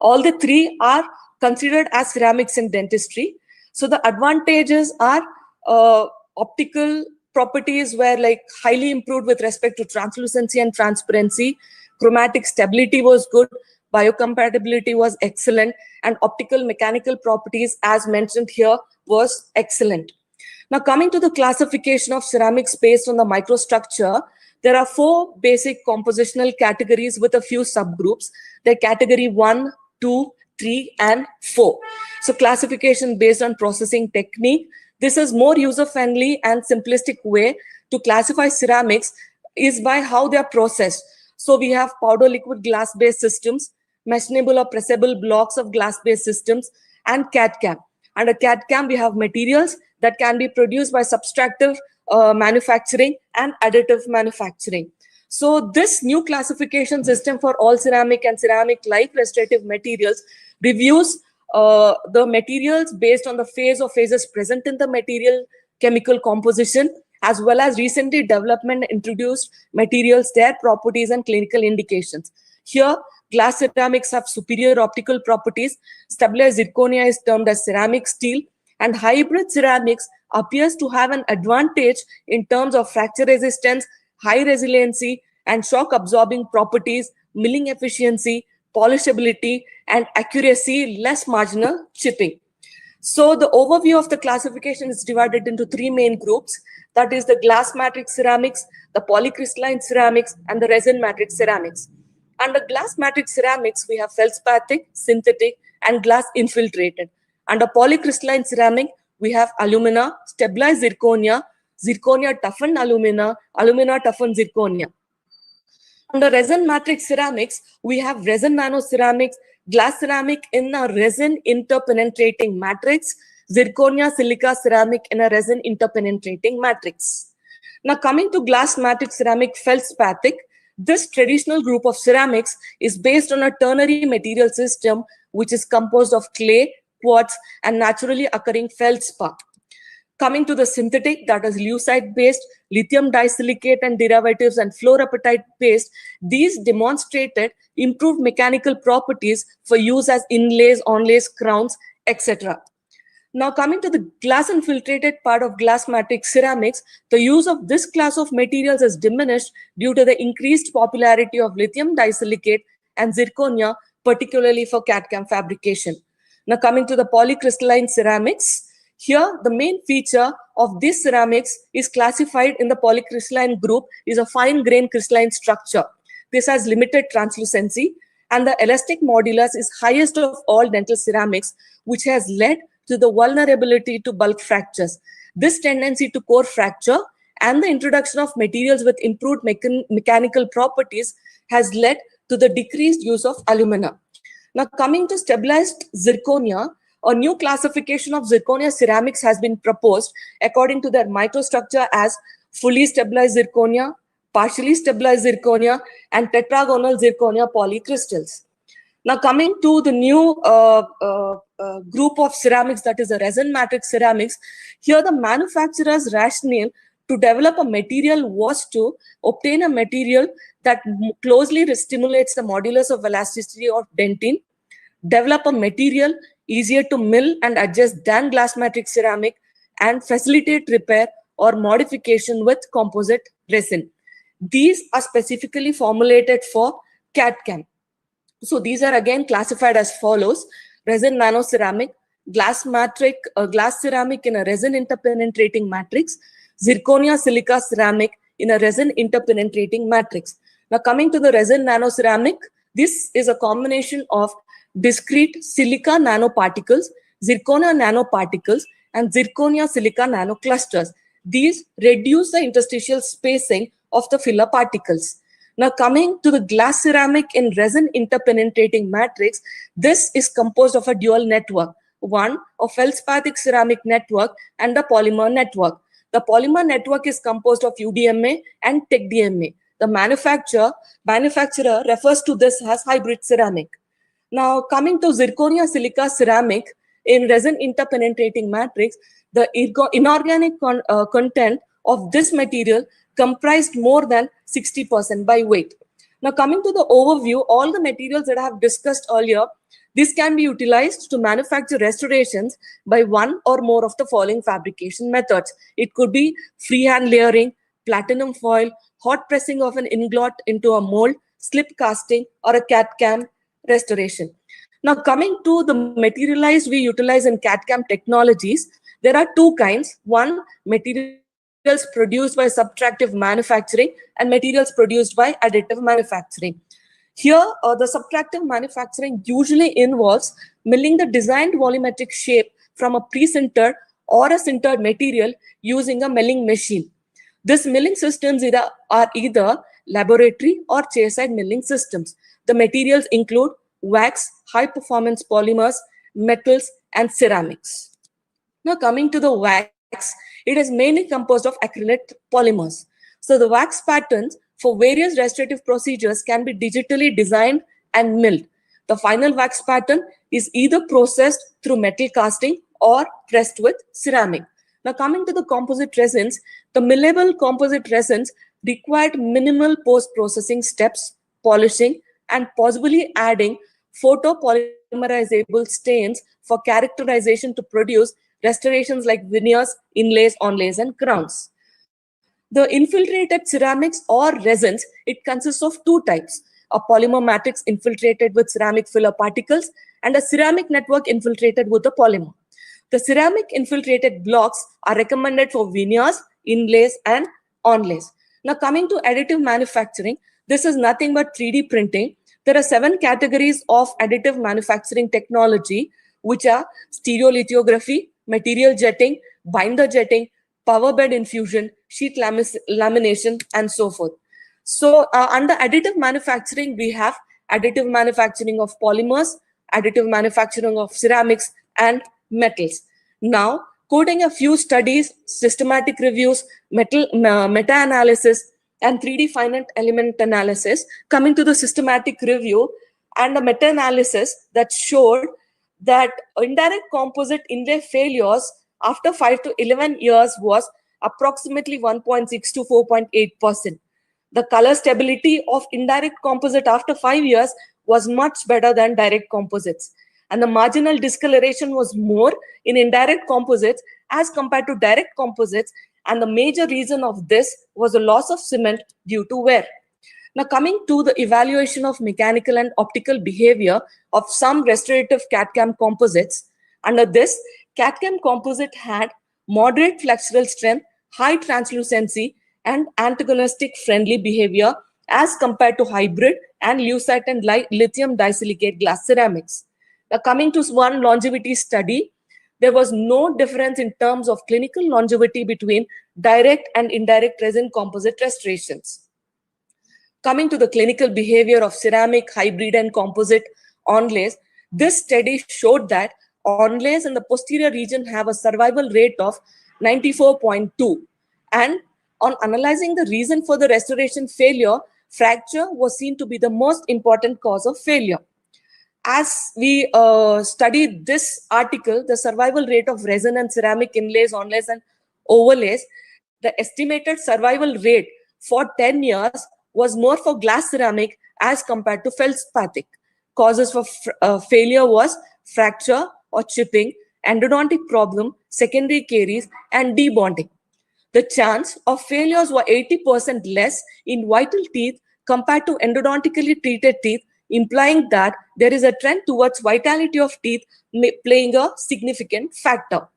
All the three are considered as ceramics in dentistry. So the advantages are optical properties were highly improved with respect to translucency and transparency. Chromatic stability was good. Biocompatibility was excellent, and optical mechanical properties, as mentioned here, was excellent. Now, coming to the classification of ceramics based on the microstructure, there are four basic compositional categories with a few subgroups. They're category 1, 2, 3, and 4. So classification based on processing technique. This is more user-friendly and simplistic way to classify ceramics is by how they are processed. So we have powder liquid glass-based systems, machinable or pressable blocks of glass-based systems, and CAD/CAM. Under CAD/CAM, we have materials that can be produced by subtractive manufacturing and additive manufacturing. So this new classification system for all ceramic and ceramic-like restorative materials reviews the materials based on the phase or phases present in the material chemical composition, as well as recently development introduced materials, their properties, and clinical indications. Here, glass ceramics have superior optical properties. Stabilized zirconia is termed as ceramic steel, and hybrid ceramics appears to have an advantage in terms of fracture resistance, high resiliency, and shock absorbing properties, milling efficiency, polishability, and accuracy, less marginal chipping. So the overview of the classification is divided into three main groups. That is the glass matrix ceramics, the polycrystalline ceramics, and the resin matrix ceramics. Under glass matrix ceramics, we have feldspathic, synthetic, and glass infiltrated. Under polycrystalline ceramic, we have alumina, stabilized zirconia, zirconia toughened alumina, alumina toughened zirconia. Under resin matrix ceramics, we have resin nanoceramics, glass ceramic in a resin interpenetrating matrix, zirconia silica ceramic in a resin interpenetrating matrix. Now, coming to glass matrix ceramic feldspathic, this traditional group of ceramics is based on a ternary material system which is composed of clay, quartz, and naturally occurring feldspar. Coming to the synthetic, that is lucite-based, lithium disilicate and derivatives, and fluorapatite-based, these demonstrated improved mechanical properties for use as inlays, onlays, crowns, etc. Now coming to the glass infiltrated part of glass matrix ceramics, the use of this class of materials is diminished due to the increased popularity of lithium disilicate and zirconia, particularly for CAD/CAM fabrication. Now coming to the polycrystalline ceramics, here the main feature of this ceramics is classified in the polycrystalline group is a fine grain crystalline structure. This has limited translucency and the elastic modulus is highest of all dental ceramics, which has led to the vulnerability to bulk fractures. This tendency to core fracture and the introduction of materials with improved mechanical properties has led to the decreased use of alumina. Now coming to stabilized zirconia, a new classification of zirconia ceramics has been proposed according to their microstructure as fully stabilized zirconia, partially stabilized zirconia, and tetragonal zirconia polycrystals. Now coming to the new group of ceramics, that is the resin matrix ceramics, here the manufacturer's rationale to develop a material was to obtain a material that closely stimulates the modulus of elasticity of dentine, develop a material easier to mill and adjust than glass matrix ceramic, and facilitate repair or modification with composite resin. These are specifically formulated for CAD/CAM. So these are again classified as follows: resin nanoceramic, glass ceramic in a resin interpenetrating matrix, zirconia silica ceramic in a resin interpenetrating matrix. Now coming to the resin nanoceramic, this is a combination of discrete silica nanoparticles, zirconia nanoparticles, and zirconia silica nanoclusters. These reduce the interstitial spacing of the filler particles. Now coming to the glass ceramic in resin interpenetrating matrix, this is composed of a dual network, one a feldspathic ceramic network and a polymer network. The polymer network is composed of UDMA and TechDMA. The manufacturer refers to this as hybrid ceramic. Now coming to zirconia silica ceramic in resin interpenetrating matrix, the inorganic content of this material comprised more than 60% by weight. Now coming to the overview, all the materials that I have discussed earlier, this can be utilized to manufacture restorations by one or more of the following fabrication methods. It could be freehand layering, platinum foil, hot pressing of an ingot into a mold, slip casting, or a CAD/CAM restoration. Now coming to the materialized we utilize in CAD/CAM technologies, there are two kinds. One, materials produced by subtractive manufacturing and materials produced by additive manufacturing. Here, the subtractive manufacturing usually involves milling the designed volumetric shape from a pre-sintered or a sintered material using a milling machine. These milling systems are either laboratory or chairside milling systems. The materials include wax, high-performance polymers, metals, and ceramics. Now coming to the wax, it is mainly composed of acrylate polymers. So the wax patterns for various restorative procedures can be digitally designed and milled. The final wax pattern is either processed through metal casting or pressed with ceramic. Now coming to the composite resins, the millable composite resins required minimal post-processing steps, polishing, and possibly adding photopolymerizable stains for characterization to produce restorations like veneers, inlays, onlays, and crowns. The infiltrated ceramics or resins, it consists of two types: a polymer matrix infiltrated with ceramic filler particles and a ceramic network infiltrated with a polymer. The ceramic infiltrated blocks are recommended for veneers, inlays, and onlays. Now coming to additive manufacturing, this is nothing but 3D printing. There are 7 categories of additive manufacturing technology, which are stereolithography, material jetting, binder jetting, power bed infusion, sheet lamination, and so forth. So under additive manufacturing, we have additive manufacturing of polymers, additive manufacturing of ceramics, and metals. Now, quoting a few studies, systematic reviews, meta-analysis, and 3D finite element analysis, coming to the systematic review and a meta-analysis that showed that indirect composite inlay failures after 5 to 11 years was approximately 1.6 to 4.8%. The color stability of indirect composite after 5 years was much better than direct composites. and the marginal discoloration was more in indirect composites as compared to direct composites, and the major reason of this was the loss of cement due to wear. Now, coming to the evaluation of mechanical and optical behavior of some restorative CAD/CAM composites, under this, CAD/CAM composite had moderate flexural strength, high translucency, and antagonistic friendly behavior as compared to hybrid and lucite and lithium disilicate glass ceramics. Now, coming to one longevity study, there was no difference in terms of clinical longevity between direct and indirect resin composite restorations. Coming to the clinical behavior of ceramic, hybrid, and composite onlays, this study showed that onlays in the posterior region have a survival rate of 94.2. And on analyzing the reason for the restoration failure, fracture was seen to be the most important cause of failure. As we studied this article, the survival rate of resin and ceramic inlays, onlays, and overlays, the estimated survival rate for 10 years was more for glass ceramic as compared to feldspathic. Causes for failure was fracture or chipping, endodontic problem, secondary caries, and debonding. The chance of failures were 80% less in vital teeth compared to endodontically treated teeth, implying that there is a trend towards vitality of teeth playing a significant factor.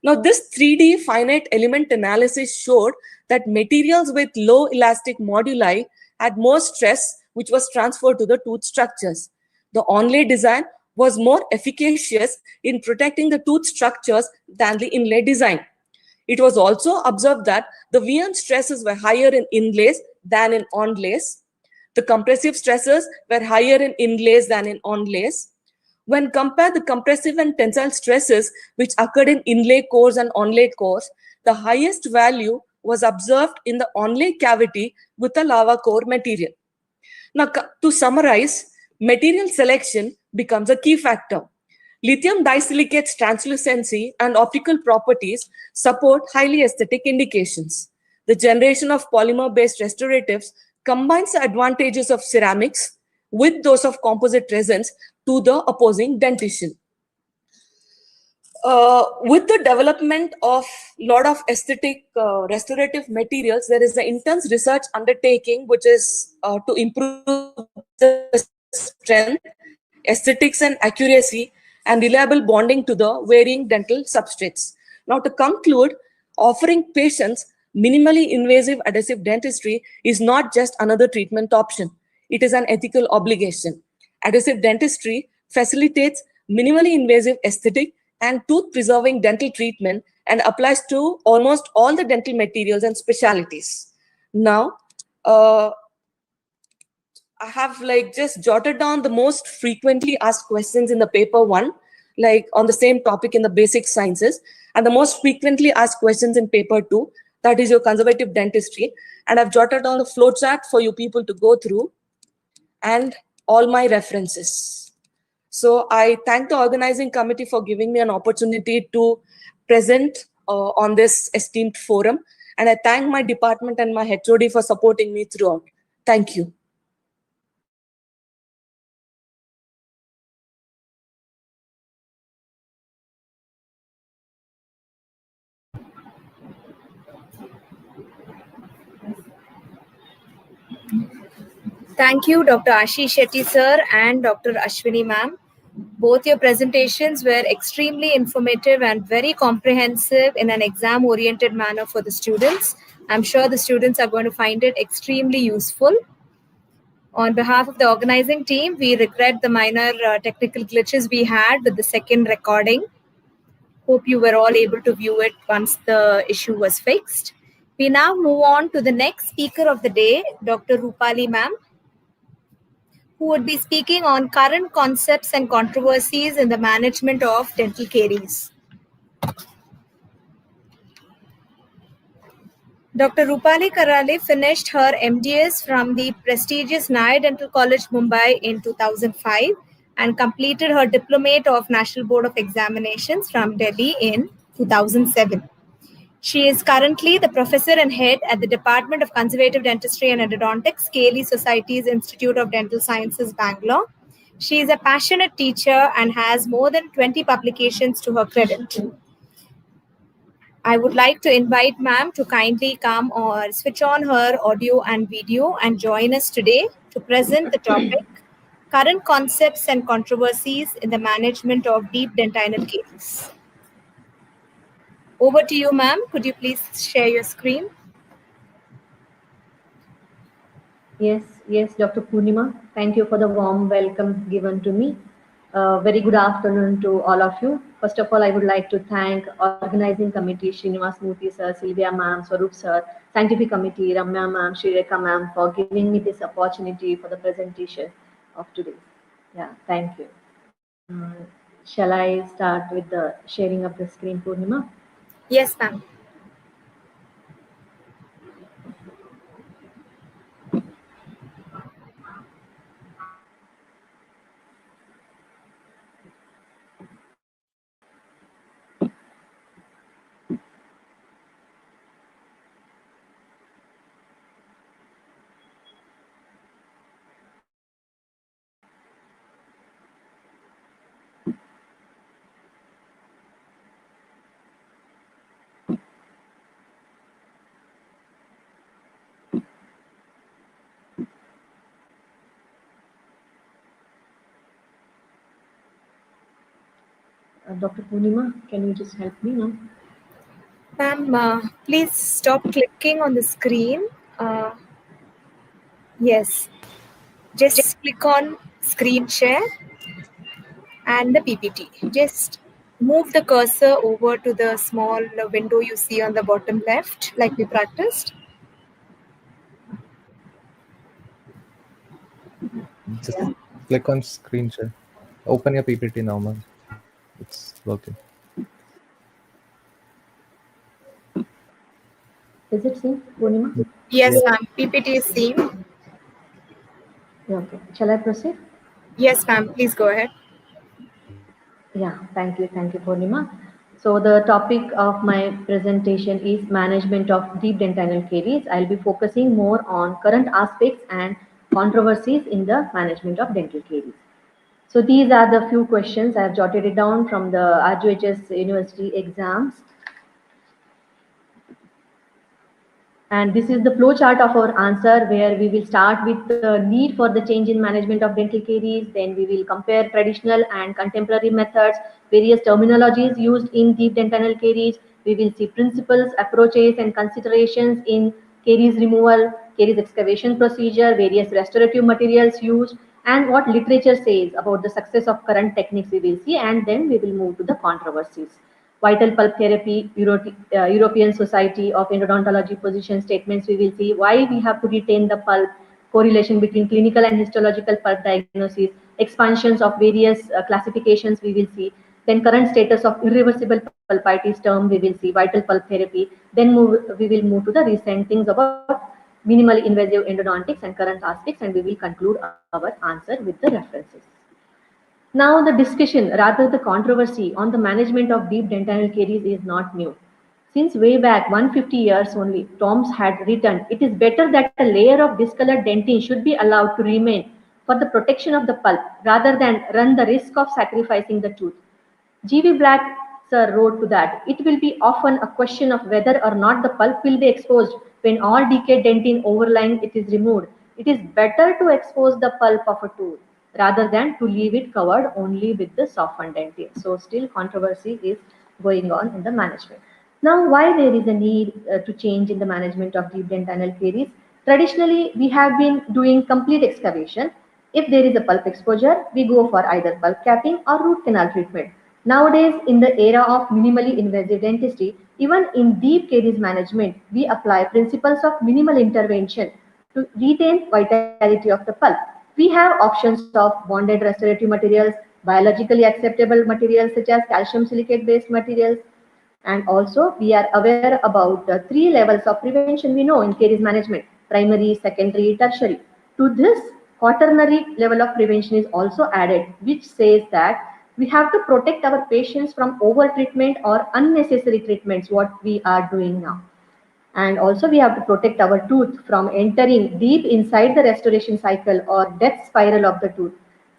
Now, this 3D finite element analysis showed that materials with low elastic moduli had more stress, which was transferred to the tooth structures. The onlay design was more efficacious in protecting the tooth structures than the inlay design. It was also observed that the VM stresses were higher in inlays than in onlays. The compressive stresses were higher in inlays than in onlays. When compared the compressive and tensile stresses which occurred in inlay cores and onlay cores, the highest value was observed in the onlay cavity with a lava core material. Now, to summarize, material selection becomes a key factor. Lithium disilicate's translucency and optical properties support highly aesthetic indications. The generation of polymer-based restoratives combines the advantages of ceramics with those of composite resins to the opposing dentition. With the development of a lot of aesthetic restorative materials, there is the intense research undertaking which is to improve the strength, aesthetics and accuracy, and reliable bonding to the varying dental substrates. Now, to conclude, offering patients minimally invasive adhesive dentistry is not just another treatment option. It is an ethical obligation. Adhesive dentistry facilitates minimally invasive aesthetic and tooth-preserving dental treatment and applies to almost all the dental materials and specialties. Now, I have just jotted down the most frequently asked questions in the paper 1, on the same topic in the basic sciences, and the most frequently asked questions in paper 2, that is your conservative dentistry. And I've jotted down the flowchart for you people to go through and all my references. So I thank the organizing committee for giving me an opportunity to present on this esteemed forum. And I thank my department and my HOD for supporting me throughout. Thank you. Thank you, Dr. Ashish Shetty sir and Dr. Ashwini ma'am. Both your presentations were extremely informative and very comprehensive in an exam-oriented manner for the students. I'm sure the students are going to find it extremely useful. On behalf of the organizing team, we regret the minor technical glitches we had with the second recording. Hope you were all able to view it once the issue was fixed. We now move on to the next speaker of the day, Dr. Rupali ma'am, who would be speaking on current concepts and controversies in the management of dental caries. Dr. Rupali Karale finished her MDS from the prestigious Naya Dental College, Mumbai in 2005 and completed her Diplomate of National Board of Examinations from Delhi in 2007. She is currently the professor and head at the Department of Conservative Dentistry and Endodontics, Cayley Society's Institute of Dental Sciences, Bangalore. She is a passionate teacher and has more than 20 publications to her credit. I would like to invite ma'am to kindly come or switch on her audio and video and join us today to present the topic, Current Concepts and Controversies in the Management of Deep Dentinal Caries. Over to you, ma'am. Could you please share your screen? Yes, Dr. Purnima. Thank you for the warm welcome given to me. Very good afternoon to all of you. First of all, I would like to thank organizing committee, Srinivas Murthy sir, Sylvia ma'am, Swaroop sir, scientific committee, Ramya ma'am, Shrireka ma'am for giving me this opportunity for the presentation of today. Yeah, thank you. Shall I start with the sharing of the screen, Purnima? Yes, ma'am. Dr. Purnima, can you just help me now? Ma'am, please stop clicking on the screen. Yes, just click on screen share and the PPT. Just move the cursor over to the small window you see on the bottom left, like we practiced. Just click on screen share. Open your PPT now, ma'am. It's working. Is it seen, Purnima? Yes, ma'am. PPT is seen. Yeah, okay. Shall I proceed? Yes, ma'am. Please go ahead. Yeah, thank you, Purnima. So the topic of my presentation is management of deep dentinal caries. I'll be focusing more on current aspects and controversies in the management of dental caries. So these are the few questions. I've jotted it down from the RGHS University exams. And this is the flow chart of our answer, where we will start with the need for the change in management of dental caries. Then we will compare traditional and contemporary methods, various terminologies used in deep dentinal caries. We will see principles, approaches, and considerations in caries removal, caries excavation procedure, various restorative materials used, and what literature says about the success of current techniques we will see, and then we will move to the controversies. Vital pulp therapy, European Society of Endodontology position statements, we will see why we have to retain the pulp, correlation between clinical and histological pulp diagnosis, expansions of various classifications we will see, then current status of irreversible pulpitis term we will see, vital pulp therapy, then we will move to the recent things about minimal invasive endodontics and current aspects, and we will conclude our answer with the references. Now, the discussion, rather the controversy on the management of deep dentinal caries is not new. Since way back 150 years only, Toms had written, it is better that a layer of discolored dentin should be allowed to remain for the protection of the pulp rather than run the risk of sacrificing the tooth. G.V. Black sir wrote to that, it will be often a question of whether or not the pulp will be exposed when all decayed dentin overlying it is removed. It is better to expose the pulp of a tooth rather than to leave it covered only with the softened dentin. So still controversy is going on in the management. Now, why there is a need to change in the management of deep dentinal caries? Traditionally, we have been doing complete excavation. If there is a pulp exposure, we go for either pulp capping or root canal treatment. Nowadays, in the era of minimally invasive dentistry, even in deep caries management, we apply principles of minimal intervention to retain vitality of the pulp. We have options of bonded restorative materials, biologically acceptable materials such as calcium silicate based materials, and also we are aware about the 3 levels of prevention we know in caries management: primary, secondary, tertiary. To this, quaternary level of prevention is also added, which says that we have to protect our patients from over treatment or unnecessary treatments, what we are doing now. And also we have to protect our tooth from entering deep inside the restoration cycle or death spiral of the tooth.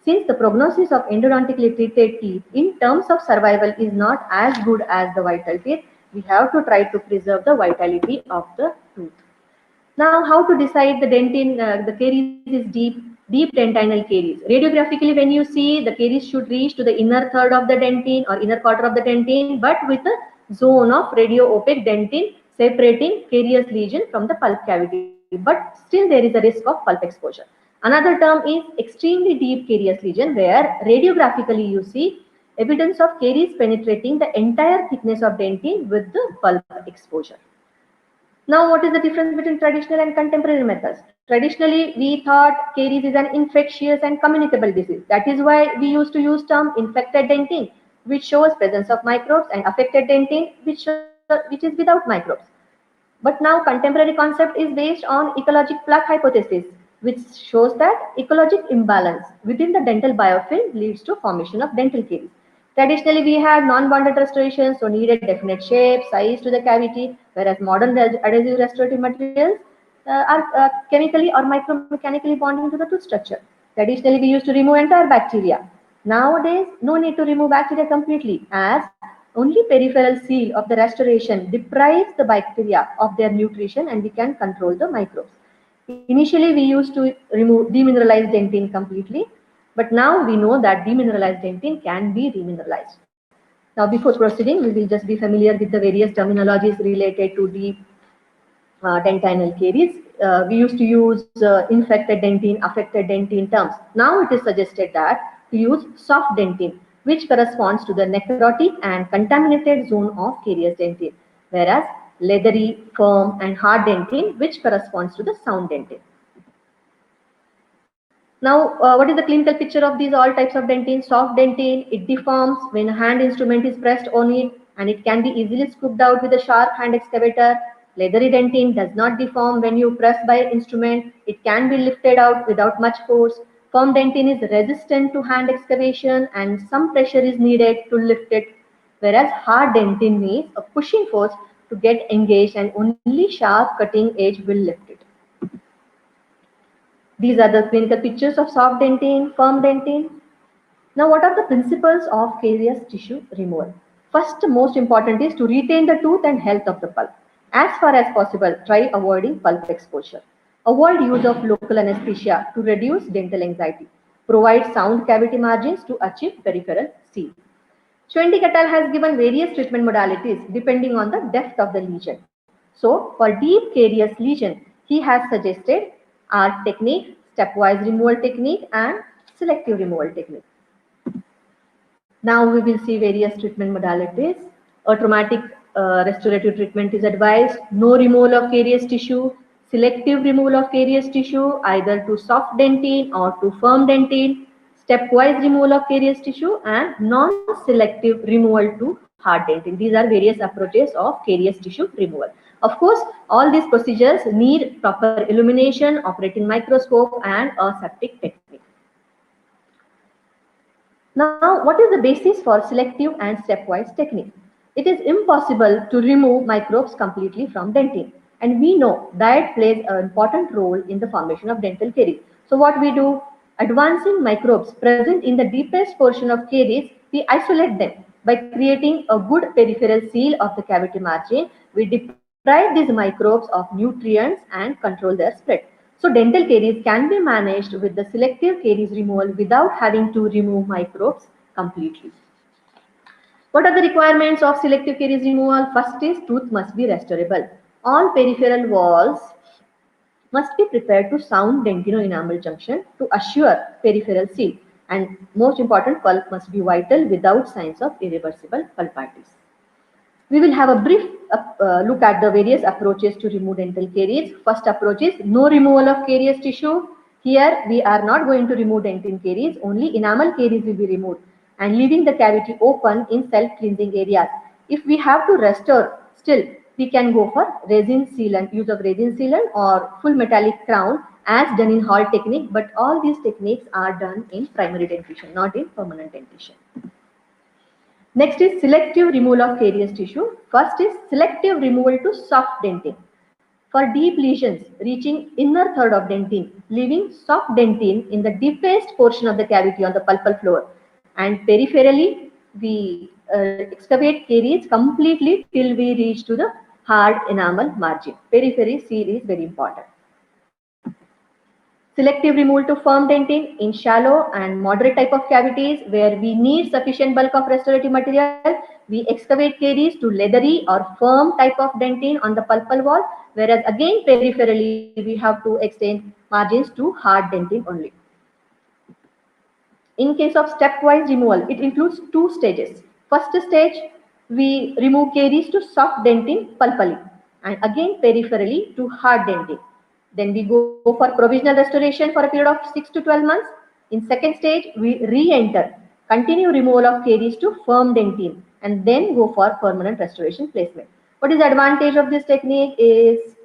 since the prognosis of endodontically treated teeth in terms of survival is not as good as the vital teeth, we have to try to preserve the vitality of the tooth. Now, how to decide the dentin, the caries is deep dentinal caries. Radiographically, when you see, the caries should reach to the inner third of the dentin or inner quarter of the dentin, but with a zone of radio-opaque dentin separating carious lesion from the pulp cavity. But still there is a risk of pulp exposure. Another term is extremely deep carious lesion, where radiographically you see evidence of caries penetrating the entire thickness of dentin with the pulp exposure. Now, what is the difference between traditional and contemporary methods? Traditionally, we thought caries is an infectious and communicable disease. That is why we used to use term infected dentin, which shows presence of microbes, and affected dentin, which is without microbes. But now contemporary concept is based on ecologic plaque hypothesis, which shows that ecologic imbalance within the dental biofilm leads to formation of dental caries. Traditionally, we had non-bonded restoration, so needed definite shape, size to the cavity, whereas modern adhesive restorative materials are chemically or micromechanically bonding to the tooth structure. Traditionally, we used to remove entire bacteria. Nowadays, no need to remove bacteria completely, as only peripheral seal of the restoration deprives the bacteria of their nutrition and we can control the microbes. Initially, we used to remove demineralized dentin completely, but now we know that demineralized dentin can be remineralized. Now, before proceeding, we will just be familiar with the various terminologies related to deep dentinal caries. We used to use infected dentin, affected dentin terms. Now it is suggested that to use soft dentin, which corresponds to the necrotic and contaminated zone of carious dentin, whereas leathery, firm, and hard dentin, which corresponds to the sound dentin. Now, what is the clinical picture of these all types of dentin? Soft dentin, it deforms when a hand instrument is pressed on it, and it can be easily scooped out with a sharp hand excavator. Leathery dentin does not deform when you press by an instrument. It can be lifted out without much force. Firm dentin is resistant to hand excavation and some pressure is needed to lift it, whereas hard dentin needs a pushing force to get engaged and only sharp cutting edge will lift it. These are the clinical pictures of soft dentin, firm dentin. Now, what are the principles of carious tissue removal? First, most important is to retain the tooth and health of the pulp. As far as possible, try avoiding pulp exposure. Avoid use of local anesthesia to reduce dental anxiety. Provide sound cavity margins to achieve peripheral seal. Schwendick et al. Has given various treatment modalities depending on the depth of the lesion. So, for deep carious lesion, he has suggested arc technique, stepwise removal technique, and selective removal technique. Now we will see various treatment modalities. A traumatic restorative treatment is advised. No removal of carious tissue. Selective removal of carious tissue either to soft dentin or to firm dentin. Stepwise removal of carious tissue and non-selective removal to hard dentin. These are various approaches of carious tissue removal. Of course, all these procedures need proper illumination, operating microscope, and aseptic technique. Now, what is the basis for selective and stepwise technique? It is impossible to remove microbes completely from dentin. And we know diet plays an important role in the formation of dental caries. So what we do? Advancing microbes present in the deepest portion of caries, we isolate them by creating a good peripheral seal of the cavity margin. We deprive these microbes of nutrients and control their spread. So dental caries can be managed with the selective caries removal without having to remove microbes completely. What are the requirements of selective caries removal? First is tooth must be restorable. All peripheral walls must be prepared to sound dentino-enamel junction to assure peripheral seal. And most important, pulp must be vital without signs of irreversible pulpitis. We will have a brief look at the various approaches to remove dental caries. First approach is no removal of carious tissue. Here we are not going to remove dentin caries, only enamel caries will be removed and leaving the cavity open in self-cleansing areas. If we have to restore still, we can go for resin sealant, use of resin sealant or full metallic crown as done in Hall technique, but all these techniques are done in primary dentition, not in permanent dentition. Next is selective removal of carious tissue. First is selective removal to soft dentin. For deep lesions reaching inner third of dentine, leaving soft dentine in the deepest portion of the cavity on the pulpal floor. And peripherally, we excavate caries completely till we reach to the hard enamel margin. Periphery seal is very important. Selective removal to firm dentin in shallow and moderate type of cavities where we need sufficient bulk of restorative material. We excavate caries to leathery or firm type of dentin on the pulpal wall, whereas again peripherally we have to extend margins to hard dentin only. In case of stepwise removal, it includes two stages. First stage, we remove caries to soft dentin pulpally and again peripherally to hard dentin. Then we go for provisional restoration for a period of 6 to 12 months. In second stage, we re-enter, continue removal of caries to firm dentin and then go for permanent restoration placement. What is the advantage of this technique is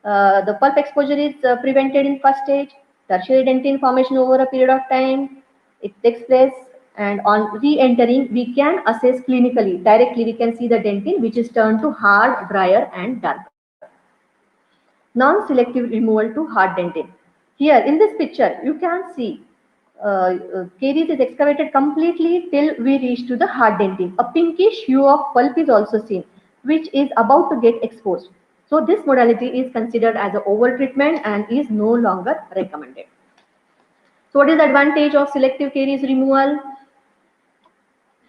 the pulp exposure is prevented in first stage, tertiary dentin formation over a period of time, it takes place, and on re-entering we can assess clinically, directly we can see the dentin which is turned to hard, drier and darker. Non-selective removal to hard dentin. Here in this picture you can see caries is excavated completely till we reach to the hard dentin. A pinkish hue of pulp is also seen which is about to get exposed. So this modality is considered as an over treatment and is no longer recommended. So what is the advantage of selective caries removal?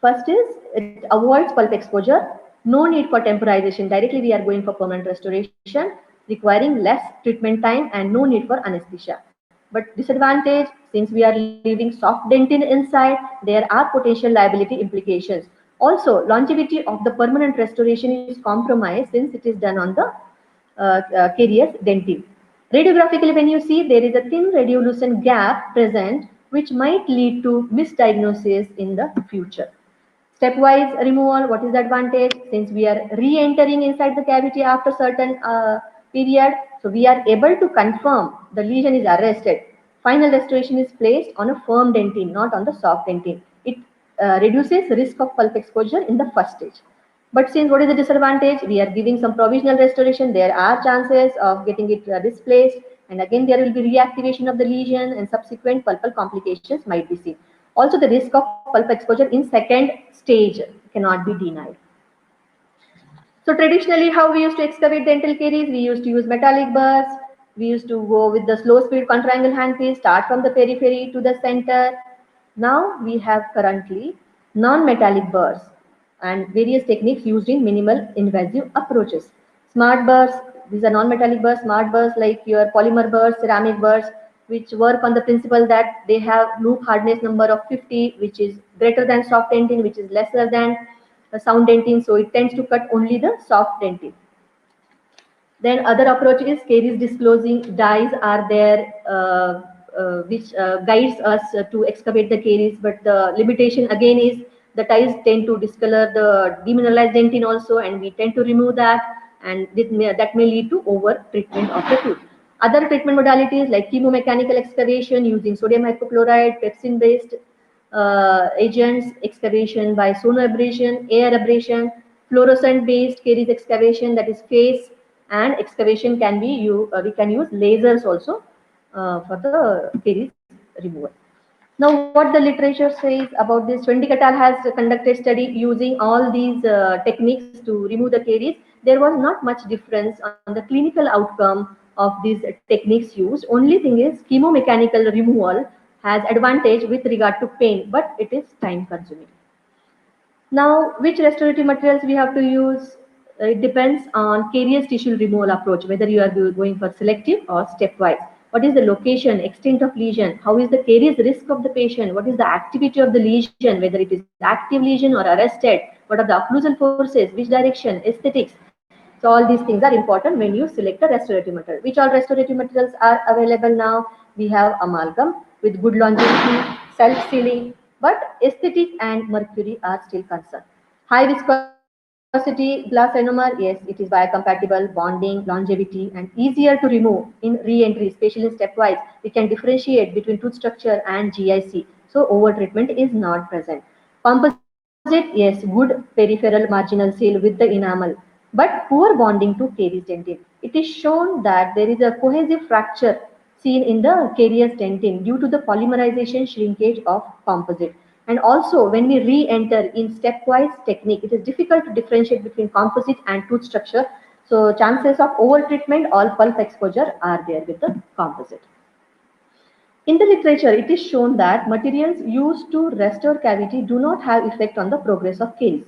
First is it avoids pulp exposure, no need for temporization. Directly we are going for permanent restoration, requiring less treatment time and no need for anesthesia. But disadvantage, since we are leaving soft dentin inside, there are potential liability implications. Also, longevity of the permanent restoration is compromised since it is done on the carious dentin. Radiographically, when you see there is a thin radiolucent gap present, which might lead to misdiagnosis in the future. Stepwise removal, what is the advantage? Since we are re-entering inside the cavity after certain period, so we are able to confirm the lesion is arrested. Final restoration is placed on a firm dentin, not on the soft dentin. It reduces risk of pulp exposure in the first stage. But since what is the disadvantage? We are giving some provisional restoration. There are chances of getting it displaced, and again there will be reactivation of the lesion, and subsequent pulpal complications might be seen. Also, the risk of pulp exposure in second stage cannot be denied. So traditionally, how we used to excavate dental caries, we used to use metallic burrs. We used to go with the slow speed contraangle handpiece, start from the periphery to the center. Now we have currently non-metallic burrs and various techniques used in minimal invasive approaches. Smart burrs, these are non-metallic burrs, smart burrs like your polymer burrs, ceramic burrs, which work on the principle that they have loop hardness number of 50, which is greater than soft dentin, which is lesser than sound dentin, so it tends to cut only the soft dentin. Then other approach is caries disclosing dies are there, which guides us to excavate the caries, but the limitation again is the ties tend to discolor the demineralized dentin also, and we tend to remove that, and that may lead to over treatment of the tooth. Other treatment modalities like chemomechanical excavation using sodium hypochlorite, pepsin based agents, excavation by sonoabrasion, air abrasion, fluorescent based caries excavation, that is phase, and excavation can be we can use lasers also for the caries removal. Now, what the literature says about this, Wendy et al. Has conducted study using all these techniques to remove the caries. There was not much difference on the clinical outcome of these techniques used. Only thing is chemomechanical removal has advantage with regard to pain, but it is time consuming. Now, which restorative materials we have to use? It depends on carious tissue removal approach, whether you are going for selective or stepwise. What is the location, extent of lesion? How is the caries risk of the patient? What is the activity of the lesion, whether it is active lesion or arrested? What are the occlusal forces? Which direction? Aesthetics. So all these things are important when you select a restorative material. Which all restorative materials are available now? We have amalgam with good longevity, self-sealing, but aesthetic and mercury are still concerned. High viscosity glass ionomer, yes, it is biocompatible, bonding, longevity, and easier to remove in re-entry, especially in stepwise. We can differentiate between tooth structure and GIC, so over treatment is not present. Composite, yes, good peripheral marginal seal with the enamel. but poor bonding to caries dentin. It is shown that there is a cohesive fracture seen in the caries dentin due to the polymerization shrinkage of composite. And also, when we re-enter in stepwise technique, it is difficult to differentiate between composite and tooth structure. So chances of over-treatment or pulp exposure are there with the composite. In the literature, it is shown that materials used to restore cavity do not have effect on the progress of caries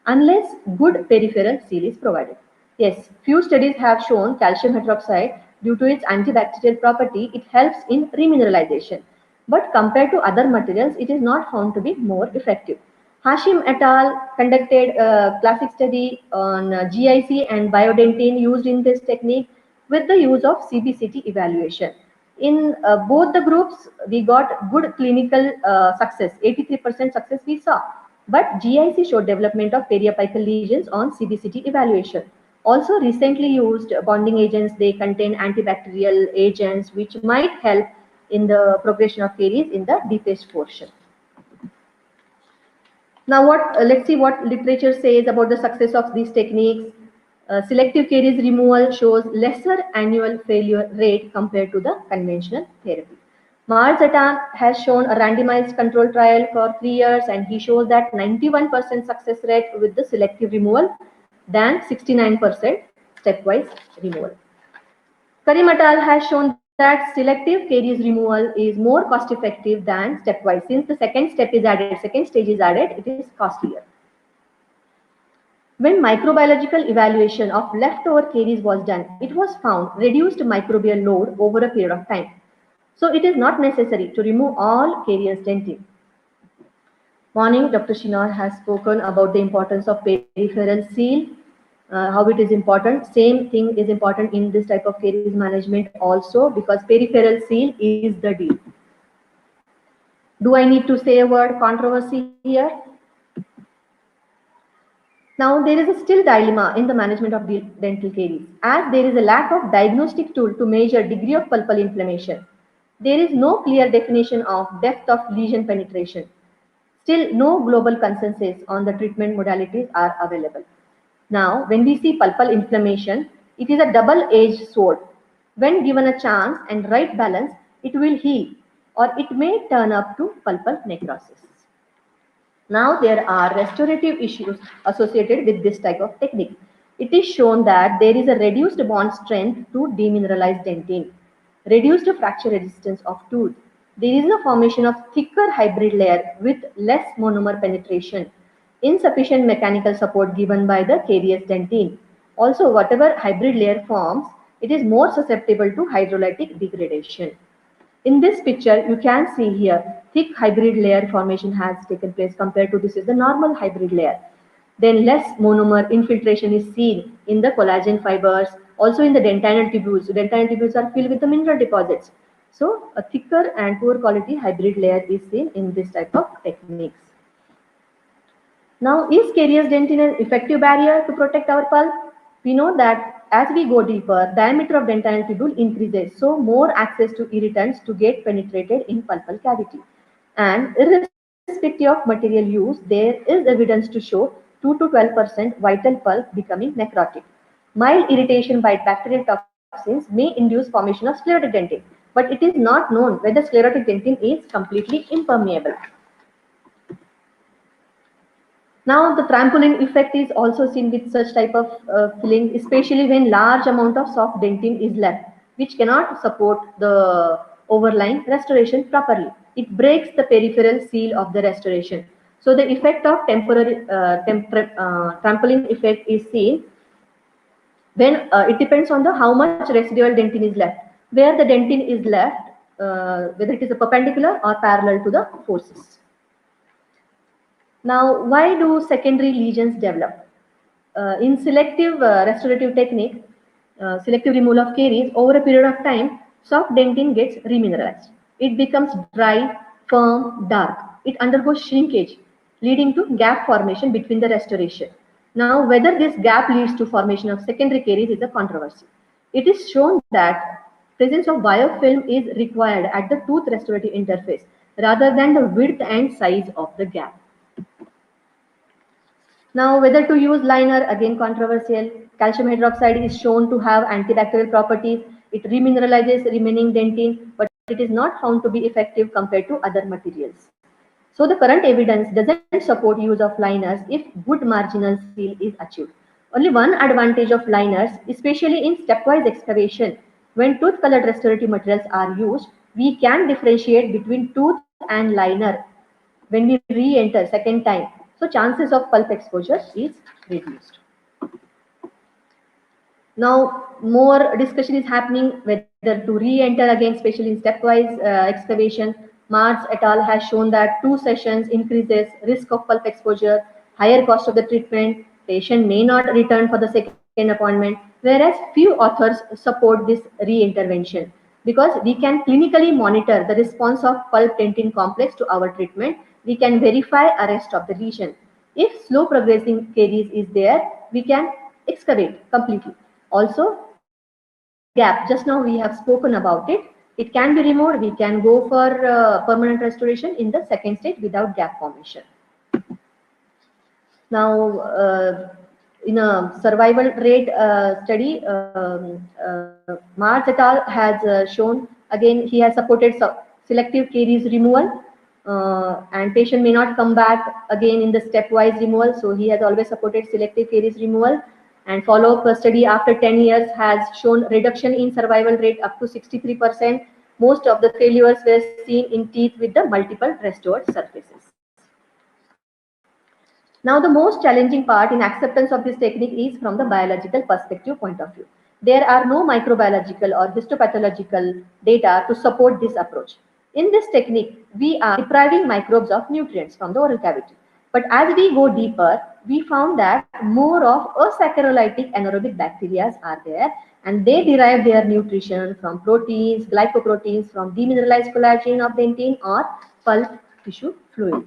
unless good peripheral seal is provided. Yes, few studies have shown calcium hydroxide, due to its antibacterial property, it helps in remineralization. But compared to other materials, it is not found to be more effective. Hashim et al. Conducted a classic study on GIC and biodentine used in this technique with the use of CBCT evaluation. In both the groups, we got good clinical success, 83% success we saw. But GIC showed development of periapical lesions on CBCT evaluation. Also recently used bonding agents, they contain antibacterial agents which might help in the progression of caries in the deepest portion. Now let's see what literature says about the success of these techniques. Selective caries removal shows lesser annual failure rate compared to the conventional therapy. Mars et al. Has shown a randomized control trial for 3 years, and he shows that 91% success rate with the selective removal than 69% stepwise removal. Karim et al. Has shown that selective caries removal is more cost effective than stepwise. Since the second stage is added, it is costlier. When microbiological evaluation of leftover caries was done, it was found reduced microbial load over a period of time. So it is not necessary to remove all caries dentin. Morning, Dr. Shinar has spoken about the importance of peripheral seal, how it is important. Same thing is important in this type of caries management also, because peripheral seal is the deal. Do I need to say a word controversy here? Now, there is a still dilemma in the management of dental caries, as there is a lack of diagnostic tool to measure degree of pulpal inflammation. There is no clear definition of depth of lesion penetration. Still, no global consensus on the treatment modalities are available. Now, when we see pulpal inflammation, it is a double-edged sword. When given a chance and right balance, it will heal, or it may turn up to pulpal necrosis. Now, there are restorative issues associated with this type of technique. It is shown that there is a reduced bond strength to demineralized dentin, reduced fracture resistance of tooth. There is a formation of thicker hybrid layer with less monomer penetration, insufficient mechanical support given by the caries dentin. Also, whatever hybrid layer forms, it is more susceptible to hydrolytic degradation. In this picture, you can see here, thick hybrid layer formation has taken place compared to this is the normal hybrid layer. Then less monomer infiltration is seen in the collagen fibers, also in the dentinal tubules. So dentinal tubules are filled with the mineral deposits. So a thicker and poor quality hybrid layer is seen in this type of techniques. Now, is caries dentin an effective barrier to protect our pulp? We know that as we go deeper, diameter of dentinal tubule increases, so more access to irritants to get penetrated in pulpal cavity. And irrespective of material use, there is evidence to show 2 to 12% vital pulp becoming necrotic. Mild irritation by bacterial toxins may induce formation of sclerotic dentin, but it is not known whether sclerotic dentin is completely impermeable. Now, the trampoline effect is also seen with such type of filling, especially when large amount of soft dentin is left, which cannot support the overlying restoration properly. It breaks the peripheral seal of the restoration. So the effect of temporary trampoline effect is seen when it depends on the how much residual dentin is left. Where the dentin is left, whether it is a perpendicular or parallel to the forces. Now, why do secondary lesions develop? In selective restorative technique, selective removal of caries, over a period of time, soft dentin gets remineralized. It becomes dry, firm, dark. It undergoes shrinkage, leading to gap formation between the restoration. Now, whether this gap leads to formation of secondary caries is a controversy. It is shown that presence of biofilm is required at the tooth restorative interface rather than the width and size of the gap. Now, whether to use liner, again controversial. Calcium hydroxide is shown to have antibacterial properties. It remineralizes remaining dentine, but it is not found to be effective compared to other materials. So the current evidence doesn't support use of liners if good marginal seal is achieved. Only one advantage of liners, especially in stepwise excavation, when tooth colored restorative materials are used, we can differentiate between tooth and liner when we re-enter second time. So chances of pulp exposure is reduced. Now more discussion is happening whether to re-enter again, especially in stepwise excavation. Mars et al. Has shown that 2 sessions increases risk of pulp exposure, higher cost of the treatment, patient may not return for the second appointment, whereas few authors support this re-intervention because we can clinically monitor the response of pulp dentin complex to our treatment. We can verify arrest of the lesion. If slow progressing caries is there, we can excavate completely. Also, gap, just now we have spoken about it. It can be removed. We can go for permanent restoration in the second stage without gap formation. Now, in a survival rate study, Mars et al. Has shown, again, he has supported selective caries removal, and patient may not come back again in the stepwise removal. So he has always supported selective caries removal. And follow-up study after 10 years has shown reduction in survival rate up to 63%. Most of the failures were seen in teeth with the multiple restored surfaces. Now, the most challenging part in acceptance of this technique is from the biological perspective point of view. There are no microbiological or histopathological data to support this approach. In this technique, we are depriving microbes of nutrients from the oral cavity. But as we go deeper, we found that more of asaccharolytic anaerobic bacteria are there, and they derive their nutrition from proteins, glycoproteins, from demineralized collagen of dentin or pulp tissue fluid.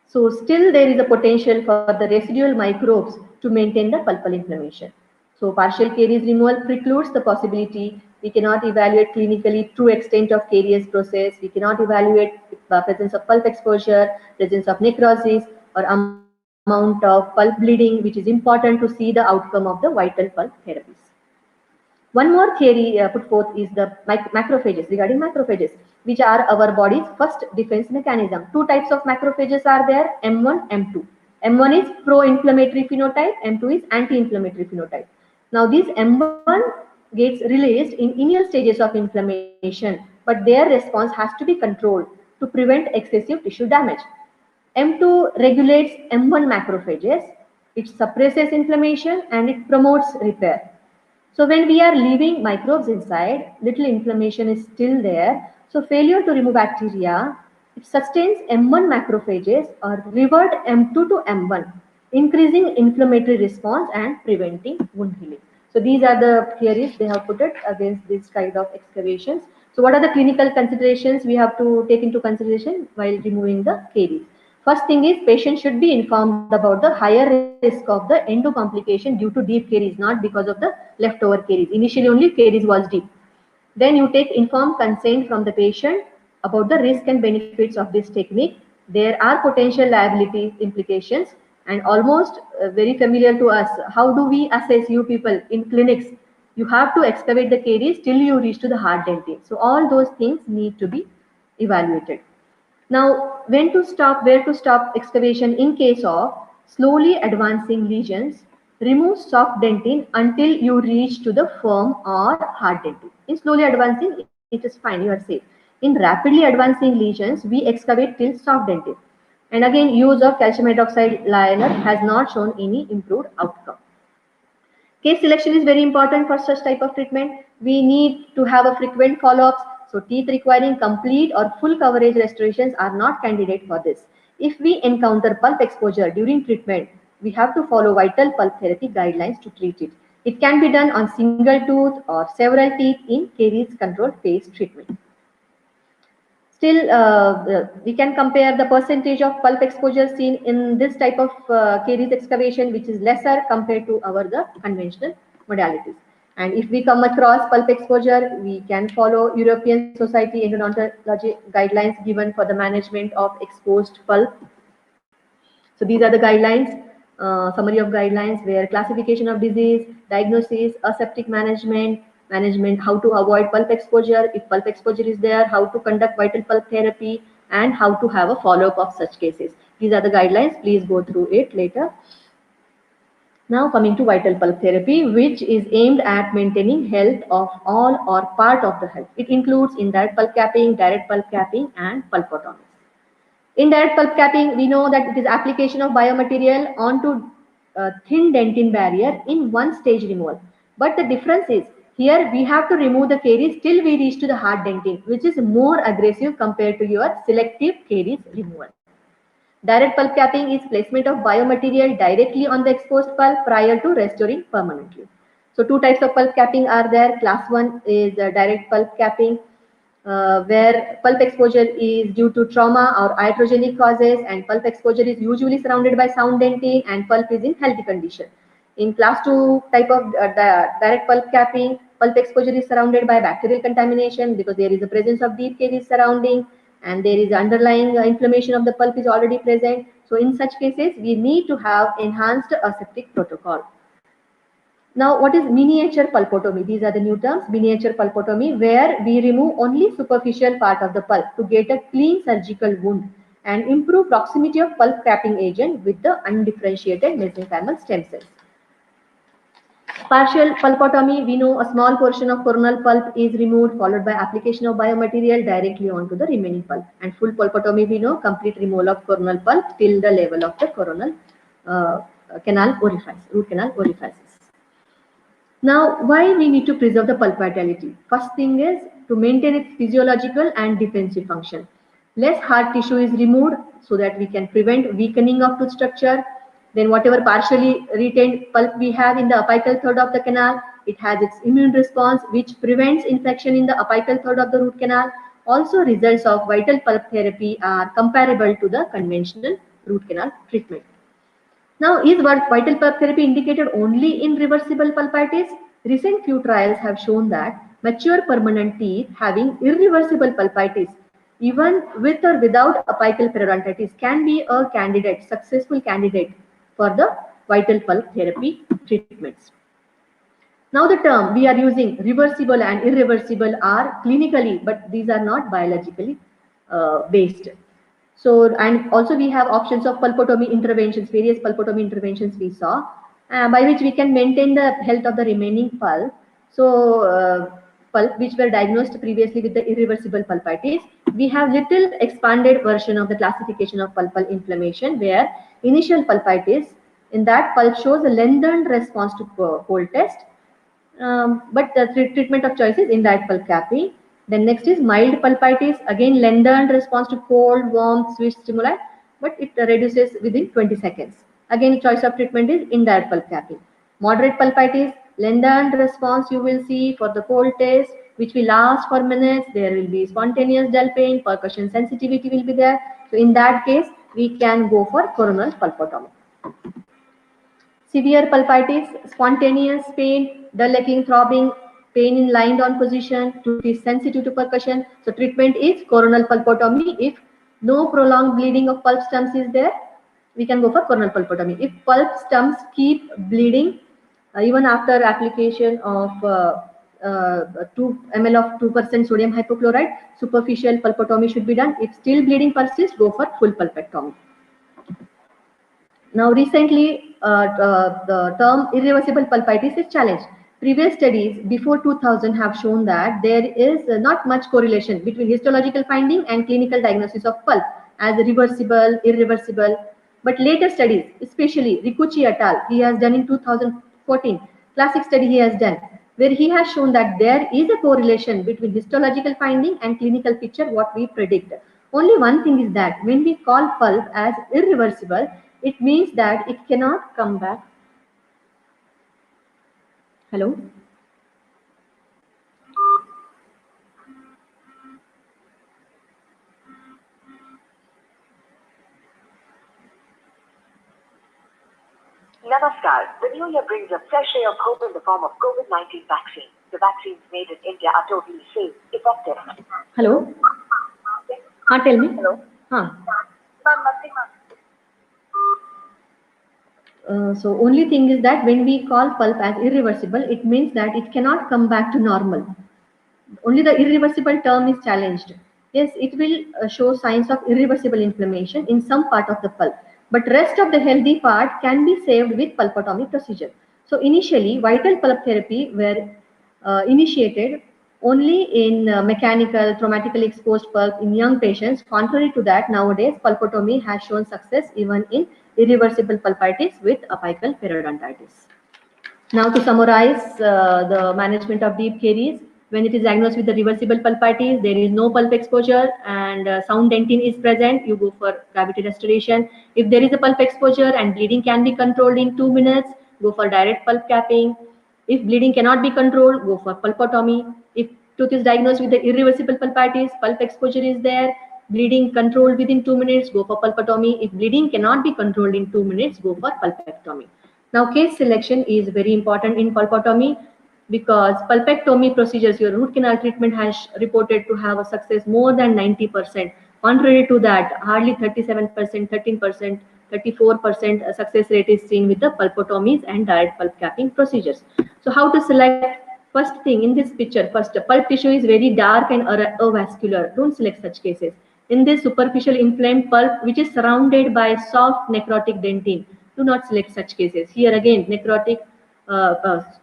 So still there is a potential for the residual microbes to maintain the pulpal inflammation. So partial caries removal precludes the possibility. We cannot evaluate clinically true extent of caries process. We cannot evaluate the presence of pulp exposure, presence of necrosis, or amount of pulp bleeding, which is important to see the outcome of the vital pulp therapies. One more theory put forth is the macrophages, regarding macrophages, which are our body's first defense mechanism. 2 types of macrophages are there, M1, M2. M1 is pro-inflammatory phenotype, M2 is anti-inflammatory phenotype. Now this M1 gets released in initial stages of inflammation, but their response has to be controlled to prevent excessive tissue damage. M2 regulates M1 macrophages, it suppresses inflammation and it promotes repair. So when we are leaving microbes inside, little inflammation is still there. So failure to remove bacteria, it sustains M1 macrophages or revert M2 to M1, increasing inflammatory response and preventing wound healing. So these are the theories they have put it against this kind of excavations. So what are the clinical considerations we have to take into consideration while removing the caries? First thing is patient should be informed about the higher risk of the endo complication due to deep caries, not because of the leftover caries. Initially only caries was deep. Then you take informed consent from the patient about the risk and benefits of this technique. There are potential liability implications and almost very familiar to us. How do we assess you people in clinics? You have to excavate the caries till you reach to the hard dentin. So all those things need to be evaluated. Now, when to stop, where to stop excavation in case of slowly advancing lesions? Remove soft dentin until you reach to the firm or hard dentin. In slowly advancing, it is fine, you are safe. In rapidly advancing lesions, we excavate till soft dentin. And again, use of calcium hydroxide liner has not shown any improved outcome. Case selection is very important for such type of treatment. We need to have a frequent follow-ups. So teeth requiring complete or full coverage restorations are not candidate for this. If we encounter pulp exposure during treatment, we have to follow vital pulp therapy guidelines to treat it. It can be done on single tooth or several teeth in caries control phase treatment. Still, we can compare the percentage of pulp exposure seen in this type of caries excavation, which is lesser compared to the conventional modalities. And if we come across pulp exposure, we can follow European Society Endodontology guidelines given for the management of exposed pulp. So these are the guidelines. summary of guidelines where classification of disease, diagnosis, aseptic management, how to avoid pulp exposure, if pulp exposure is there, how to conduct vital pulp therapy, and how to have a follow-up of such cases. These are the guidelines. Please go through it later. Now coming to vital pulp therapy, which is aimed at maintaining health of all or part of the health. It includes indirect pulp capping, direct pulp capping, and pulpotomy. Indirect pulp capping, we know that it is application of biomaterial onto a thin dentin barrier in one stage removal. But the difference is, here we have to remove the caries till we reach to the hard dentin, which is more aggressive compared to your selective caries removal. Direct pulp capping is placement of biomaterial directly on the exposed pulp prior to restoring permanently. So two types of pulp capping are there. Class 1 is direct pulp capping, where pulp exposure is due to trauma or iatrogenic causes, and pulp exposure is usually surrounded by sound dentin and pulp is in healthy condition. In class 2 type of direct pulp capping, pulp exposure is surrounded by bacterial contamination because there is a presence of deep caries surrounding and there is underlying inflammation of the pulp is already present. So in such cases, we need to have enhanced aseptic protocol. Now, what is miniature pulpotomy? These are the new terms. Miniature pulpotomy, where we remove only superficial part of the pulp to get a clean surgical wound and improve proximity of pulp capping agent with the undifferentiated mesenchymal stem cells. Partial pulpotomy, we know a small portion of coronal pulp is removed, followed by application of biomaterial directly onto the remaining pulp. And full pulpotomy, we know complete removal of coronal pulp till the level of the coronal canal orifice, root canal orifices. Now, why we need to preserve the pulp vitality? First thing is to maintain its physiological and defensive function. Less hard tissue is removed so that we can prevent weakening of tooth structure. Then whatever partially retained pulp we have in the apical third of the canal, it has its immune response which prevents infection in the apical third of the root canal. Also, results of vital pulp therapy are comparable to the conventional root canal treatment. Now, is vital pulp therapy indicated only in reversible pulpitis? Recent few trials have shown that mature permanent teeth having irreversible pulpitis, even with or without apical periodontitis, can be a successful candidate for the vital pulp therapy treatments. Now the term we are using, reversible and irreversible, are clinically, but these are not biologically based. So, and also we have options of pulpotomy interventions, various pulpotomy interventions we saw, by which we can maintain the health of the remaining pulp. So, pulp which were diagnosed previously with the irreversible pulpitis, we have little expanded version of the classification of pulpal inflammation, where initial pulpitis, in that pulp shows a lengthened response to cold test, but the treatment of choice is indirect pulp capping. Then next is mild pulpitis, again lengthened response to cold, warm, switch stimuli, but it reduces within 20 seconds. Again, choice of treatment is indirect pulp capping. Moderate pulpitis, lengthened response you will see for the cold test, which will last for minutes. There will be spontaneous dull pain, percussion sensitivity will be there. So in that case, we can go for coronal pulpotomy. Severe pulpitis, spontaneous pain, dull aching, throbbing, pain in lying down position, tooth is sensitive to percussion. So treatment is coronal pulpotomy. If no prolonged bleeding of pulp stumps is there, we can go for coronal pulpotomy. If pulp stumps keep bleeding, even after application of 2 ml of 2% sodium hypochlorite, superficial pulpotomy should be done. If still bleeding persists, go for full pulpectomy. Now, recently, the term irreversible pulpitis is challenged. Previous studies before 2000 have shown that there is not much correlation between histological finding and clinical diagnosis of pulp as reversible, irreversible. But later studies, especially Rikuchi et al., he has done in 2014, classic study he has done, where he has shown that there is a correlation between histological finding and clinical picture, what we predict. Only one thing is that when we call pulp as irreversible, it means that it cannot come back. Hello? Namaskar. The new year brings a fresh ray of hope in the form of COVID-19 vaccine. The vaccines made in India are totally safe, effective. Hello? Tell me. Hello? Ma'am, nothing. So only thing is that when we call pulp as irreversible, it means that it cannot come back to normal. Only the irreversible term is challenged. Yes, it will show signs of irreversible inflammation in some part of the pulp, but rest of the healthy part can be saved with pulpotomy procedure. So initially, vital pulp therapy were initiated only in mechanical, traumatically exposed pulp in young patients. Contrary to that, nowadays, pulpotomy has shown success even in irreversible pulpitis with apical periodontitis. Now to summarize the management of deep caries, when it is diagnosed with the reversible pulpitis, there is no pulp exposure and sound dentin is present, you go for cavity restoration. If there is a pulp exposure and bleeding can be controlled in 2 minutes, go for direct pulp capping. If bleeding cannot be controlled, go for pulpotomy. If tooth is diagnosed with the irreversible pulpitis, pulp exposure is there, bleeding controlled within 2 minutes, go for pulpotomy. If bleeding cannot be controlled in 2 minutes, go for pulpectomy. Now, case selection is very important in pulpotomy because pulpectomy procedures, your root canal treatment has reported to have a success more than 90%. Contrary to that, hardly 37%, 13%, 34% success rate is seen with the pulpotomies and direct pulp capping procedures. So how to select? First thing in this picture, first the pulp tissue is very dark and avascular. Don't select such cases. In this superficial inflamed pulp, which is surrounded by soft necrotic dentin, do not select such cases. Here again, necrotic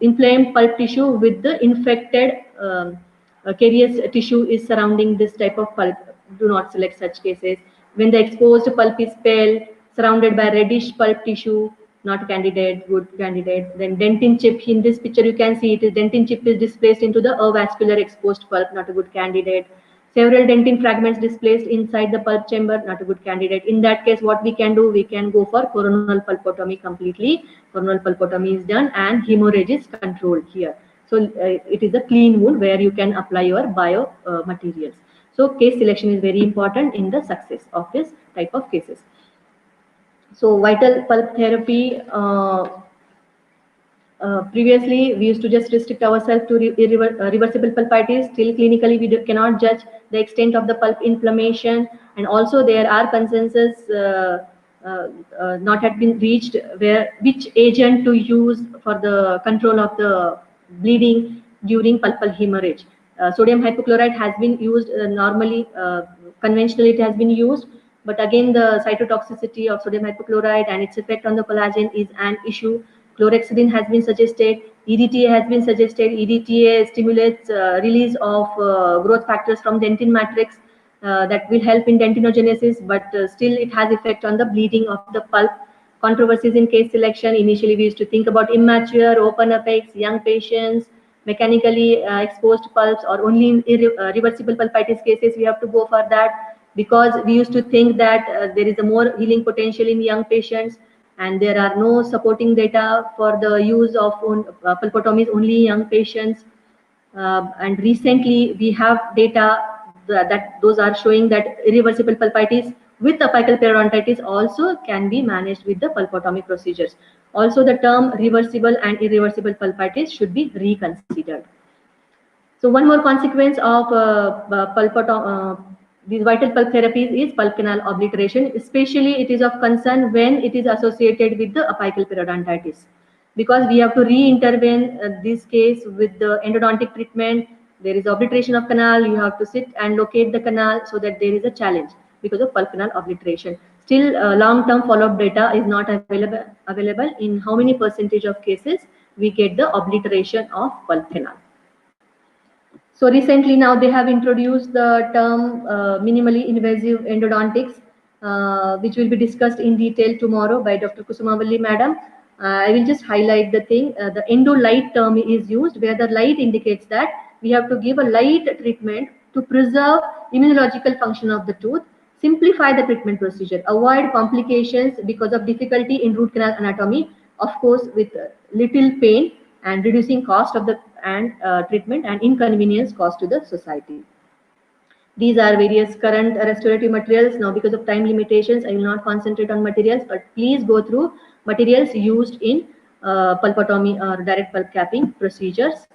inflamed pulp tissue with the infected carious tissue is surrounding this type of pulp. Do not select such cases. When the exposed pulp is pale, surrounded by reddish pulp tissue, not a candidate, good candidate. Then dentin chip, in this picture you can see it is dentin chip is displaced into the avascular exposed pulp, not a good candidate. Several dentin fragments displaced inside the pulp chamber, not a good candidate. In that case, what we can do, we can go for coronal pulpotomy completely. Coronal pulpotomy is done and hemorrhage is controlled here. So it is a clean wound where you can apply your bio materials. So case selection is very important in the success of this type of cases. So vital pulp therapy, previously we used to just restrict ourselves to reversible pulpitis. Still clinically we cannot judge the extent of the pulp inflammation, and also there are consensus not had been reached where which agent to use for the control of the bleeding during pulpal hemorrhage. Sodium hypochlorite has been used normally, conventionally it has been used, but again the cytotoxicity of sodium hypochlorite and its effect on the collagen is an issue. Chlorhexidine has been suggested, EDTA has been suggested. EDTA stimulates release of growth factors from dentin matrix that will help in dentinogenesis, but still it has effect on the bleeding of the pulp. Controversies in case selection, initially we used to think about immature, open apex, young patients, mechanically exposed pulps, or only in reversible pulpitis cases we have to go for that, because we used to think that there is a more healing potential in young patients, and there are no supporting data for the use of pulpotomies only in young patients. And recently we have data that those are showing that irreversible pulpitis with apical periodontitis also can be managed with the pulpotomy procedures. Also, the term reversible and irreversible pulpitis should be reconsidered. So one more consequence of these vital pulp therapies is pulp canal obliteration. Especially it is of concern when it is associated with the apical periodontitis, because we have to re-intervene this case with the endodontic treatment. There is obliteration of canal, you have to sit and locate the canal, so that there is a challenge because of pulp canal obliteration. Still long-term follow-up data is not available in how many percentage of cases we get the obliteration of pulp canal. So recently now they have introduced the term minimally invasive endodontics, which will be discussed in detail tomorrow by Dr. Kusumavalli madam. I will just highlight the thing. The endo-light term is used, where the light indicates that we have to give a light treatment to preserve immunological function of the tooth, simplify the treatment procedure, avoid complications because of difficulty in root canal anatomy, of course with little pain, and reducing cost of the treatment and inconvenience caused to the society. These are various current restorative materials. Now, because of time limitations, I will not concentrate on materials, but please go through materials used in pulpotomy or direct pulp capping procedures.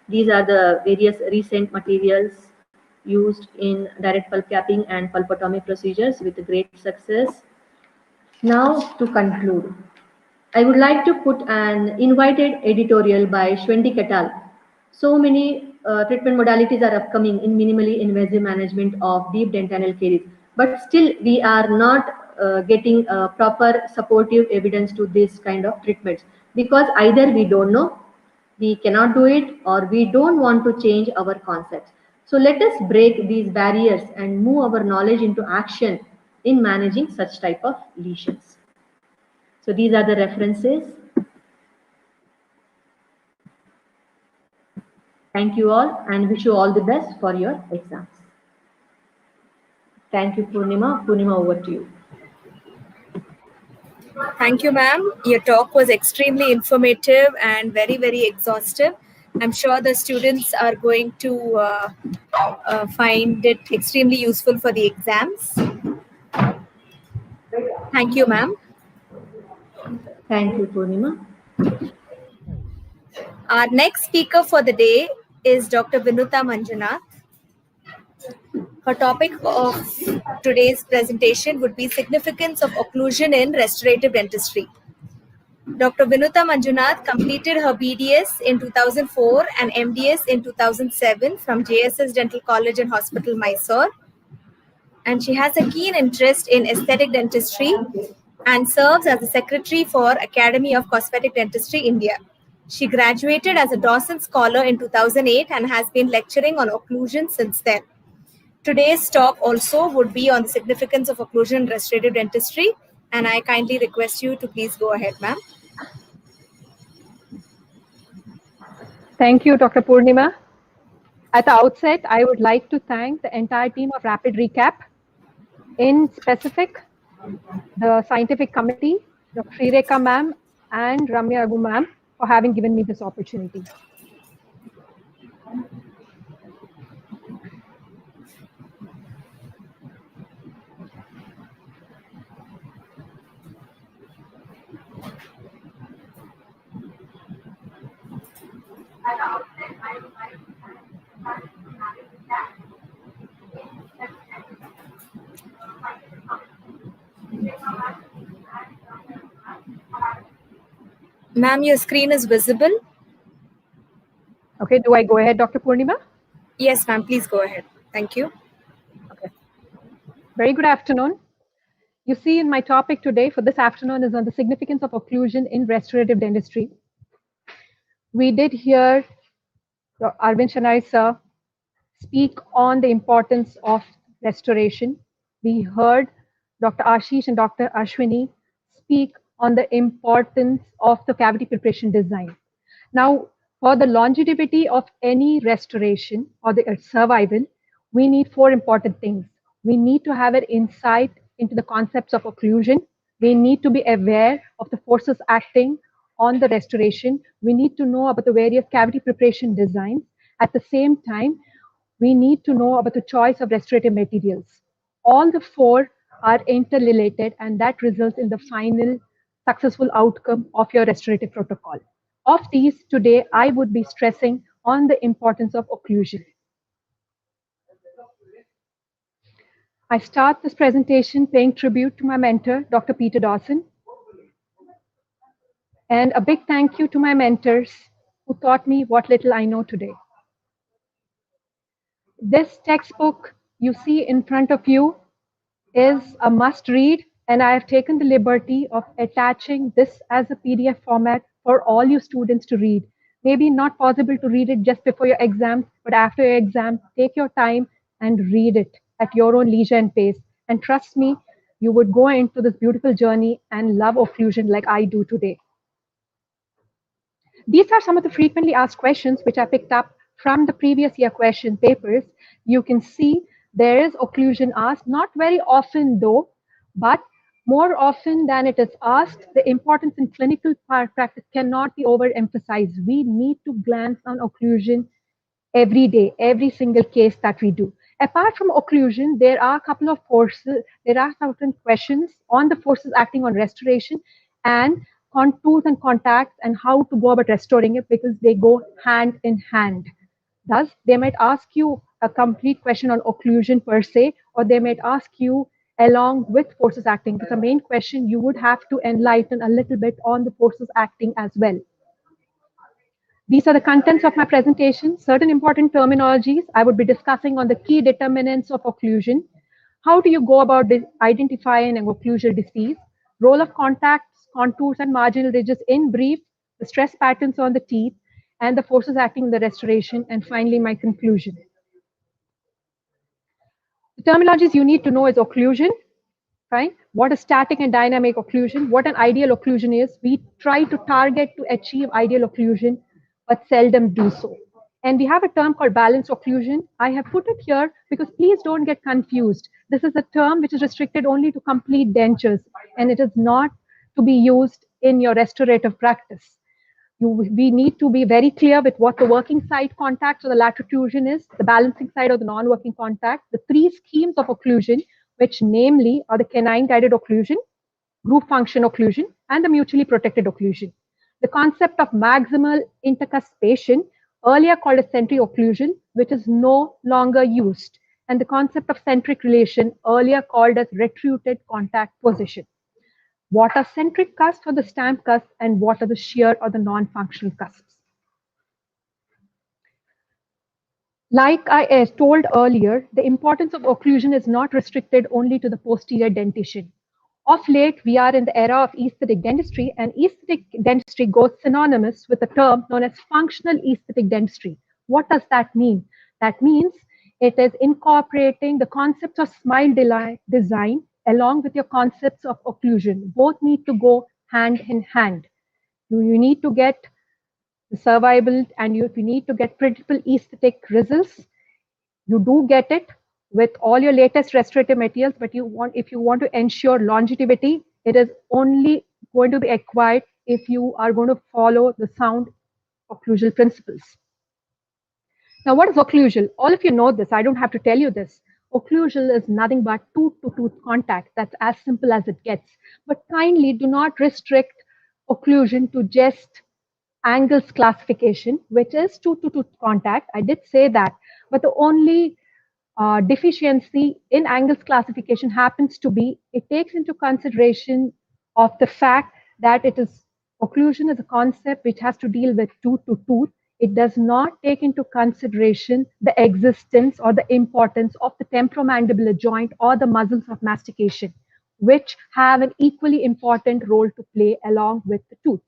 These are the various recent materials used in direct pulp capping and pulpotomy procedures with great success. Now, to conclude, I would like to put an invited editorial by Shwendi Ketal. So many treatment modalities are upcoming in minimally invasive management of deep dental caries, but still we are not getting proper supportive evidence to this kind of treatments, because either we don't know, we cannot do it, or we don't want to change our concepts. So let us break these barriers and move our knowledge into action in managing such type of lesions. So these are the references. Thank you all and wish you all the best for your exams. Thank you, Purnima. Purnima, over to you. Thank you, ma'am. Your talk was extremely informative and very, very exhaustive. I'm sure the students are going to find it extremely useful for the exams. Thank you, ma'am. Thank you, Purnima. Our next speaker for the day is Dr. Vinuta Manjunath. Her topic of today's presentation would be Significance of Occlusion in Restorative Dentistry. Dr. Vinuta Manjunath completed her BDS in 2004 and MDS in 2007 from JSS Dental College and Hospital, Mysore. And she has a keen interest in aesthetic dentistry and serves as the secretary for Academy of Cosmetic Dentistry, India. She graduated as a Dawson Scholar in 2008 and has been lecturing on occlusion since then. Today's talk also would be on the significance of occlusion in restorative dentistry, and I kindly request you to please go ahead, ma'am. Thank you, Dr. Purnima. At the outset, I would like to thank the entire team of Rapid Recap, in specific, the scientific committee, Dr. Srireka ma'am and Ramya Agu ma'am for having given me this opportunity. Ma'am, your screen is visible. Okay, do I go ahead, Dr. Purnima? Yes, ma'am, please go ahead. Thank you. Okay. Very good afternoon. You see, in my topic today for this afternoon is on the significance of occlusion in restorative dentistry. We did hear Arvind Shanai sir speak on the importance of restoration. We heard Dr. Ashish and Dr. Ashwini speak on the importance of the cavity preparation design. Now, for the longevity of any restoration or the survival, we need four important things. We need to have an insight into the concepts of occlusion. We need to be aware of the forces acting on the restoration. We need to know about the various cavity preparation designs. At the same time, we need to know about the choice of restorative materials. All the four are interrelated, and that results in the final successful outcome of your restorative protocol. Of these, today, I would be stressing on the importance of occlusion. I start this presentation paying tribute to my mentor, Dr. Peter Dawson. And a big thank you to my mentors who taught me what little I know today. This textbook you see in front of you is a must read, and I have taken the liberty of attaching this as a PDF format for all you students to read. Maybe not possible to read it just before your exam, but after your exam, take your time and read it at your own leisure and pace. And trust me, you would go into this beautiful journey and love occlusion like I do today. These are some of the frequently asked questions which I picked up from the previous year question papers. You can see there is occlusion asked, not very often though, but more often than it is asked. The importance in clinical practice cannot be overemphasized. We need to glance on occlusion every day, every single case that we do. Apart from occlusion, there are a couple of forces, there are certain questions on the forces acting on restoration and contours and contacts and how to go about restoring it, because they go hand in hand. Thus, they might ask you a complete question on occlusion per se, or they might ask you along with forces acting. It's a main question. You would have to enlighten a little bit on the forces acting as well. These are the contents of my presentation. Certain important terminologies I would be discussing on the key determinants of occlusion. How do you go about identifying an occlusal disease? Role of contacts, contours, and marginal ridges in brief, the stress patterns on the teeth, and the forces acting in the restoration, and finally my conclusion. The terminologies you need to know is occlusion, right? What is static and dynamic occlusion? What an ideal occlusion is? We try to target to achieve ideal occlusion, but seldom do so. And we have a term called balanced occlusion. I have put it here because please don't get confused. This is a term which is restricted only to complete dentures, and it is not to be used in your restorative practice. We need to be very clear with what the working side contact or the lateral occlusion is, the balancing side or the non-working contact, the three schemes of occlusion, which namely are the canine guided occlusion, group function occlusion, and the mutually protected occlusion. The concept of maximal intercuspation, earlier called as centric occlusion, which is no longer used, and the concept of centric relation, earlier called as retrouted contact position. What are centric cusps or the stamp cusps, and what are the shear or the non-functional cusps? Like I told earlier, the importance of occlusion is not restricted only to the posterior dentition. Of late, we are in the era of aesthetic dentistry, and aesthetic dentistry goes synonymous with a term known as functional aesthetic dentistry. What does that mean? That means it is incorporating the concepts of smile design along with your concepts of occlusion. Both need to go hand in hand. You need to get the survival and you need to get principal aesthetic results. You do get it with all your latest restorative materials, but if you want to ensure longevity, it is only going to be acquired if you are going to follow the sound occlusal principles. Now, what is occlusal? All of you know this. I don't have to tell you this. Occlusal is nothing but tooth-to-tooth contact. That's as simple as it gets. But kindly do not restrict occlusion to just angles classification, which is tooth-to-tooth contact. I did say that, but the only deficiency in angles classification happens to be it takes into consideration of the fact that occlusion is a concept which has to deal with tooth to tooth. It does not take into consideration the existence or the importance of the temporomandibular joint or the muscles of mastication, which have an equally important role to play along with the tooth.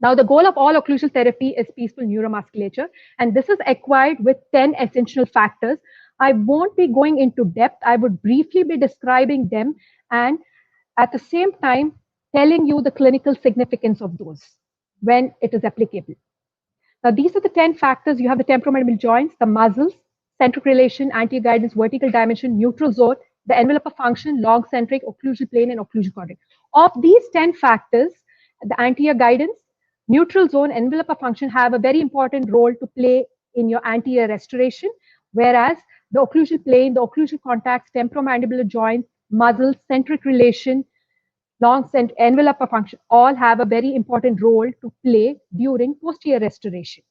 Now, the goal of all occlusal therapy is peaceful neuromusculature, and this is acquired with 10 essential factors. I won't be going into depth. I would briefly be describing them and at the same time telling you the clinical significance of those when it is applicable. Now, these are the 10 factors. You have the temporomandibular joints, the muscles, centric relation, anterior guidance, vertical dimension, neutral zone, the envelope of function, long centric, occlusal plane, and occlusal contact. Of these 10 factors, the anterior guidance, neutral zone, envelope of function have a very important role to play in your anterior restoration, whereas the occlusal plane, the occlusal contacts, temporomandibular joints, muscles, centric relation, long envelope of function all have a very important role to play during posterior restoration.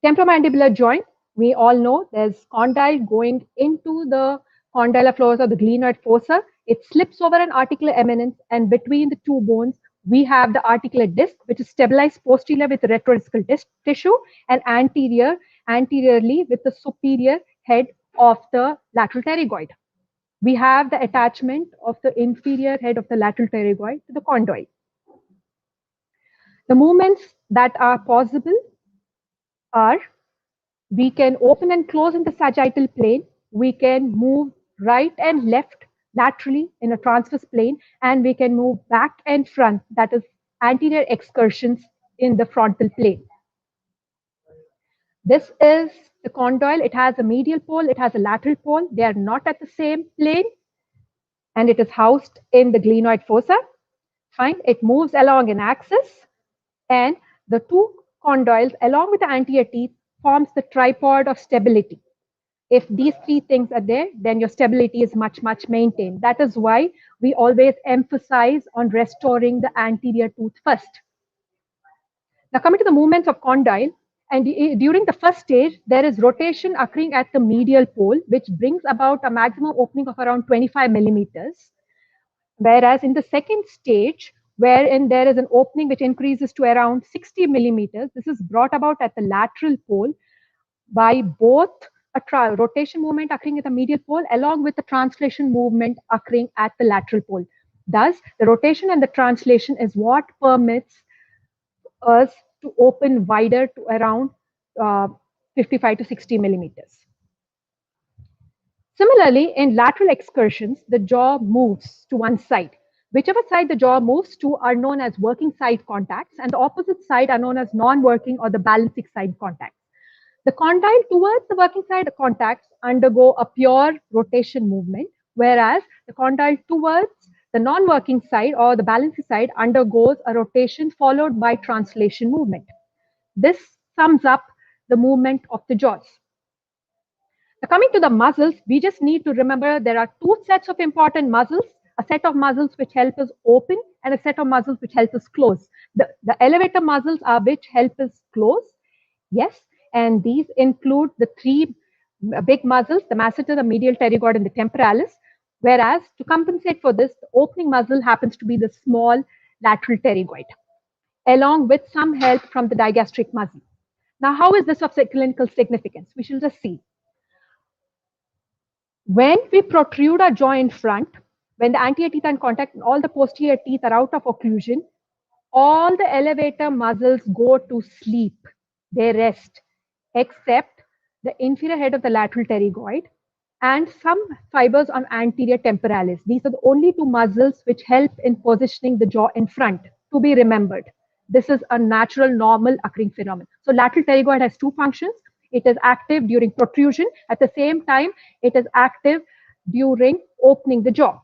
Temporomandibular joint, we all know there's condyle going into the condylar floors of the glenoid fossa. It slips over an articular eminence, and between the two bones, we have the articular disc, which is stabilized posterior with the retrodiscal disc tissue, and anteriorly with the superior head of the lateral pterygoid. We have the attachment of the inferior head of the lateral pterygoid to the condyle. The movements that are possible are we can open and close in the sagittal plane. We can move right and left laterally in a transverse plane, and we can move back and front, that is anterior excursions in the frontal plane. This is the condyle. It has a medial pole, it has a lateral pole. They are not at the same plane, and it is housed in the glenoid fossa. Fine. It moves along an axis, and the two condyles along with the anterior teeth forms the tripod of stability. If these three things are there, then your stability is much maintained. That is why we always emphasize on restoring the anterior tooth first. Now, coming to the movements of condyle, And during the first stage, there is rotation occurring at the medial pole, which brings about a maximum opening of around 25 millimeters. Whereas in the second stage, wherein there is an opening which increases to around 60 millimeters, this is brought about at the lateral pole by both a rotation movement occurring at the medial pole along with the translation movement occurring at the lateral pole. Thus, the rotation and the translation is what permits us to open wider to around 55 to 60 millimeters. Similarly, in lateral excursions, the jaw moves to one side. Whichever side the jaw moves to are known as working side contacts, and the opposite side are known as non-working or the balancing side contacts. The condyle towards the working side contacts undergo a pure rotation movement, whereas the condyle towards the non-working side or the balancing side undergoes a rotation followed by translation movement. This sums up the movement of the jaws. Now, coming to the muscles, we just need to remember there are two sets of important muscles, a set of muscles which help us open and a set of muscles which help us close. The elevator muscles are which help us close, yes, and these include the three big muscles, the masseter, the medial pterygoid, and the temporalis, whereas to compensate for this, the opening muscle happens to be the small lateral pterygoid, along with some help from the digastric muscle. Now, how is this of clinical significance? We shall just see. When we protrude our jaw in front, when the anterior teeth are in contact and all the posterior teeth are out of occlusion, all the elevator muscles go to sleep. They rest, except the inferior head of the lateral pterygoid and some fibers on anterior temporalis. These are the only two muscles which help in positioning the jaw in front, to be remembered. This is a natural, normal occurring phenomenon. So lateral pterygoid has two functions. It is active during protrusion. At the same time, it is active during opening the jaw.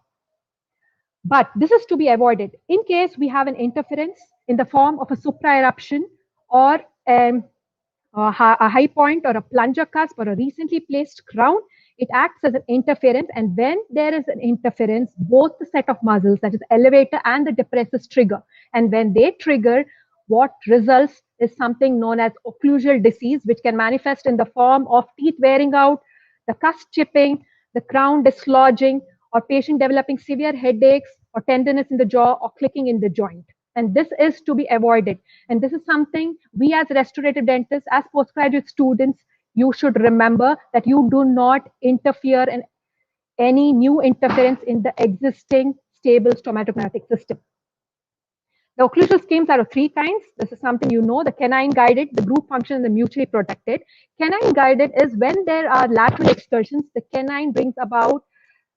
But this is to be avoided in case we have an interference in the form of a supraeruption or a high point or a plunger cusp or a recently placed crown. It acts as an interference, and when there is an interference, both the set of muscles, that is elevator and the depressors, trigger. And when they trigger, what results is something known as occlusal disease, which can manifest in the form of teeth wearing out, the cusp chipping, the crown dislodging, or patient developing severe headaches or tenderness in the jaw or clicking in the joint. And this is to be avoided. And this is something we as restorative dentists, as postgraduate students, you should remember that you do not interfere in any new interference in the existing stable stomatognatic system. The occlusal schemes are of three kinds. This is something you know, the canine guided, the group function, and the mutually protected. Canine guided is when there are lateral excursions, the canine brings about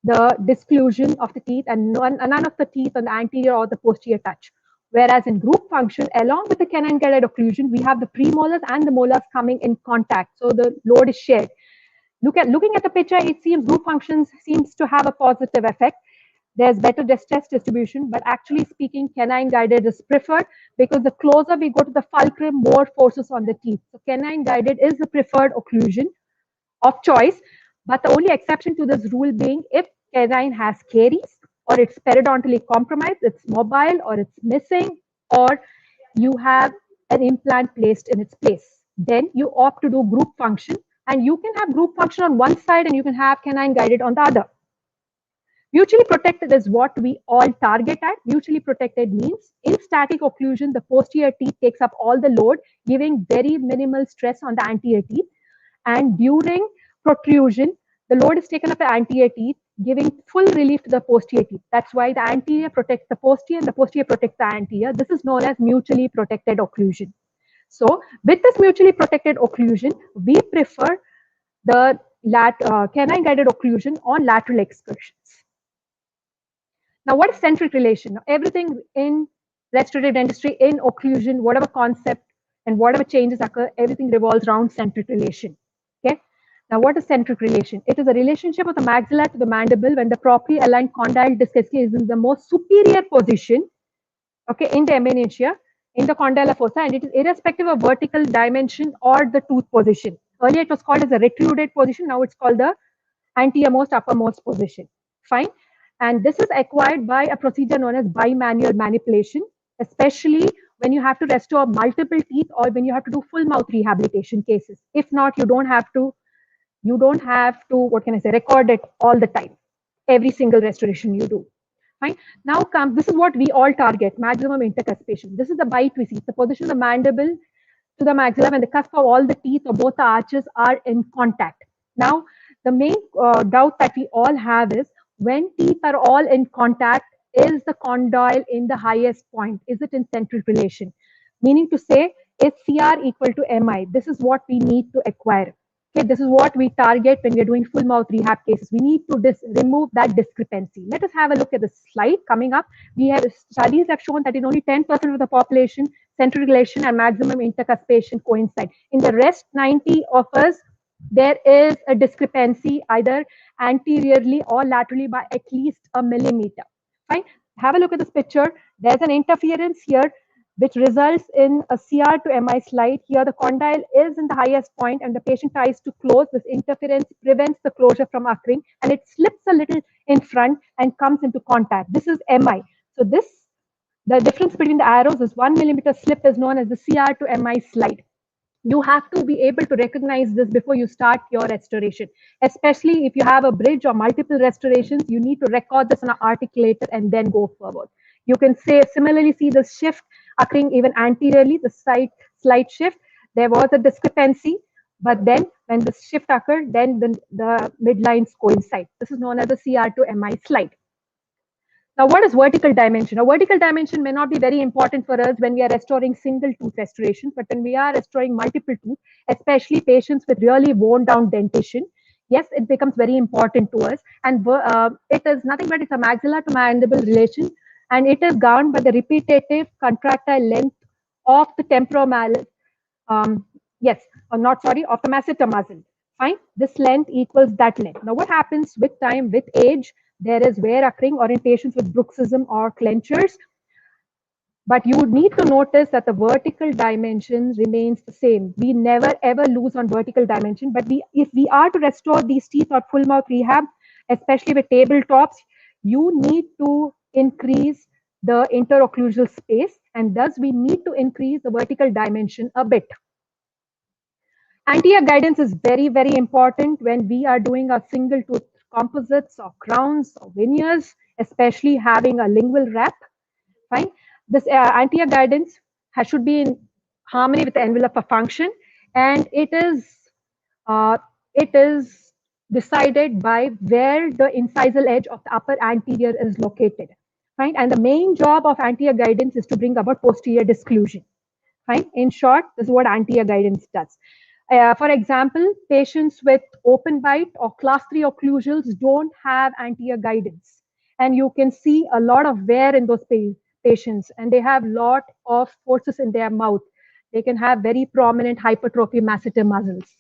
the disclusion of the teeth and none of the teeth on the anterior or the posterior touch. Whereas in group function, along with the canine guided occlusion, we have the premolars and the molars coming in contact. So the load is shared. Looking at the picture, it seems group functions seems to have a positive effect. There's better stress distribution, but actually speaking, canine guided is preferred because the closer we go to the fulcrum, more forces on the teeth. So canine guided is the preferred occlusion of choice, but the only exception to this rule being if canine has caries or it's periodontally compromised, it's mobile or it's missing, or you have an implant placed in its place. Then you opt to do group function, and you can have group function on one side and you can have canine guided on the other. Mutually protected is what we all target at. Mutually protected means in static occlusion, the posterior teeth takes up all the load, giving very minimal stress on the anterior teeth. And during protrusion, the load is taken up the anterior teeth, giving full relief to the posterior teeth. That's why the anterior protects the posterior and the posterior protects the anterior. This is known as mutually protected occlusion. So with this mutually protected occlusion, we prefer the canine guided occlusion on lateral excursions. Now, what is centric relation? Now, everything in restorative dentistry, in occlusion, whatever concept and whatever changes occur, everything revolves around centric relation. Okay. Now, what is centric relation? It is a relationship of the maxilla to the mandible when the properly aligned condyle disc is in the most superior position, okay, in the embonpoint, in the condylar fossa, and it is irrespective of vertical dimension or the tooth position. Earlier, it was called as a retruded position. Now, it's called the anteriormost uppermost position. Fine. And this is acquired by a procedure known as bimanual manipulation. especially when you have to restore multiple teeth or when you have to do full mouth rehabilitation cases. If not, you don't have to, what can I say, record it all the time, every single restoration you do. Fine. Now this is what we all target, maximum intercuspation. This is the bite we see. It's the position of the mandible to the maxilla when the cusp of all the teeth or both the arches are in contact. Now, the main doubt that we all have is, when teeth are all in contact, is the condyle in the highest point? Is it in central relation? Meaning to say, is CR equal to MI? This is what we need to acquire. Okay, this is what we target when we're doing full mouth rehab cases. We need to remove that discrepancy. Let us have a look at the slide coming up. We have studies have shown that in only 10% of the population, central relation and maximum intercuspation coincide. In the rest 90 of us, there is a discrepancy either anteriorly or laterally by at least a millimeter. Fine. Have a look at this picture. There's an interference here, which results in a CR to MI slide. Here, the condyle is in the highest point and the patient tries to close. This interference prevents the closure from occurring and it slips a little in front and comes into contact. This is MI. So the difference between the arrows is 1 millimeter slip is known as the CR to MI slide. You have to be able to recognize this before you start your restoration. Especially if you have a bridge or multiple restorations, you need to record this on an articulator and then go forward. You can similarly see the shift occurring even anteriorly, the slight shift. There was a discrepancy, but then when the shift occurred, then the midlines coincide. This is known as the CR to MI slide. Now, what is vertical dimension? A vertical dimension may not be very important for us when we are restoring single tooth restorations, but when we are restoring multiple tooth, especially patients with really worn down dentition, yes, it becomes very important to us. And it is nothing but it's a maxilla to mandible relation, and it is governed by the repetitive contractile length of the temporal of the masseter muscle. Fine. This length equals that length. Now, what happens with time, with age? There is wear occurring or in patients with bruxism or clenchers. But you need to notice that the vertical dimension remains the same. We never ever lose on vertical dimension. But if we are to restore these teeth or full mouth rehab, especially with tabletops, you need to increase the interocclusal space, and thus we need to increase the vertical dimension a bit. Anterior guidance is very, very important when we are doing a single tooth composites or crowns or veneers, especially having a lingual wrap. Fine. This anterior guidance should be in harmony with the envelope of function, and it is decided by where the incisal edge of the upper anterior is located. Fine. And the main job of anterior guidance is to bring about posterior disclusion. Fine. In short, this is what anterior guidance does. For example, patients with open bite or class 3 occlusals don't have anterior guidance. And you can see a lot of wear in those patients, and they have a lot of forces in their mouth. They can have very prominent hypertrophy masseter muscles.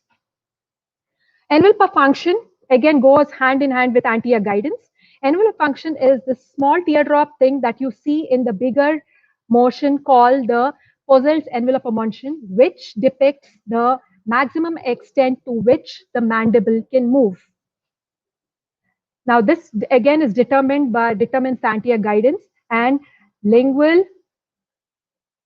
Envelope of function, again, goes hand in hand with anterior guidance. Envelope function is the small teardrop thing that you see in the bigger motion called the Possel's envelope of motion, which depicts the maximum extent to which the mandible can move. Now, this again is determines anterior guidance, and lingual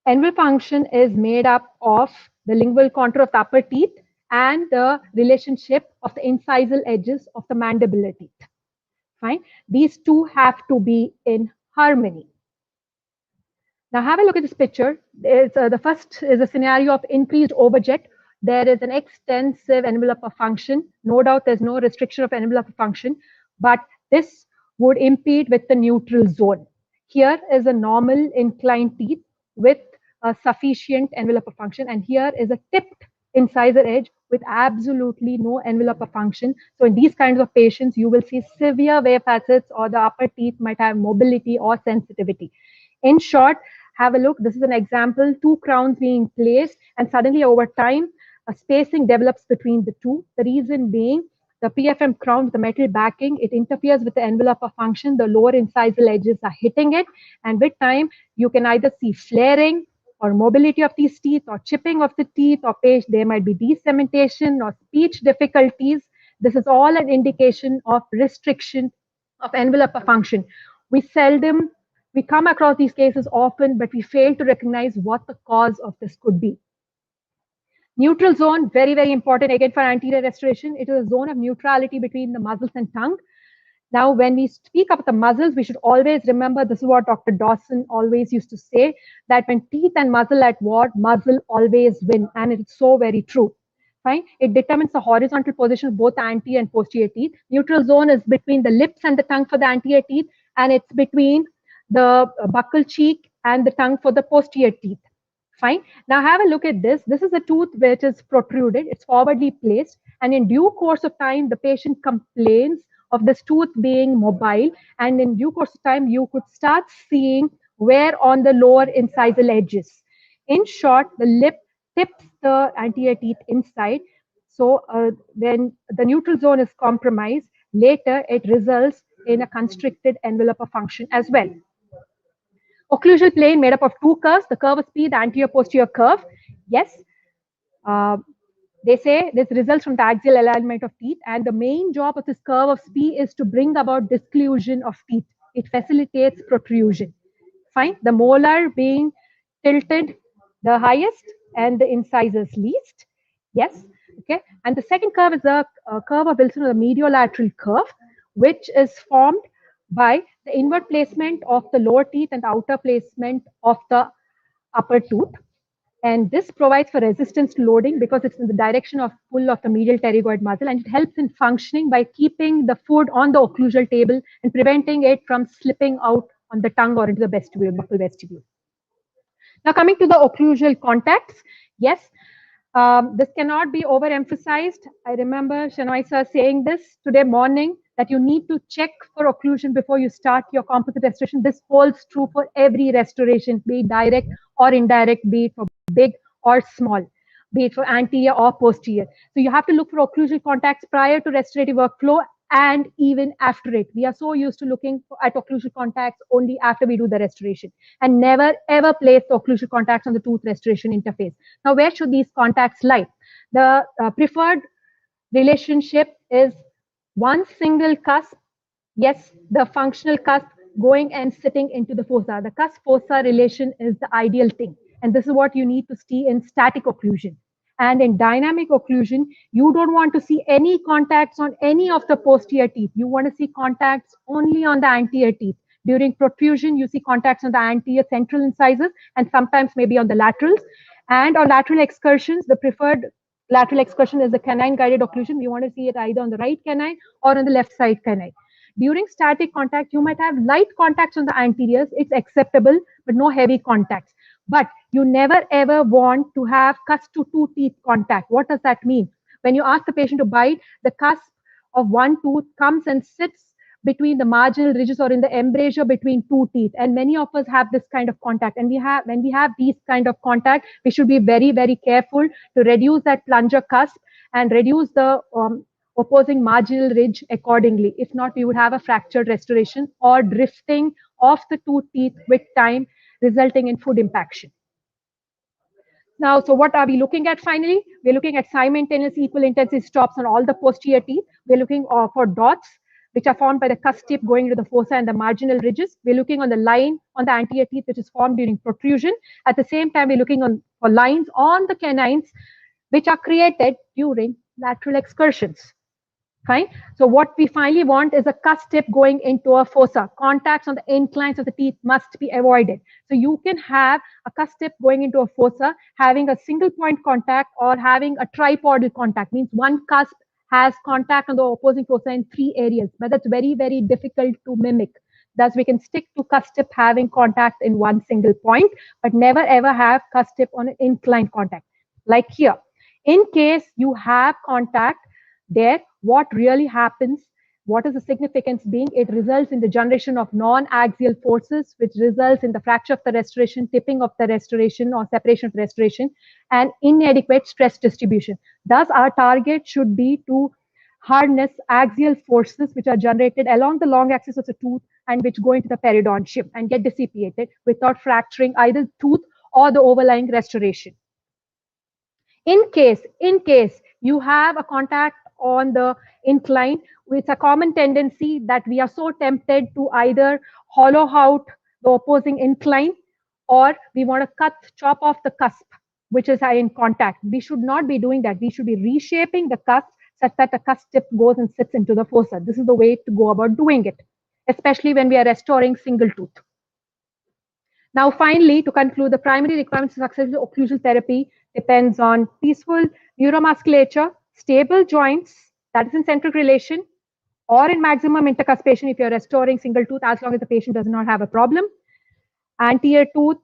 envelope function is made up of the lingual contour of the upper teeth and the relationship of the incisal edges of the mandibular teeth. Fine. These two have to be in harmony. Now, have a look at this picture. The first is a scenario of increased overjet. There is an extensive envelope of function. No doubt there's no restriction of envelope of function, but this would impede with the neutral zone. Here is a normal inclined teeth with a sufficient envelope of function, and here is a tipped incisor edge with absolutely no envelope of function. So in these kinds of patients, you will see severe wave facets, or the upper teeth might have mobility or sensitivity. In short, have a look. This is an example, 2 crowns being placed, and suddenly over time, a spacing develops between the two. The reason being, the PFM crown with the metal backing, it interferes with the envelope of function. The lower incisal edges are hitting it, and with time, you can either see flaring or mobility of these teeth, or chipping of the teeth, or there might be decementation or speech difficulties. This is all an indication of restriction of envelope of function. We seldom We come across these cases often, but we fail to recognize what the cause of this could be. Neutral zone, very, very important again for anterior restoration. It is a zone of neutrality between the muscles and tongue. Now, when we speak of the muscles, we should always remember, this is what Dr. Dawson always used to say, that when teeth and muzzle at war, muzzle always win. And it's so very true. Fine. It determines the horizontal position of both anterior and posterior teeth. Neutral zone is between the lips and the tongue for the anterior teeth, and it's between the buccal cheek and the tongue for the posterior teeth. Fine. Now have a look at this. This is a tooth which is protruded. It's forwardly placed. And in due course of time, the patient complains of this tooth being mobile. And in due course of time, you could start seeing wear on the lower incisal edges. In short, the lip tips the anterior teeth inside. So when the neutral zone is compromised, later it results in a constricted envelope of function as well. Occlusal plane made up of two curves, the curve of P, the anterior-posterior curve. Yes, they say this results from the axial alignment of teeth, and the main job of this curve of P is to bring about disclusion of teeth. It facilitates protrusion. Fine, the molar being tilted the highest and the incisors least. Yes, okay. And the second curve is the curve of Wilson, or the mediolateral curve, which is formed by the inward placement of the lower teeth and the outer placement of the upper tooth. And this provides for resistance to loading because it's in the direction of pull of the medial pterygoid muscle, and it helps in functioning by keeping the food on the occlusal table and preventing it from slipping out on the tongue or into the vestibule, buccal vestibule. Now coming to the occlusal contacts, yes, this cannot be overemphasized. I remember Shenoy sir saying this today morning, that you need to check for occlusion before you start your composite restoration. This holds true for every restoration, be it direct or indirect, be it for big or small, be it for anterior or posterior. So you have to look for occlusal contacts prior to restorative workflow and even after it. We are so used to looking at occlusal contacts only after we do the restoration, and never ever place the occlusal contacts on the tooth restoration interface. Now, where should these contacts lie? The preferred relationship is one single cusp, yes, the functional cusp going and sitting into the fossa. The cusp-fossa relation is the ideal thing. And this is what you need to see in static occlusion. And in dynamic occlusion, you don't want to see any contacts on any of the posterior teeth. You want to see contacts only on the anterior teeth. During protrusion, you see contacts on the anterior central incisors and sometimes maybe on the laterals. And on lateral excursions, the preferred lateral excursion is the canine guided occlusion. We want to see it either on the right canine or on the left side canine. During static contact, you might have light contacts on the anteriors. It's acceptable, but no heavy contacts. But you never ever want to have cusp to two teeth contact. What does that mean? When you ask the patient to bite, the cusp of one tooth comes and sits between the marginal ridges or in the embrasure between two teeth. And many of us have this kind of contact. And when we have these kind of contact, we should be very, very careful to reduce that plunger cusp and reduce the opposing marginal ridge accordingly. If not, we would have a fractured restoration or drifting of the two teeth with time, resulting in food impaction. Now, so what are we looking at finally? We're looking at simultaneous equal intensity stops on all the posterior teeth. We're looking for dots, which are formed by the cusp tip going into the fossa and the marginal ridges. We're looking on the line on the anterior teeth, which is formed during protrusion. At the same time, we're looking for lines on the canines, which are created during lateral excursions. Fine. So what we finally want is a cusp tip going into a fossa. Contacts on the inclines of the teeth must be avoided. So you can have a cusp tip going into a fossa, having a single point contact or having a tripodal contact. Means one cusp has contact on the opposing fossa in three areas, but that's very, very difficult to mimic. Thus, we can stick to cusp tip having contact in one single point, but never ever have cusp tip on an inclined contact. Like here, in case you have contact there, what really happens, what is the significance being? It results in the generation of non-axial forces, which results in the fracture of the restoration, tipping of the restoration or separation of the restoration, and inadequate stress distribution. Thus, our target should be to harness axial forces which are generated along the long axis of the tooth and which go into the periodontium and get dissipated without fracturing either tooth or the overlying restoration. In case you have a contact on the incline, it's a common tendency that we are so tempted to either hollow out the opposing incline, or we want to chop off the cusp, which is in contact. We should not be doing that. We should be reshaping the cusp such that the cusp tip goes and sits into the fossa. This is the way to go about doing it, especially when we are restoring single tooth. Now, finally, to conclude, the primary requirements of successful occlusal therapy depends on peaceful neuromusculature, stable joints, that is in centric relation, or in maximum intercuspation if you're restoring single tooth, as long as the patient does not have a problem. Anterior tooth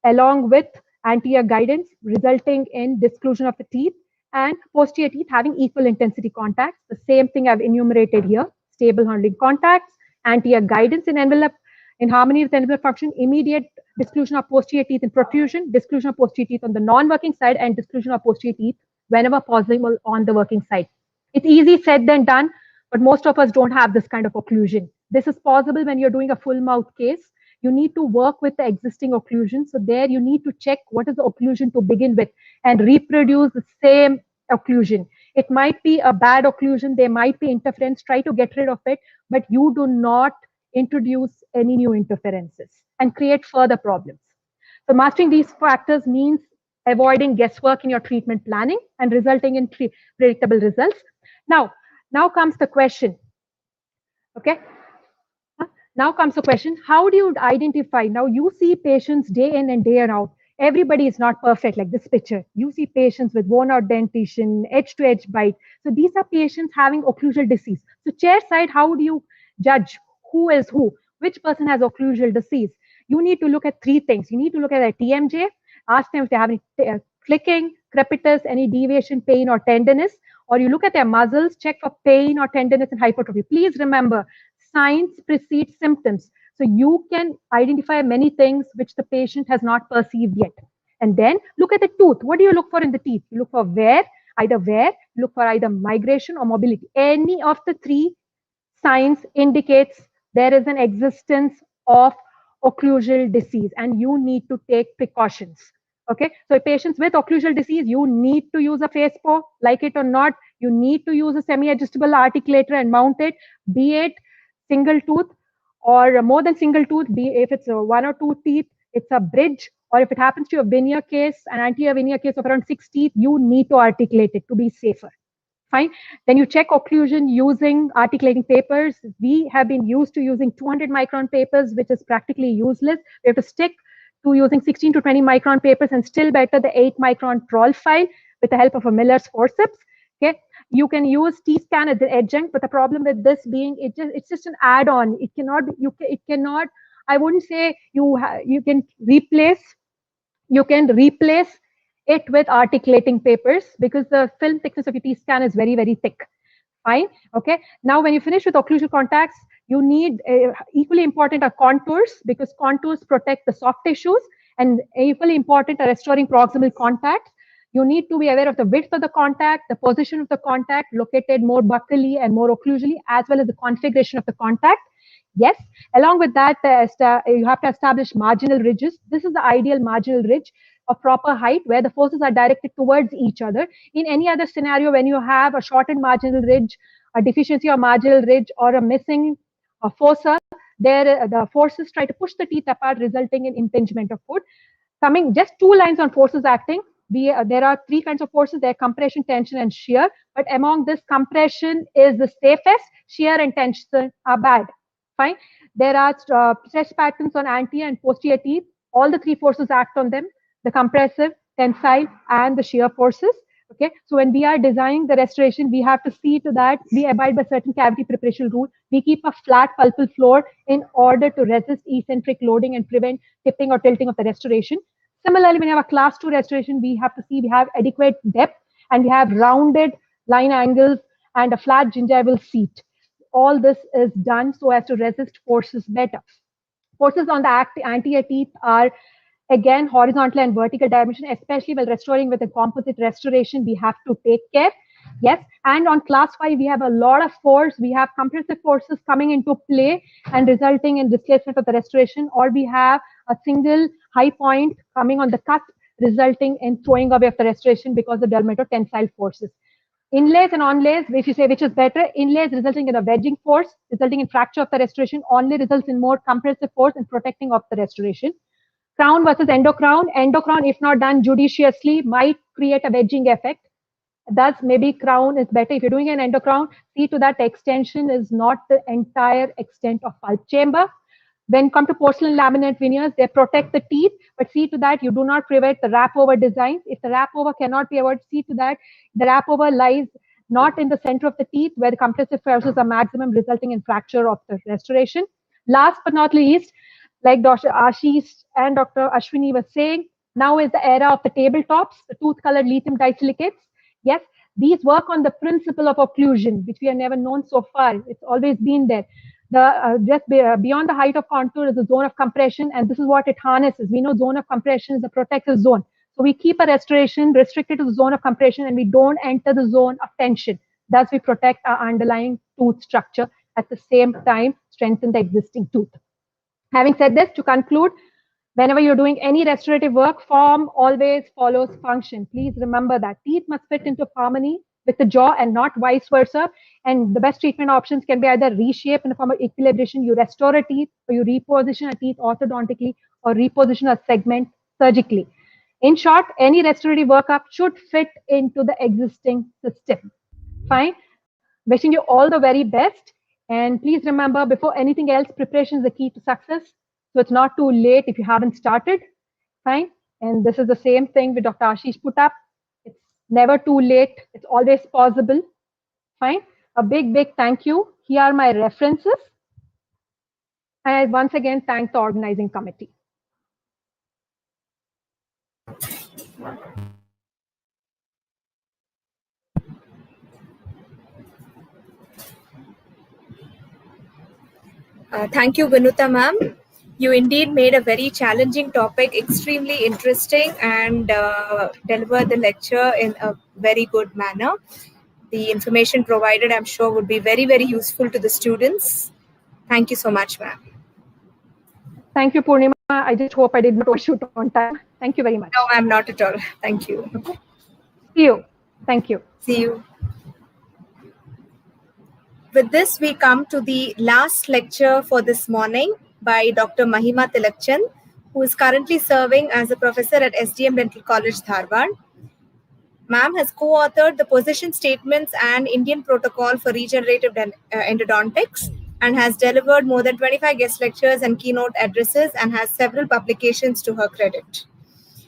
along with anterior guidance resulting in disclusion of the teeth, and posterior teeth having equal intensity contacts. The same thing I've enumerated here: stable handling contacts, anterior guidance in envelope, in harmony with envelope function, immediate disclusion of posterior teeth in protrusion, disclusion of posterior teeth on the non-working side, and disclusion of posterior teeth whenever possible on the working side. It's easy said than done, but most of us don't have this kind of occlusion. This is possible when you're doing a full mouth case. You need to work with the existing occlusion. So there you need to check what is the occlusion to begin with and reproduce the same occlusion. It might be a bad occlusion. There might be interference. Try to get rid of it, but you do not introduce any new interferences and create further problems. So mastering these factors means avoiding guesswork in your treatment planning and resulting in predictable results. Now comes the question. Okay. Now comes the question, how do you identify? Now you see patients day in and day out. Everybody is not perfect like this picture. You see patients with worn out dentition, edge to edge bite. So these are patients having occlusal disease. So chair side, how do you judge who is who? Which person has occlusal disease? You need to look at three things. You need to look at their TMJ, ask them if they have any clicking, crepitus, any deviation, pain or tenderness, or you look at their muscles, check for pain or tenderness and hypertrophy. Please remember, signs precede symptoms. So you can identify many things which the patient has not perceived yet. And then look at the tooth. What do you look for in the teeth? You look for wear, look for either migration or mobility. Any of the three signs indicates there is an existence of occlusal disease and you need to take precautions. Okay, so patients with occlusal disease, you need to use a face paw, like it or not. You need to use a semi-adjustable articulator and mount it, be it single tooth or more than single tooth, be if it's one or two teeth, it's a bridge, or if it happens to a veneer case, an anterior veneer case of around 6 teeth, you need to articulate it to be safer. Fine. Then you check occlusion using articulating papers. We have been used to using 200 micron papers, which is practically useless. We have to stick to using 16 to 20 micron papers, and still better the 8 micron Trollfile with the help of a Miller's forceps. Okay, you can use T-scan as the adjunct, but the problem with this being it's just an add-on. It cannot it cannot. I wouldn't say you can replace it with articulating papers because the film thickness of your T-scan is very, very thick. Fine. Okay. Now, when you finish with occlusal contacts, you need equally important are contours, because contours protect the soft tissues, and equally important are restoring proximal contacts. You need to be aware of the width of the contact, the position of the contact, located more buccally and more occlusally, as well as the configuration of the contact. Yes, along with that, you have to establish marginal ridges. This is the ideal marginal ridge of proper height where the forces are directed towards each other. In any other scenario, when you have a shortened marginal ridge, a deficiency of marginal ridge, or a missing fossa, the forces try to push the teeth apart, resulting in impingement of foot. Coming just 2 lines on forces acting. There are 3 kinds of forces. There are compression, tension, and shear. But among this, compression is the safest. Shear and tension are bad. Fine. There are stress patterns on anterior and posterior teeth. All the 3 forces act on them: the compressive, tensile, and the shear forces. Okay. So when we are designing the restoration, we have to see to that we abide by certain cavity preparation rule. We keep a flat pulpal floor in order to resist eccentric loading and prevent tipping or tilting of the restoration. Similarly, when you have a class 2 restoration, we have to see we have adequate depth and we have rounded line angles and a flat gingival seat. All this is done so as to resist forces better. Forces on the anterior teeth are again horizontal and vertical dimension, especially while restoring with a composite restoration. We have to take care. Yes, and on class 5, we have a lot of force. We have compressive forces coming into play and resulting in displacement of the restoration, or we have a single high point coming on the cusp, resulting in throwing away of the restoration because of the tensile forces. Inlays and onlays, if you say which is better, inlays resulting in a wedging force, resulting in fracture of the restoration, onlay results in more compressive force and protecting of the restoration. Crown versus endocrown. Endocrown, if not done judiciously, might create a wedging effect. Thus, maybe crown is better. If you're doing an endocrown, see to that extension is not the entire extent of pulp chamber. When come to porcelain laminate veneers, they protect the teeth, but see to that you do not prevent the wrap over designs. If the wrap over cannot be avoided, see to that the wrap over lies not in the center of the teeth where the compressive forces are maximum, resulting in fracture of the restoration. Last but not least, like Dr. Ashish and Dr. Ashwini were saying, now is the era of the tabletops, the tooth-colored lithium disilicates. Yes, these work on the principle of occlusion, which we have never known so far. It's always been there. Beyond the height of contour is a zone of compression, and this is what it harnesses. We know zone of compression is a protective zone. So we keep a restoration restricted to the zone of compression, and we don't enter the zone of tension. Thus, we protect our underlying tooth structure at the same time, strengthen the existing tooth. Having said this, to conclude, whenever you're doing any restorative work, form always follows function. Please remember that. Teeth must fit into harmony with the jaw and not vice versa. And the best treatment options can be either reshape in the form of equilibration, you restore a teeth, or you reposition a teeth orthodontically, or reposition a segment surgically. In short, any restorative workup should fit into the existing system. Fine. Wishing you all the very best. And please remember, before anything else, preparation is the key to success. So it's not too late if you haven't started. Fine. And this is the same thing with Dr. Ashish put up. It's never too late. It's always possible. Fine. A big, big thank you. Here are my references. And I once again thank the organizing committee. Thank you, Vinuta ma'am. You indeed made a very challenging topic extremely interesting and delivered the lecture in a very good manner. The information provided, I'm sure, would be very, very useful to the students. Thank you so much, ma'am. Thank you, Purnima. I just hope I did not overshoot on time. Thank you very much. No, ma'am, not at all. Thank you. Okay. See you. Thank you. See you. With this, we come to the last lecture for this morning by Dr. Mahima Tilakchan, who is currently serving as a professor at SDM Dental College, Dharwad. Ma'am has co-authored the position statements and Indian protocol for regenerative endodontics and has delivered more than 25 guest lectures and keynote addresses and has several publications to her credit.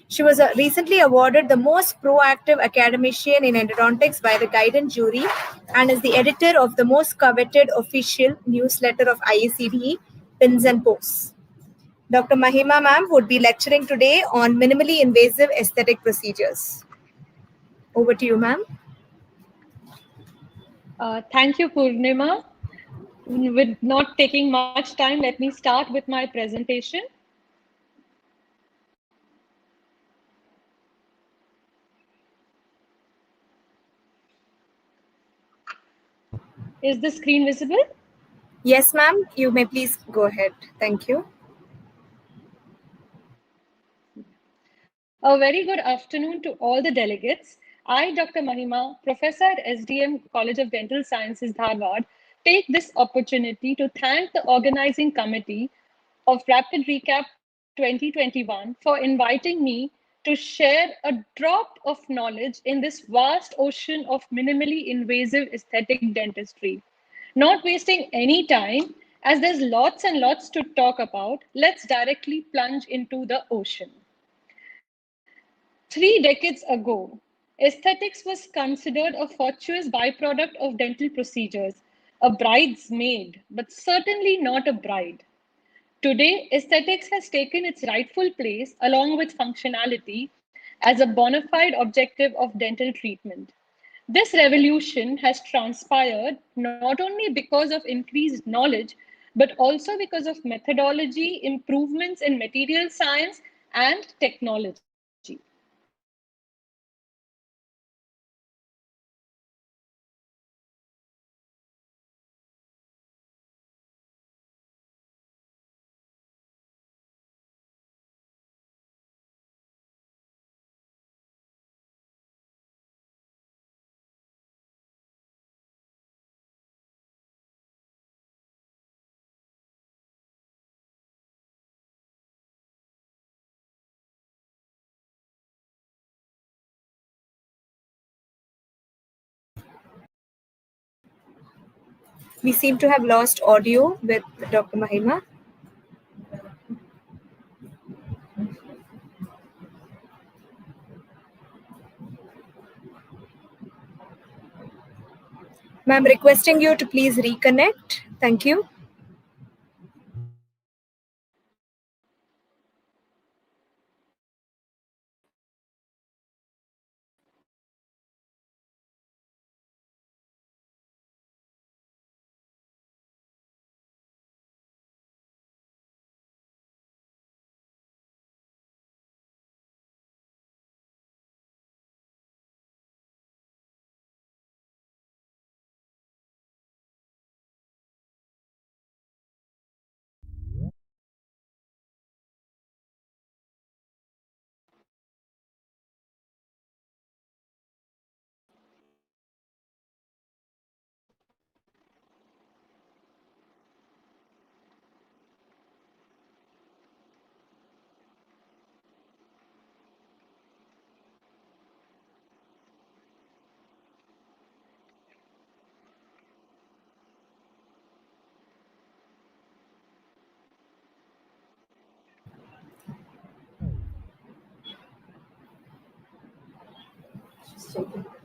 She was recently awarded the most proactive academician in endodontics by the Guidance Jury and is the editor of the most coveted official newsletter of IACDE, Pins and Posts. Dr. Mahima ma'am would be lecturing today on minimally invasive aesthetic procedures. Over to you, ma'am. Thank you, Purnima. With not taking much time, let me start with my presentation. Is the screen visible? Yes, ma'am. You may please go ahead. Thank you. A very good afternoon to all the delegates. I, Dr. Mahima, Professor at SDM College of Dental Sciences, Dharwad, take this opportunity to thank the organizing committee of Rapid Recap 2021 for inviting me to share a drop of knowledge in this vast ocean of minimally invasive aesthetic dentistry. Not wasting any time, as there's lots and lots to talk about, let's directly plunge into the ocean. 3 decades ago, aesthetics was considered a fortuitous byproduct of dental procedures, a bridesmaid, but certainly not a bride. Today, aesthetics has taken its rightful place along with functionality as a bona fide objective of dental treatment. This revolution has transpired not only because of increased knowledge, but also because of methodology, improvements in material science, and technology. We seem to have lost audio with Dr. Mahima. Ma'am, requesting you to please reconnect. Thank you.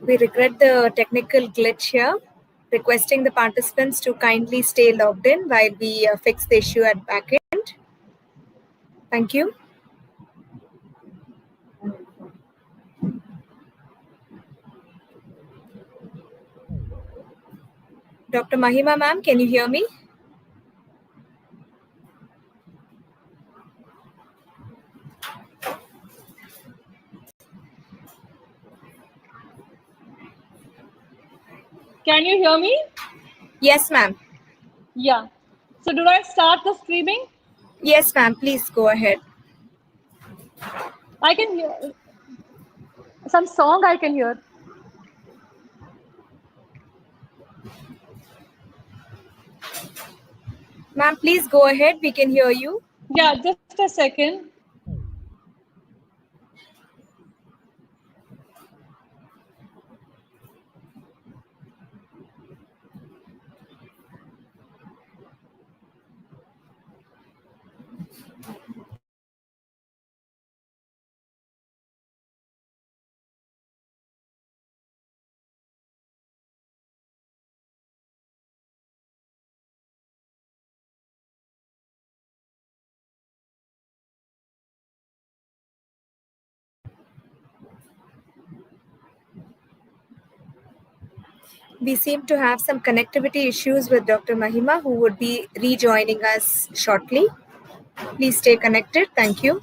We regret the technical glitch here, requesting the participants to kindly stay logged in while we fix the issue at back end. Thank you. Dr. Mahima ma'am, can you hear me? Can you hear me? Yes, ma'am. Yeah. So do I start the streaming? Yes, ma'am. Please go ahead. I can hear some song I can hear. Ma'am, please go ahead. We can hear you. Yeah, just a second. We seem to have some connectivity issues with Dr. Mahima, who would be rejoining us shortly. Please stay connected. Thank you.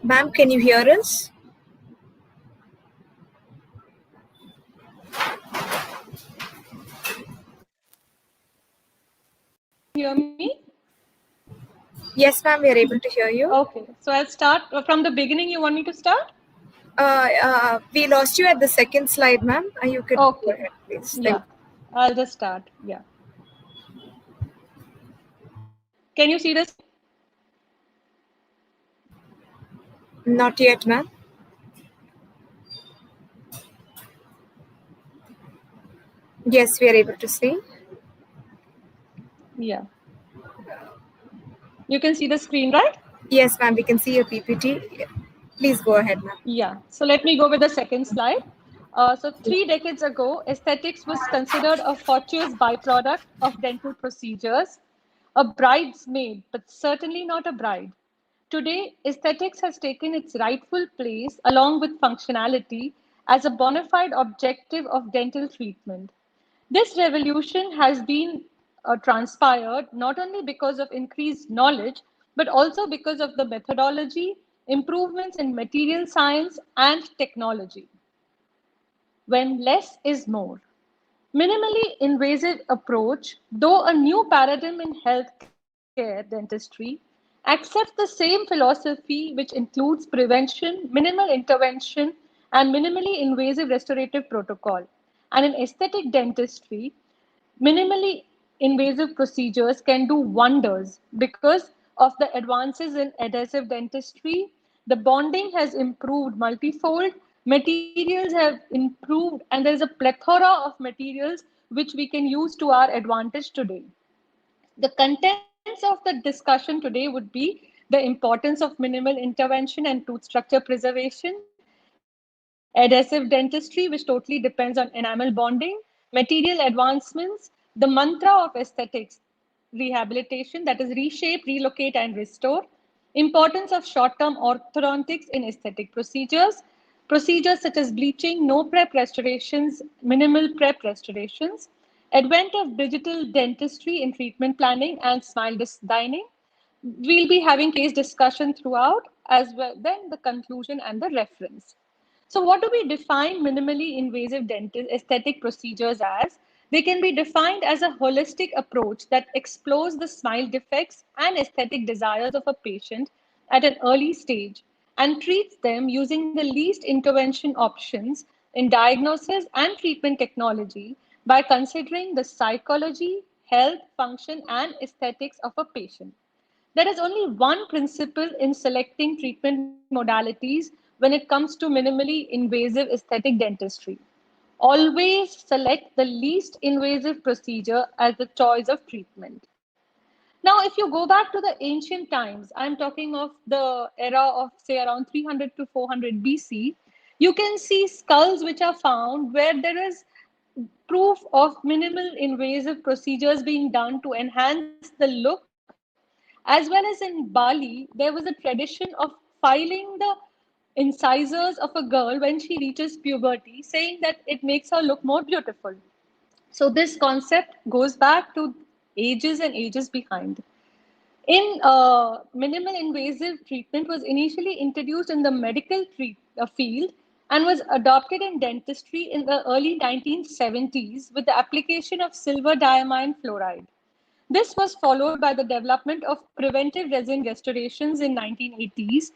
Ma'am, can you hear us? Hear me? Yes, ma'am, we are able to hear you. Okay, so I'll start from the beginning. You want me to start? We lost you at the second slide, ma'am. You could go ahead, please. Yeah, I'll just start. Yeah. Can you see this? Not yet, ma'am. Yes, we are able to see. Yeah. You can see the screen, right? Yes, ma'am, we can see your PPT. Please go ahead, ma'am. Yeah. So let me go with the second slide. So 3 decades ago, aesthetics was considered a fortuitous byproduct of dental procedures, a bridesmaid, but certainly not a bride. Today, aesthetics has taken its rightful place along with functionality as a bona fide objective of dental treatment. This revolution has been transpired not only because of increased knowledge, but also because of the methodology, improvements in material science and technology. When less is more. Minimally invasive approach, though a new paradigm in healthcare dentistry, accepts the same philosophy which includes prevention, minimal intervention, and minimally invasive restorative protocol, And in aesthetic dentistry, minimally invasive procedures can do wonders because of the advances in adhesive dentistry. The bonding has improved multifold, materials have improved, and there is a plethora of materials which we can use to our advantage today. The contents of the discussion today would be the importance of minimal intervention and tooth structure preservation, adhesive dentistry, which totally depends on enamel bonding, material advancements, the mantra of aesthetics, rehabilitation, that is reshape, relocate, and restore, importance of short-term orthodontics in aesthetic procedures, procedures such as bleaching, no prep restorations, minimal prep restorations, advent of digital dentistry in treatment planning and smile dining. We'll be having case discussion throughout, as well then the conclusion and the reference. So what do we define minimally invasive dental aesthetic procedures as? They can be defined as a holistic approach that explores the smile defects and aesthetic desires of a patient at an early stage and treats them using the least intervention options in diagnosis and treatment technology by considering the psychology, health, function, and aesthetics of a patient. There is only one principle in selecting treatment modalities when it comes to minimally invasive aesthetic dentistry. Always select the least invasive procedure as the choice of treatment. Now, if you go back to the ancient times, I'm talking of the era of, say, around 300 to 400 BC, you can see skulls which are found where there is proof of minimal invasive procedures being done to enhance the look. As well as in Bali, there was a tradition of filing the incisors of a girl when she reaches puberty, saying that it makes her look more beautiful. So this concept goes back to ages and ages behind. In minimal invasive treatment was initially introduced in the medical field and was adopted in dentistry in the early 1970s with the application of silver diamine fluoride. This was followed by the development of preventive resin restorations in 1980s,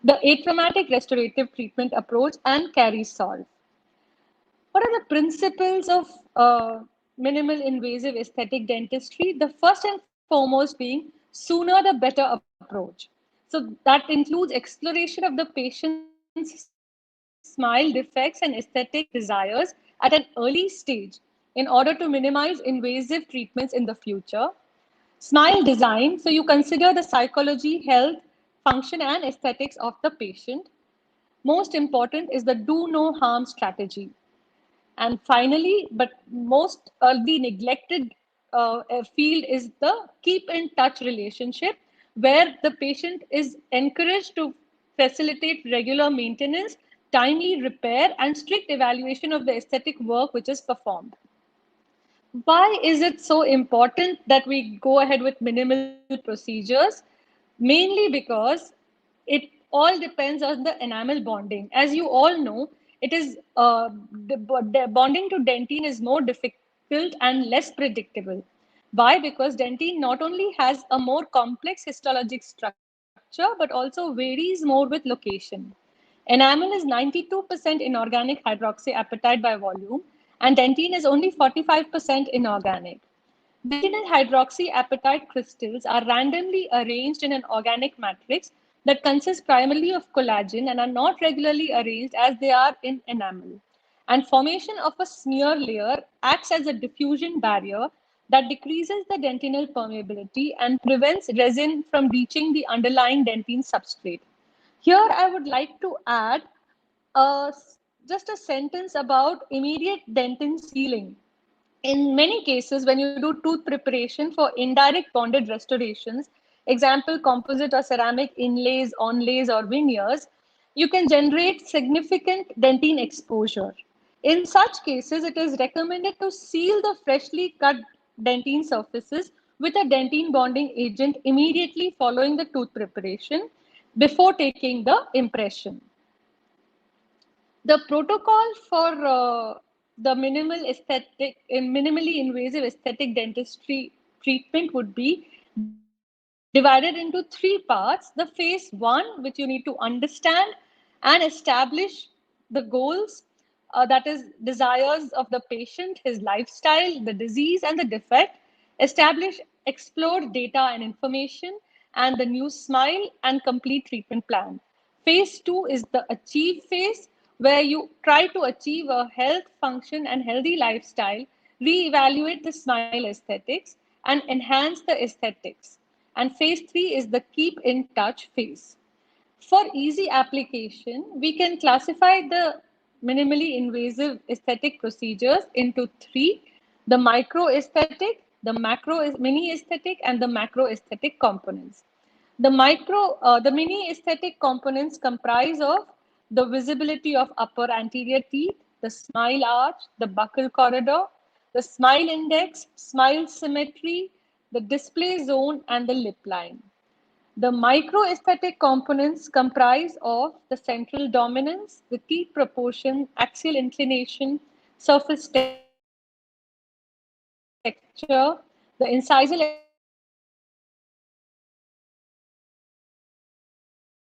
the atraumatic restorative treatment approach, and caries solve. What are the principles of minimal invasive aesthetic dentistry? The first and foremost being sooner the better approach. So that includes exploration of the patient's smile defects and aesthetic desires at an early stage in order to minimize invasive treatments in the future. Smile design, so you consider the psychology, health, function, and aesthetics of the patient. Most important is the do no harm strategy. And finally, but most the neglected field is the keep in touch relationship, where the patient is encouraged to facilitate regular maintenance, timely repair, and strict evaluation of the aesthetic work which is performed. Why is it so important that we go ahead with minimal procedures? Mainly because it all depends on the enamel bonding. As you all know, it is the bonding to dentine is more difficult and less predictable. Why? Because dentine not only has a more complex histologic structure, but also varies more with location. Enamel is 92% inorganic hydroxyapatite by volume, and dentine is only 45% inorganic. Dentinal hydroxyapatite crystals are randomly arranged in an organic matrix that consists primarily of collagen and are not regularly arranged as they are in enamel. And formation of a smear layer acts as a diffusion barrier that decreases the dentinal permeability and prevents resin from reaching the underlying dentine substrate. Here, I would like to add uh, just a sentence about immediate dentin sealing. In many cases, when you do tooth preparation for indirect bonded restorations, example composite or ceramic inlays, onlays, or veneers, you can generate significant dentine exposure. In such cases, it is recommended to seal the freshly cut dentine surfaces with a dentine bonding agent immediately following the tooth preparation before taking the impression. The protocol for the minimally invasive aesthetic dentistry treatment would be divided into three parts. The phase one, which you need to understand and establish the goals, that is desires of the patient, his lifestyle, the disease and the defect, establish, explore data and information, and the new smile and complete treatment plan. Phase 2 is the achieve phase, where you try to achieve a health, function, and healthy lifestyle, re-evaluate the smile aesthetics, and enhance the aesthetics. And phase 3 is the keep in touch phase. For easy application, we can classify the minimally invasive aesthetic procedures into three: the micro aesthetic, the macro mini aesthetic, and the macro aesthetic components. The mini aesthetic components comprise of the visibility of upper anterior teeth, the smile arch, the buccal corridor, the smile index, smile symmetry, the display zone, and the lip line. The microaesthetic components comprise of the central dominance, the teeth proportion, axial inclination, surface texture, the incisal extension, the external alignment,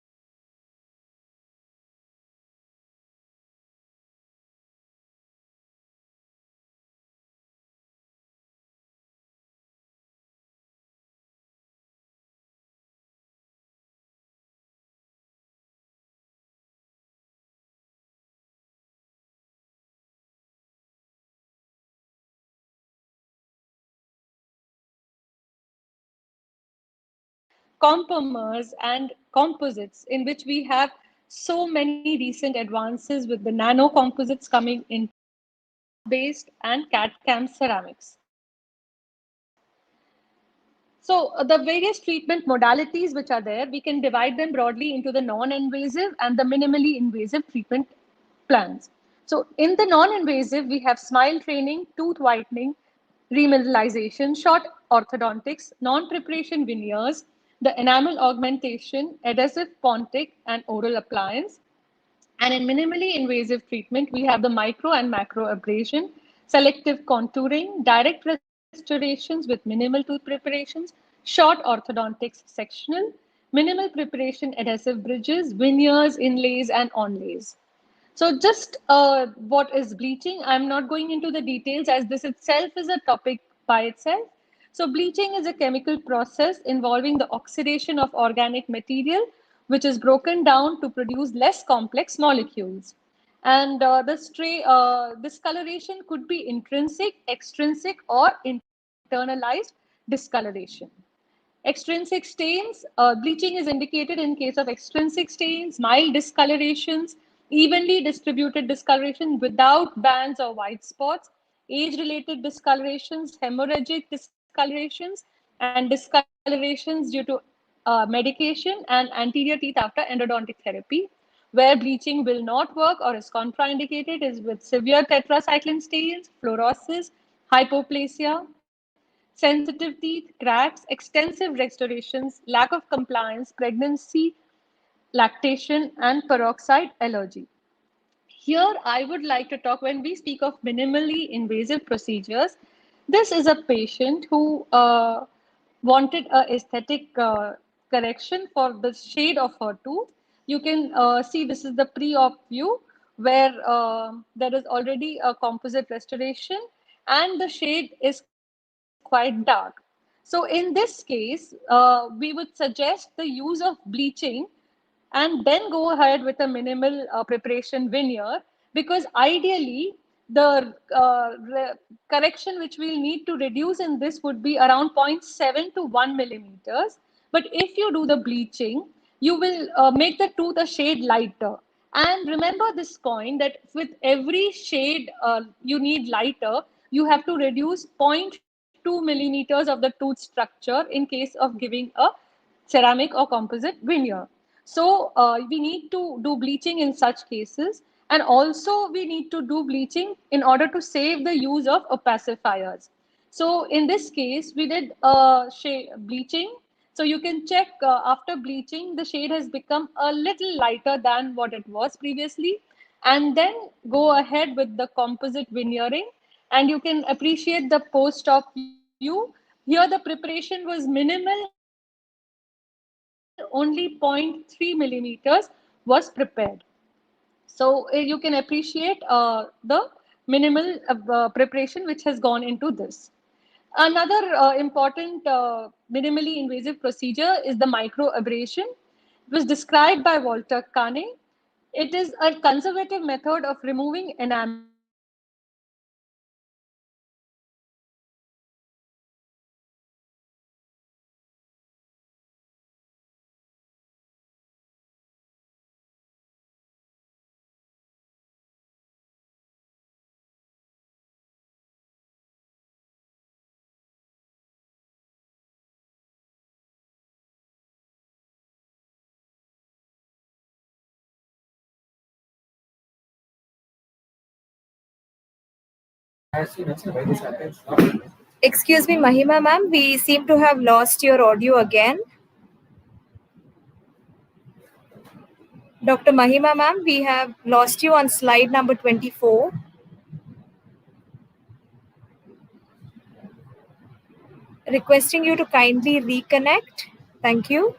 compomers and composites, in which we have so many recent advances with the nano composites coming into based and CAD/CAM ceramics. So the various treatment modalities which are there, we can divide them broadly into the non-invasive and the minimally invasive treatment plans. So in the non-invasive, we have smile training, tooth whitening, remineralization, short orthodontics, non-preparation veneers, the enamel augmentation, adhesive pontic, and oral appliance. And in minimally invasive treatment, we have the micro and macro abrasion, selective contouring, direct restorations with minimal tooth preparations, short orthodontics sectional, minimal preparation adhesive bridges, veneers, inlays, and onlays. So just what is bleaching? I'm not going into the details as this itself is a topic by itself. So bleaching is a chemical process involving the oxidation of organic material, which is broken down to produce less complex molecules. And discoloration could be intrinsic, extrinsic, or internalized discoloration. Extrinsic stains, bleaching is indicated in case of extrinsic stains, mild discolorations, evenly distributed discoloration without bands or white spots, age-related discolorations, hemorrhagic discolorations, and discolorations due to medication and anterior teeth after endodontic therapy. Where bleaching will not work or is contraindicated is with severe tetracycline stains, fluorosis, hypoplasia, sensitive teeth, cracks, extensive restorations, lack of compliance, pregnancy, lactation, and peroxide allergy. Here, I would like to talk when we speak of minimally invasive procedures. This is a patient who wanted a aesthetic correction for the shade of her tooth. You can see this is the pre-op view where there is already a composite restoration and the shade is quite dark. So in this case, we would suggest the use of bleaching and then go ahead with a minimal preparation veneer, because ideally the correction which we'll need to reduce in this would be around 0.7 to 1 millimeters. But if you do the bleaching, you will make the tooth a shade lighter. And remember this point that with every shade you need lighter, you have to reduce 0.2 millimeters of the tooth structure in case of giving a ceramic or composite veneer. So we need to do bleaching in such cases. And also we need to do bleaching in order to save the use of opacifiers. So in this case, we did shade bleaching. So you can check after bleaching, the shade has become a little lighter than what it was previously. And then go ahead with the composite veneering. And you can appreciate the post-op view. Here the preparation was minimal, only 0.3 millimeters was prepared. So So you can appreciate the minimal preparation which has gone into this. Another important minimally invasive procedure is the microabrasion. It was described by Walter Kane. It is a conservative method of removing enamel to improve discoloration limited to the outer enamel. Using hydrochloric acid with abrasive particles, local abrasions, localized white stains, localized enamel hypoplasia, polished of enamel hypoplasia, polishing of enamel hypoplasia, polishing of enamel hypoplasia, polishing of enamel hypoplasia, polishing of enamel hypoplasia, polishing of enamel hypoplasia, Excuse me, Mahima ma'am, we seem to have lost your audio again. Dr. Mahima ma'am, we have lost you on slide number 24. Requesting you to kindly reconnect. Thank you.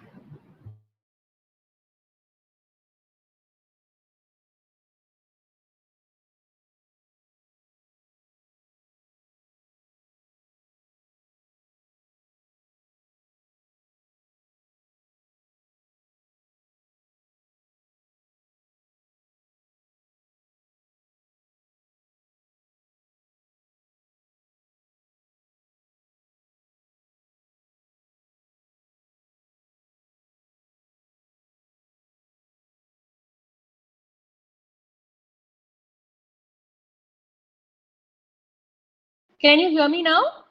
Can you hear me now?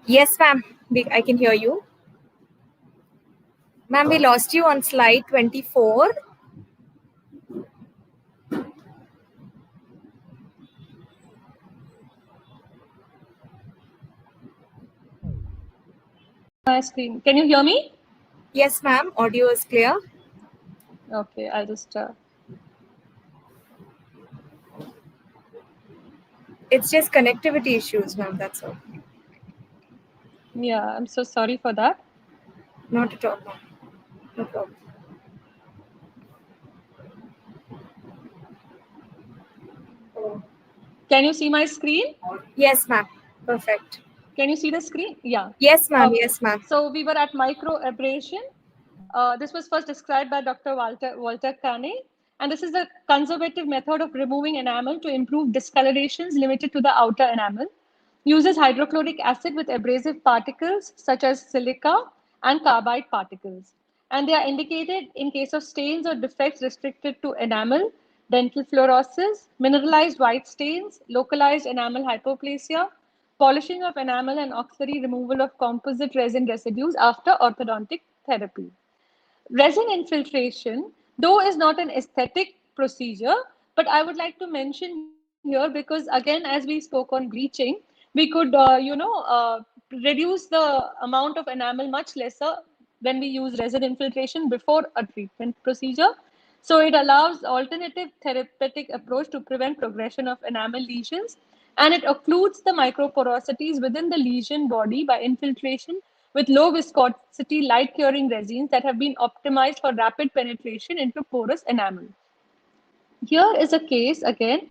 Yes, ma'am, I can hear you. Ma'am, we lost you on slide 24. My screen. Can you hear me? Yes, ma'am, audio is clear. Okay, I'll just. It's just connectivity issues, ma'am, that's all. Yeah, I'm so sorry for that. Not at all, ma'am. No problem. Can you see my screen? Yes, ma'am. Perfect. Can you see the screen? Yeah. Yes, ma'am. Okay. Yes, ma'am. So we were at microabrasion. This was first described by Dr. Walter Kane. And this is a conservative method of removing enamel to improve discolorations limited to the outer enamel. Uses hydrochloric acid with abrasive particles such as silica and carbide particles. And they are indicated in case of stains or defects restricted to enamel, dental fluorosis, mineralized white stains, localized enamel hypoplasia, polishing of enamel and auxiliary removal of composite resin residues after orthodontic therapy. Resin infiltration, though, is not an aesthetic procedure, but I would like to mention here because, again, as we spoke on bleaching, we could, reduce the amount of enamel much lesser when we use resin infiltration before a treatment procedure. So it allows alternative therapeutic approach to prevent progression of enamel lesions, and it occludes the microporosities within the lesion body by infiltration with low viscosity light curing resins that have been optimized for rapid penetration into porous enamel. Here is a case again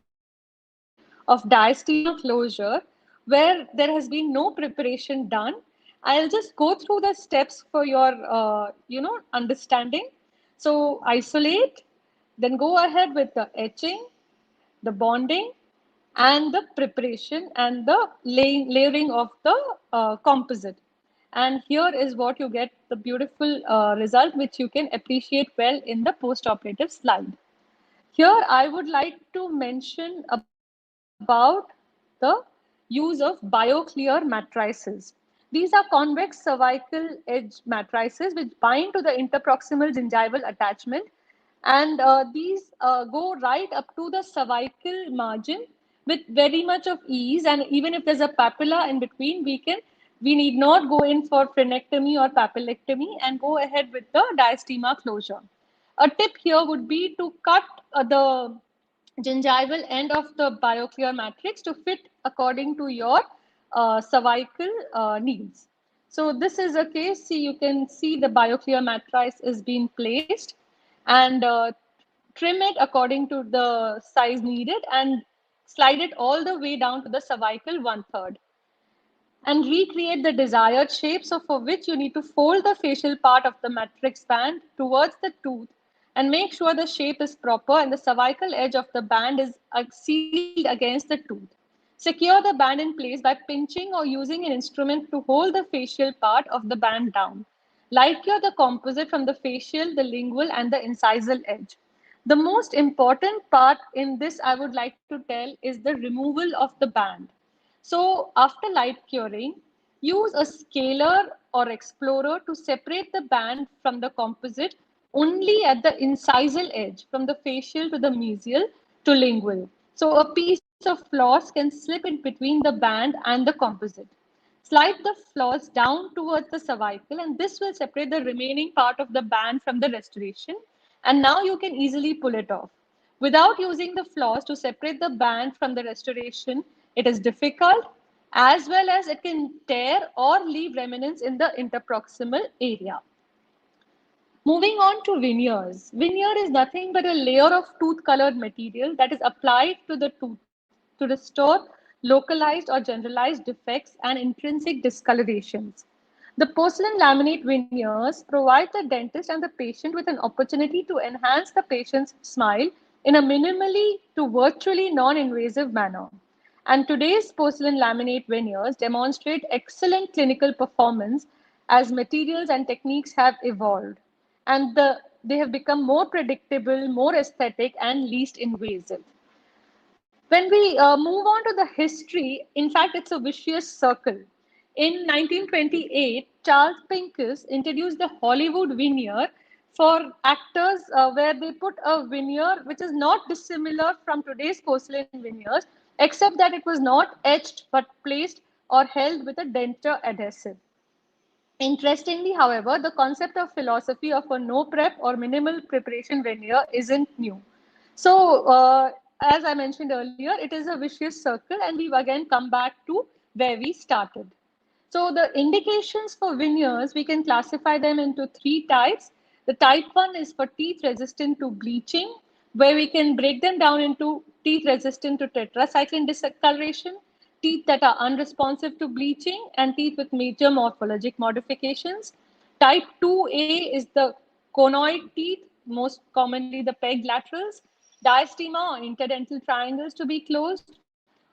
of diastema closure where there has been no preparation done. I'll just go through the steps for your understanding. So isolate, then go ahead with the etching, the bonding, and the preparation and the layering of the composite. And here is what you get, the beautiful result, which you can appreciate well in the post-operative slide. Here, I would like to mention about the use of BioClear matrices. These are convex cervical edge matrices which bind to the interproximal gingival attachment, and these go right up to the cervical margin with very much of ease. And even if there's a papilla in between, we need not go in for frenectomy or papillectomy and go ahead with the diastema closure. A tip here would be to cut the gingival end of the BioClear matrix to fit according to your cervical needs. So this is a case. See, you can see the BioClear matrix is being placed, and trim it according to the size needed and slide it all the way down to the cervical 1/3 and recreate the desired shape. So for which you need to fold the facial part of the matrix band towards the tooth and make sure the shape is proper and the cervical edge of the band is sealed against the tooth. Secure the band in place by pinching or using an instrument to hold the facial part of the band down. Light cure the composite from the facial, the lingual, and the incisal edge. The most important part in this I would like to tell is the removal of the band. So after light curing, use a scaler or explorer to separate the band from the composite only at the incisal edge from the facial to the mesial to lingual. So a piece of floss can slip in between the band and the composite. Slide the floss down towards the cervical and this will separate the remaining part of the band from the restoration. And now you can easily pull it off. Without using the floss to separate the band from the restoration, it is difficult as well as it can tear or leave remnants in the interproximal area. Moving on to veneers. Veneer is nothing but a layer of tooth-colored material that is applied to the tooth to restore localized or generalized defects and intrinsic discolorations. The porcelain laminate veneers provide the dentist and the patient with an opportunity to enhance the patient's smile in a minimally to virtually non-invasive manner. And today's porcelain laminate veneers demonstrate excellent clinical performance as materials and techniques have evolved. And they have become more predictable, more aesthetic, and least invasive. When we move on to the history, in fact, it's a vicious circle. In 1928, Charles Pincus introduced the Hollywood veneer for actors where they put a veneer which is not dissimilar from today's porcelain veneers, except that it was not etched but placed or held with a denture adhesive. Interestingly, however, the concept of philosophy of a no prep or minimal preparation veneer isn't new. So, as I mentioned earlier, it is a vicious circle, and we've again come back to where we started. So, the indications for veneers, we can classify them into 3 types. The type 1 is for teeth resistant to bleaching, where we can break them down into teeth resistant to tetracycline discoloration, teeth that are unresponsive to bleaching, and teeth with major morphologic modifications. Type 2A is the conoid teeth, most commonly the peg laterals, diastema or interdental triangles to be closed,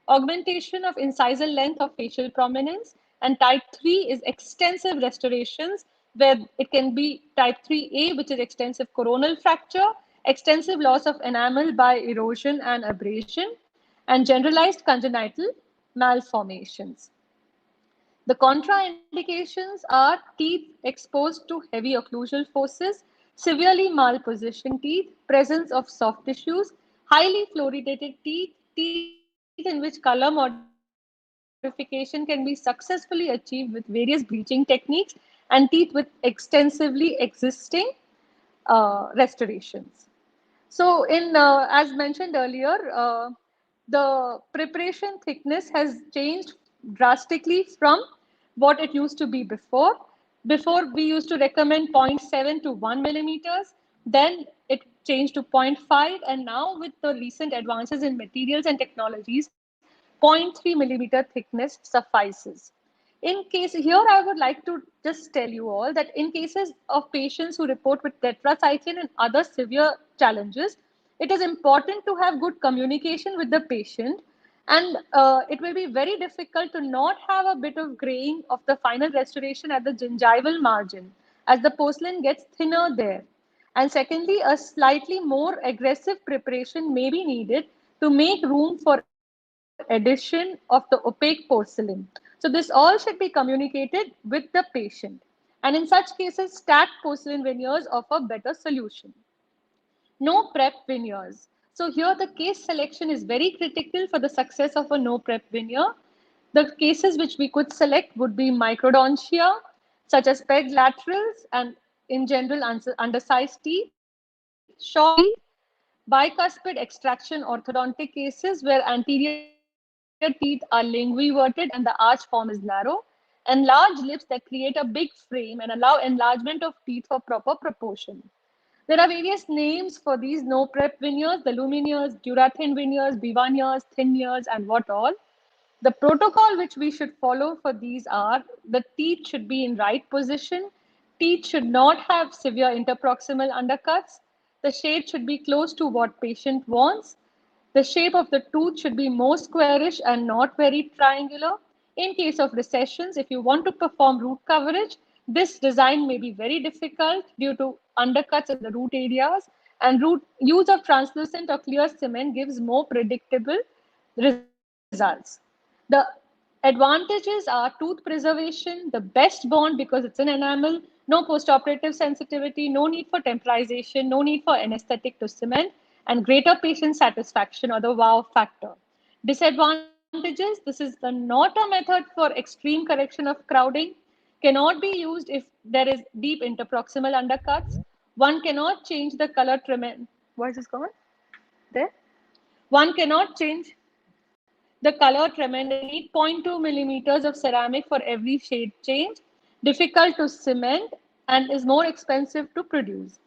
augmentation of incisal length of facial prominence, and type 3 is extensive restorations, where it can be type 3A, which is extensive coronal fracture, extensive loss of enamel by erosion and abrasion, and generalized congenital malformations. The contraindications are teeth exposed to heavy occlusal forces, severely malpositioned teeth, presence of soft tissues, highly fluoridated teeth, teeth in which color modification can be successfully achieved with various bleaching techniques, and teeth with extensively existing restorations. So, as mentioned earlier, the preparation thickness has changed drastically from what it used to be before. Before, we used to recommend 0.7 to 1 millimeters. Then it changed to 0.5. And now with the recent advances in materials and technologies, 0.3 millimeter thickness suffices. In case here, I would like to just tell you all that in cases of patients who report with tetracycline and other severe challenges, it is important to have good communication with the patient, and it will be very difficult to not have a bit of graying of the final restoration at the gingival margin as the porcelain gets thinner there. And secondly, a slightly more aggressive preparation may be needed to make room for addition of the opaque porcelain. So this all should be communicated with the patient. And in such cases, stacked porcelain veneers offer better solution. No prep veneers. So here the case selection is very critical for the success of a no prep veneer. The cases which we could select would be microdontia, such as peg laterals and in general undersized teeth, short teeth, bicuspid extraction orthodontic cases where anterior teeth are linguiverted and the arch form is narrow, and large lips that create a big frame and allow enlargement of teeth for proper proportion. There are various names for these no prep veneers, the lumineers, durathin veneers, Viva veneers, thin veneers, and what all. The protocol which we should follow for these are the teeth should be in right position. Teeth should not have severe interproximal undercuts. The shade should be close to what patient wants. The shape of the tooth should be more squarish and not very triangular. In case of recessions, if you want to perform root coverage, this design may be very difficult due to undercuts in the root areas, and use of translucent or clear cement gives more predictable results. The advantages are tooth preservation, the best bond because it's an enamel, no postoperative sensitivity, no need for temporization, no need for anesthetic to cement, and greater patient satisfaction or the wow factor. Disadvantages, this is not a method for extreme correction of crowding, cannot be used if there is deep interproximal undercuts. One cannot change the color tremendous. Why is this gone? There? One cannot change the color tremendously. Need 0.2 millimeters of ceramic for every shade change, difficult to cement, and is more expensive to produce.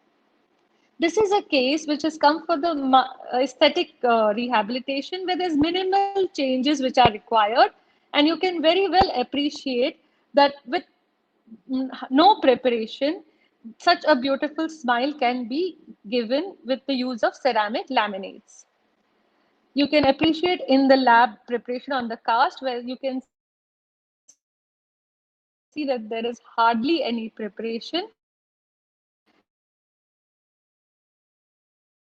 This is a case which has come for the aesthetic rehabilitation where there's minimal changes which are required, and you can very well appreciate that with no preparation, such a beautiful smile can be given with the use of ceramic laminates. You can appreciate in the lab preparation on the cast where you can see that there is hardly any preparation, and the smile is beautiful.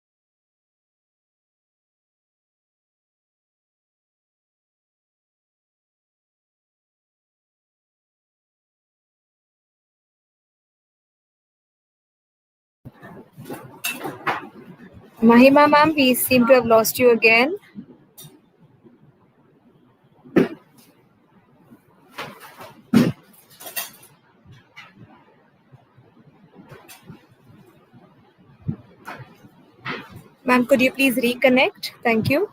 This is the case of Mahima ma'am, we seem to have lost you again. Ma'am, could you please reconnect? Thank you.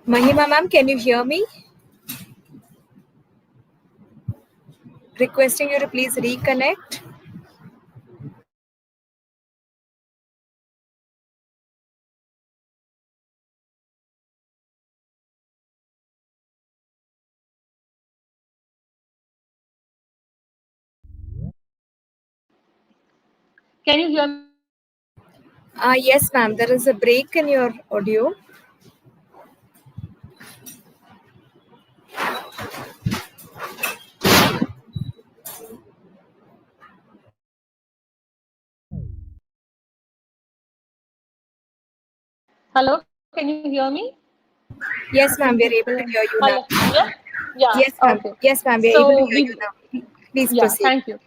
Mahima ma'am, can you hear me? Requesting you to please reconnect. Can you hear me? Yes, ma'am. There is a break in your audio. Hello, can you hear me? Yes, ma'am. We are able to hear you now. Yeah, yeah. Yes, ma'am. Okay. Yes, ma'am. We are able to hear you now. Please yeah, proceed. thank you.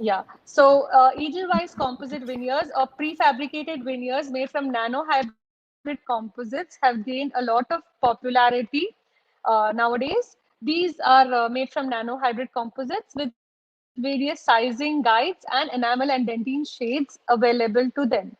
Yeah. So eagle-wise composite veneers or prefabricated veneers made from nano-hybrid composites have gained a lot of popularity nowadays. These are made from nano-hybrid composites with various sizing guides and enamel and dentine shades available to them.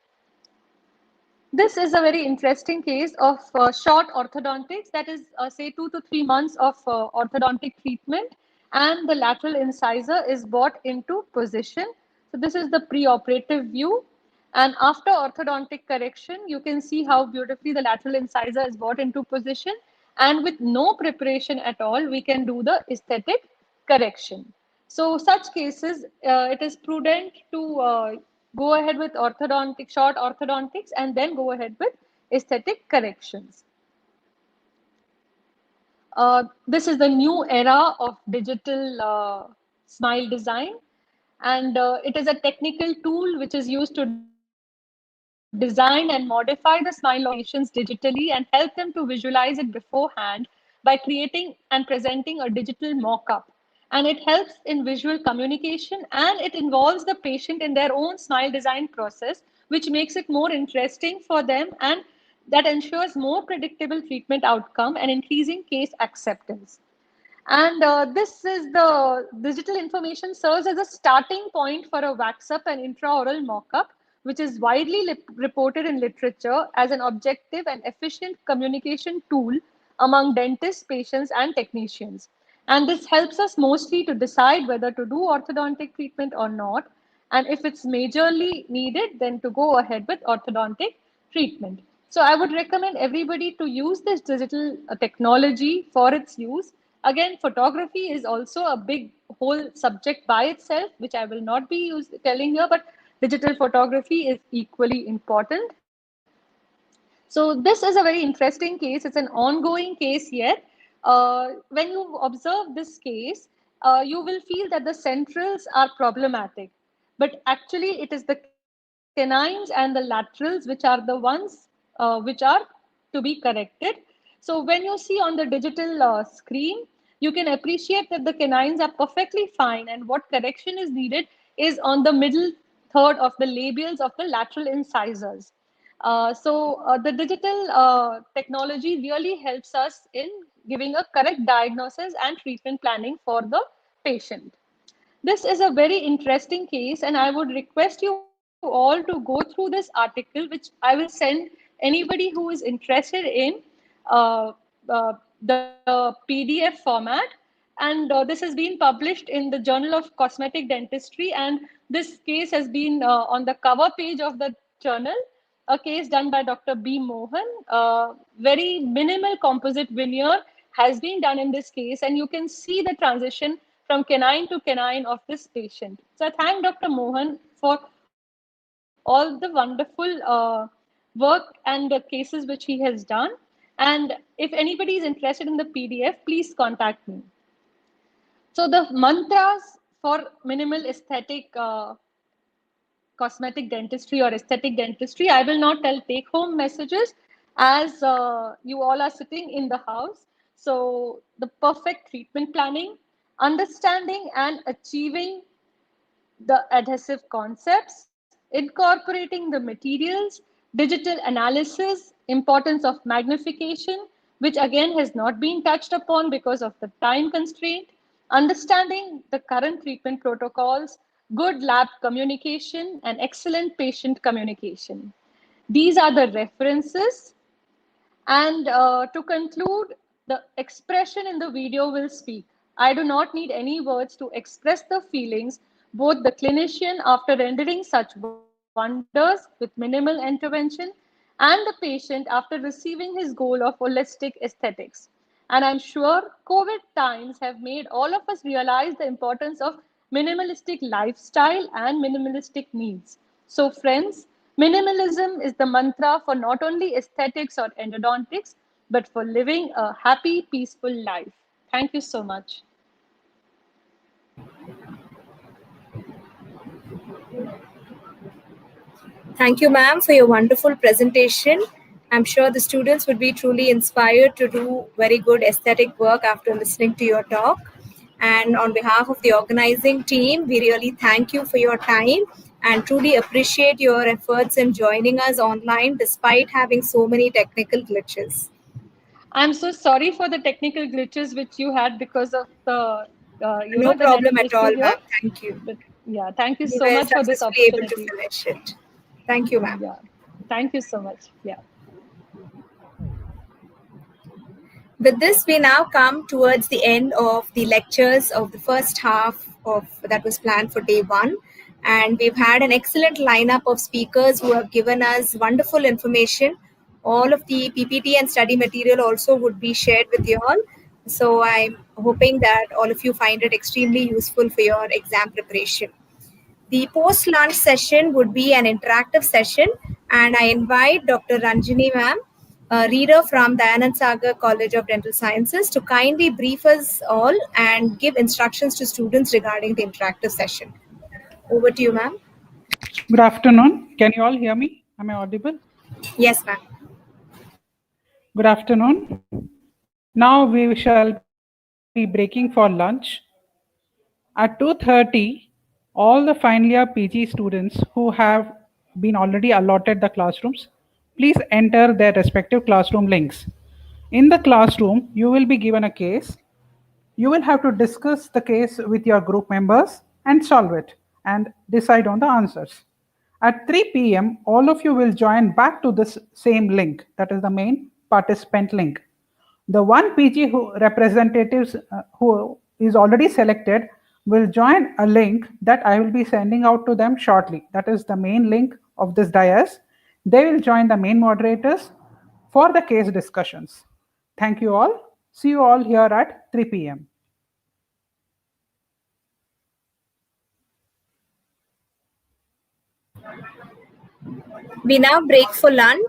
This is a very interesting case of short orthodontics, that is, say, 2 to 3 months of orthodontic treatment, and the lateral incisor is brought into position. So this is the preoperative view. And after orthodontic correction, you can see how beautifully the lateral incisor is brought into position. And with no preparation at all, we can do the aesthetic correction. So such cases, it is prudent to go ahead with short orthodontics, and then go ahead with aesthetic corrections. This is the new era of digital smile design, and it is a technical tool which is used to design and modify the smile of patients digitally and help them to visualize it beforehand by creating and presenting a digital mock-up. And it helps in visual communication, and it involves the patient in their own smile design process, which makes it more interesting for them, and that ensures more predictable treatment outcome and increasing case acceptance. And this is the digital information serves as a starting point for a wax-up and intraoral mock-up, which is widely reported in literature as an objective and efficient communication tool among dentists, patients, and technicians. And this helps us mostly to decide whether to do orthodontic treatment or not. And if it's majorly needed, then to go ahead with orthodontic treatment. So I would recommend everybody to use this digital technology for its use. Again, photography is also a big whole subject by itself, which I will not be telling here, but digital photography is equally important. So this is a very interesting case. It's an ongoing case yet. When you observe this case, you will feel that the centrals are problematic, but actually it is the canines and the laterals which are the ones which are to be corrected. So when you see on the digital screen, you can appreciate that the canines are perfectly fine, and what correction is needed is on the middle third of the labials of the lateral incisors. The digital technology really helps us in giving a correct diagnosis and treatment planning for the patient. This is a very interesting case, and I would request you all to go through this article, which I will send anybody who is interested in uh, uh, the PDF format. And this has been published in the Journal of Cosmetic Dentistry, and this case has been on the cover page of the journal, a case done by Dr. B. Mohan. Very minimal composite veneer has been done in this case, and you can see the transition from canine to canine of this patient. So I thank Dr. Mohan for all the wonderful work and the cases which he has done. And if anybody is interested in the PDF, please contact me. So the mantras for minimal aesthetic cosmetic dentistry or aesthetic dentistry, I will not tell take home messages, as you all are sitting in the house. So the perfect treatment planning, understanding and achieving the adhesive concepts, incorporating the materials, digital analysis, importance of magnification, which again has not been touched upon because of the time constraint, understanding the current treatment protocols, good lab communication, and excellent patient communication. These are the references. And to conclude, the expression in the video will speak. I do not need any words to express the feelings, both the clinician after rendering such wonders with minimal intervention and the patient after receiving his goal of holistic aesthetics. And I'm sure COVID times have made all of us realize the importance of minimalistic lifestyle and minimalistic needs. So friends, minimalism is the mantra for not only aesthetics or endodontics, but for living a happy, peaceful life. Thank you so much. Thank you, ma'am, for your wonderful presentation. I'm sure the students would be truly inspired to do very good aesthetic work after listening to your talk. And on behalf of the organizing team, we really thank you for your time and truly appreciate your efforts in joining us online despite having so many technical glitches. I'm so sorry for the technical glitches which you had because of the no problem at all, ma'am. Thank you. But yeah, thank you we so much for this opportunity. Able to finish it. Thank you, ma'am. Yeah, thank you so much. Yeah. With this, we now come towards the end of the lectures of the first half of that was planned for day one. And we've had an excellent lineup of speakers who have given us wonderful information. All of the PPT and study material also would be shared with you all. So I'm hoping that all of you find it extremely useful for your exam preparation. The post-lunch session would be an interactive session, and I invite Dr. Ranjini ma'am, a reader from Dayanand Sagar College of Dental Sciences, to kindly brief us all and give instructions to students regarding the interactive session. Over to you, ma'am. Good afternoon. Can you all hear me? Am I audible? Yes, ma'am. Good afternoon. Now we shall be breaking for lunch. At 2:30, all the final year PG students who have been already allotted the classrooms, please enter their respective classroom links. In the classroom, you will be given a case. You will have to discuss the case with your group members and solve it and decide on the answers. At 3 p.m., all of you will join back to this same link, that is the main participant link. The one PG representatives who is already selected will join a link that I will be sending out to them shortly. That is the main link of this dais. They will join the main moderators for the case discussions. Thank you all. See you all here at 3 p.m. We now break for lunch.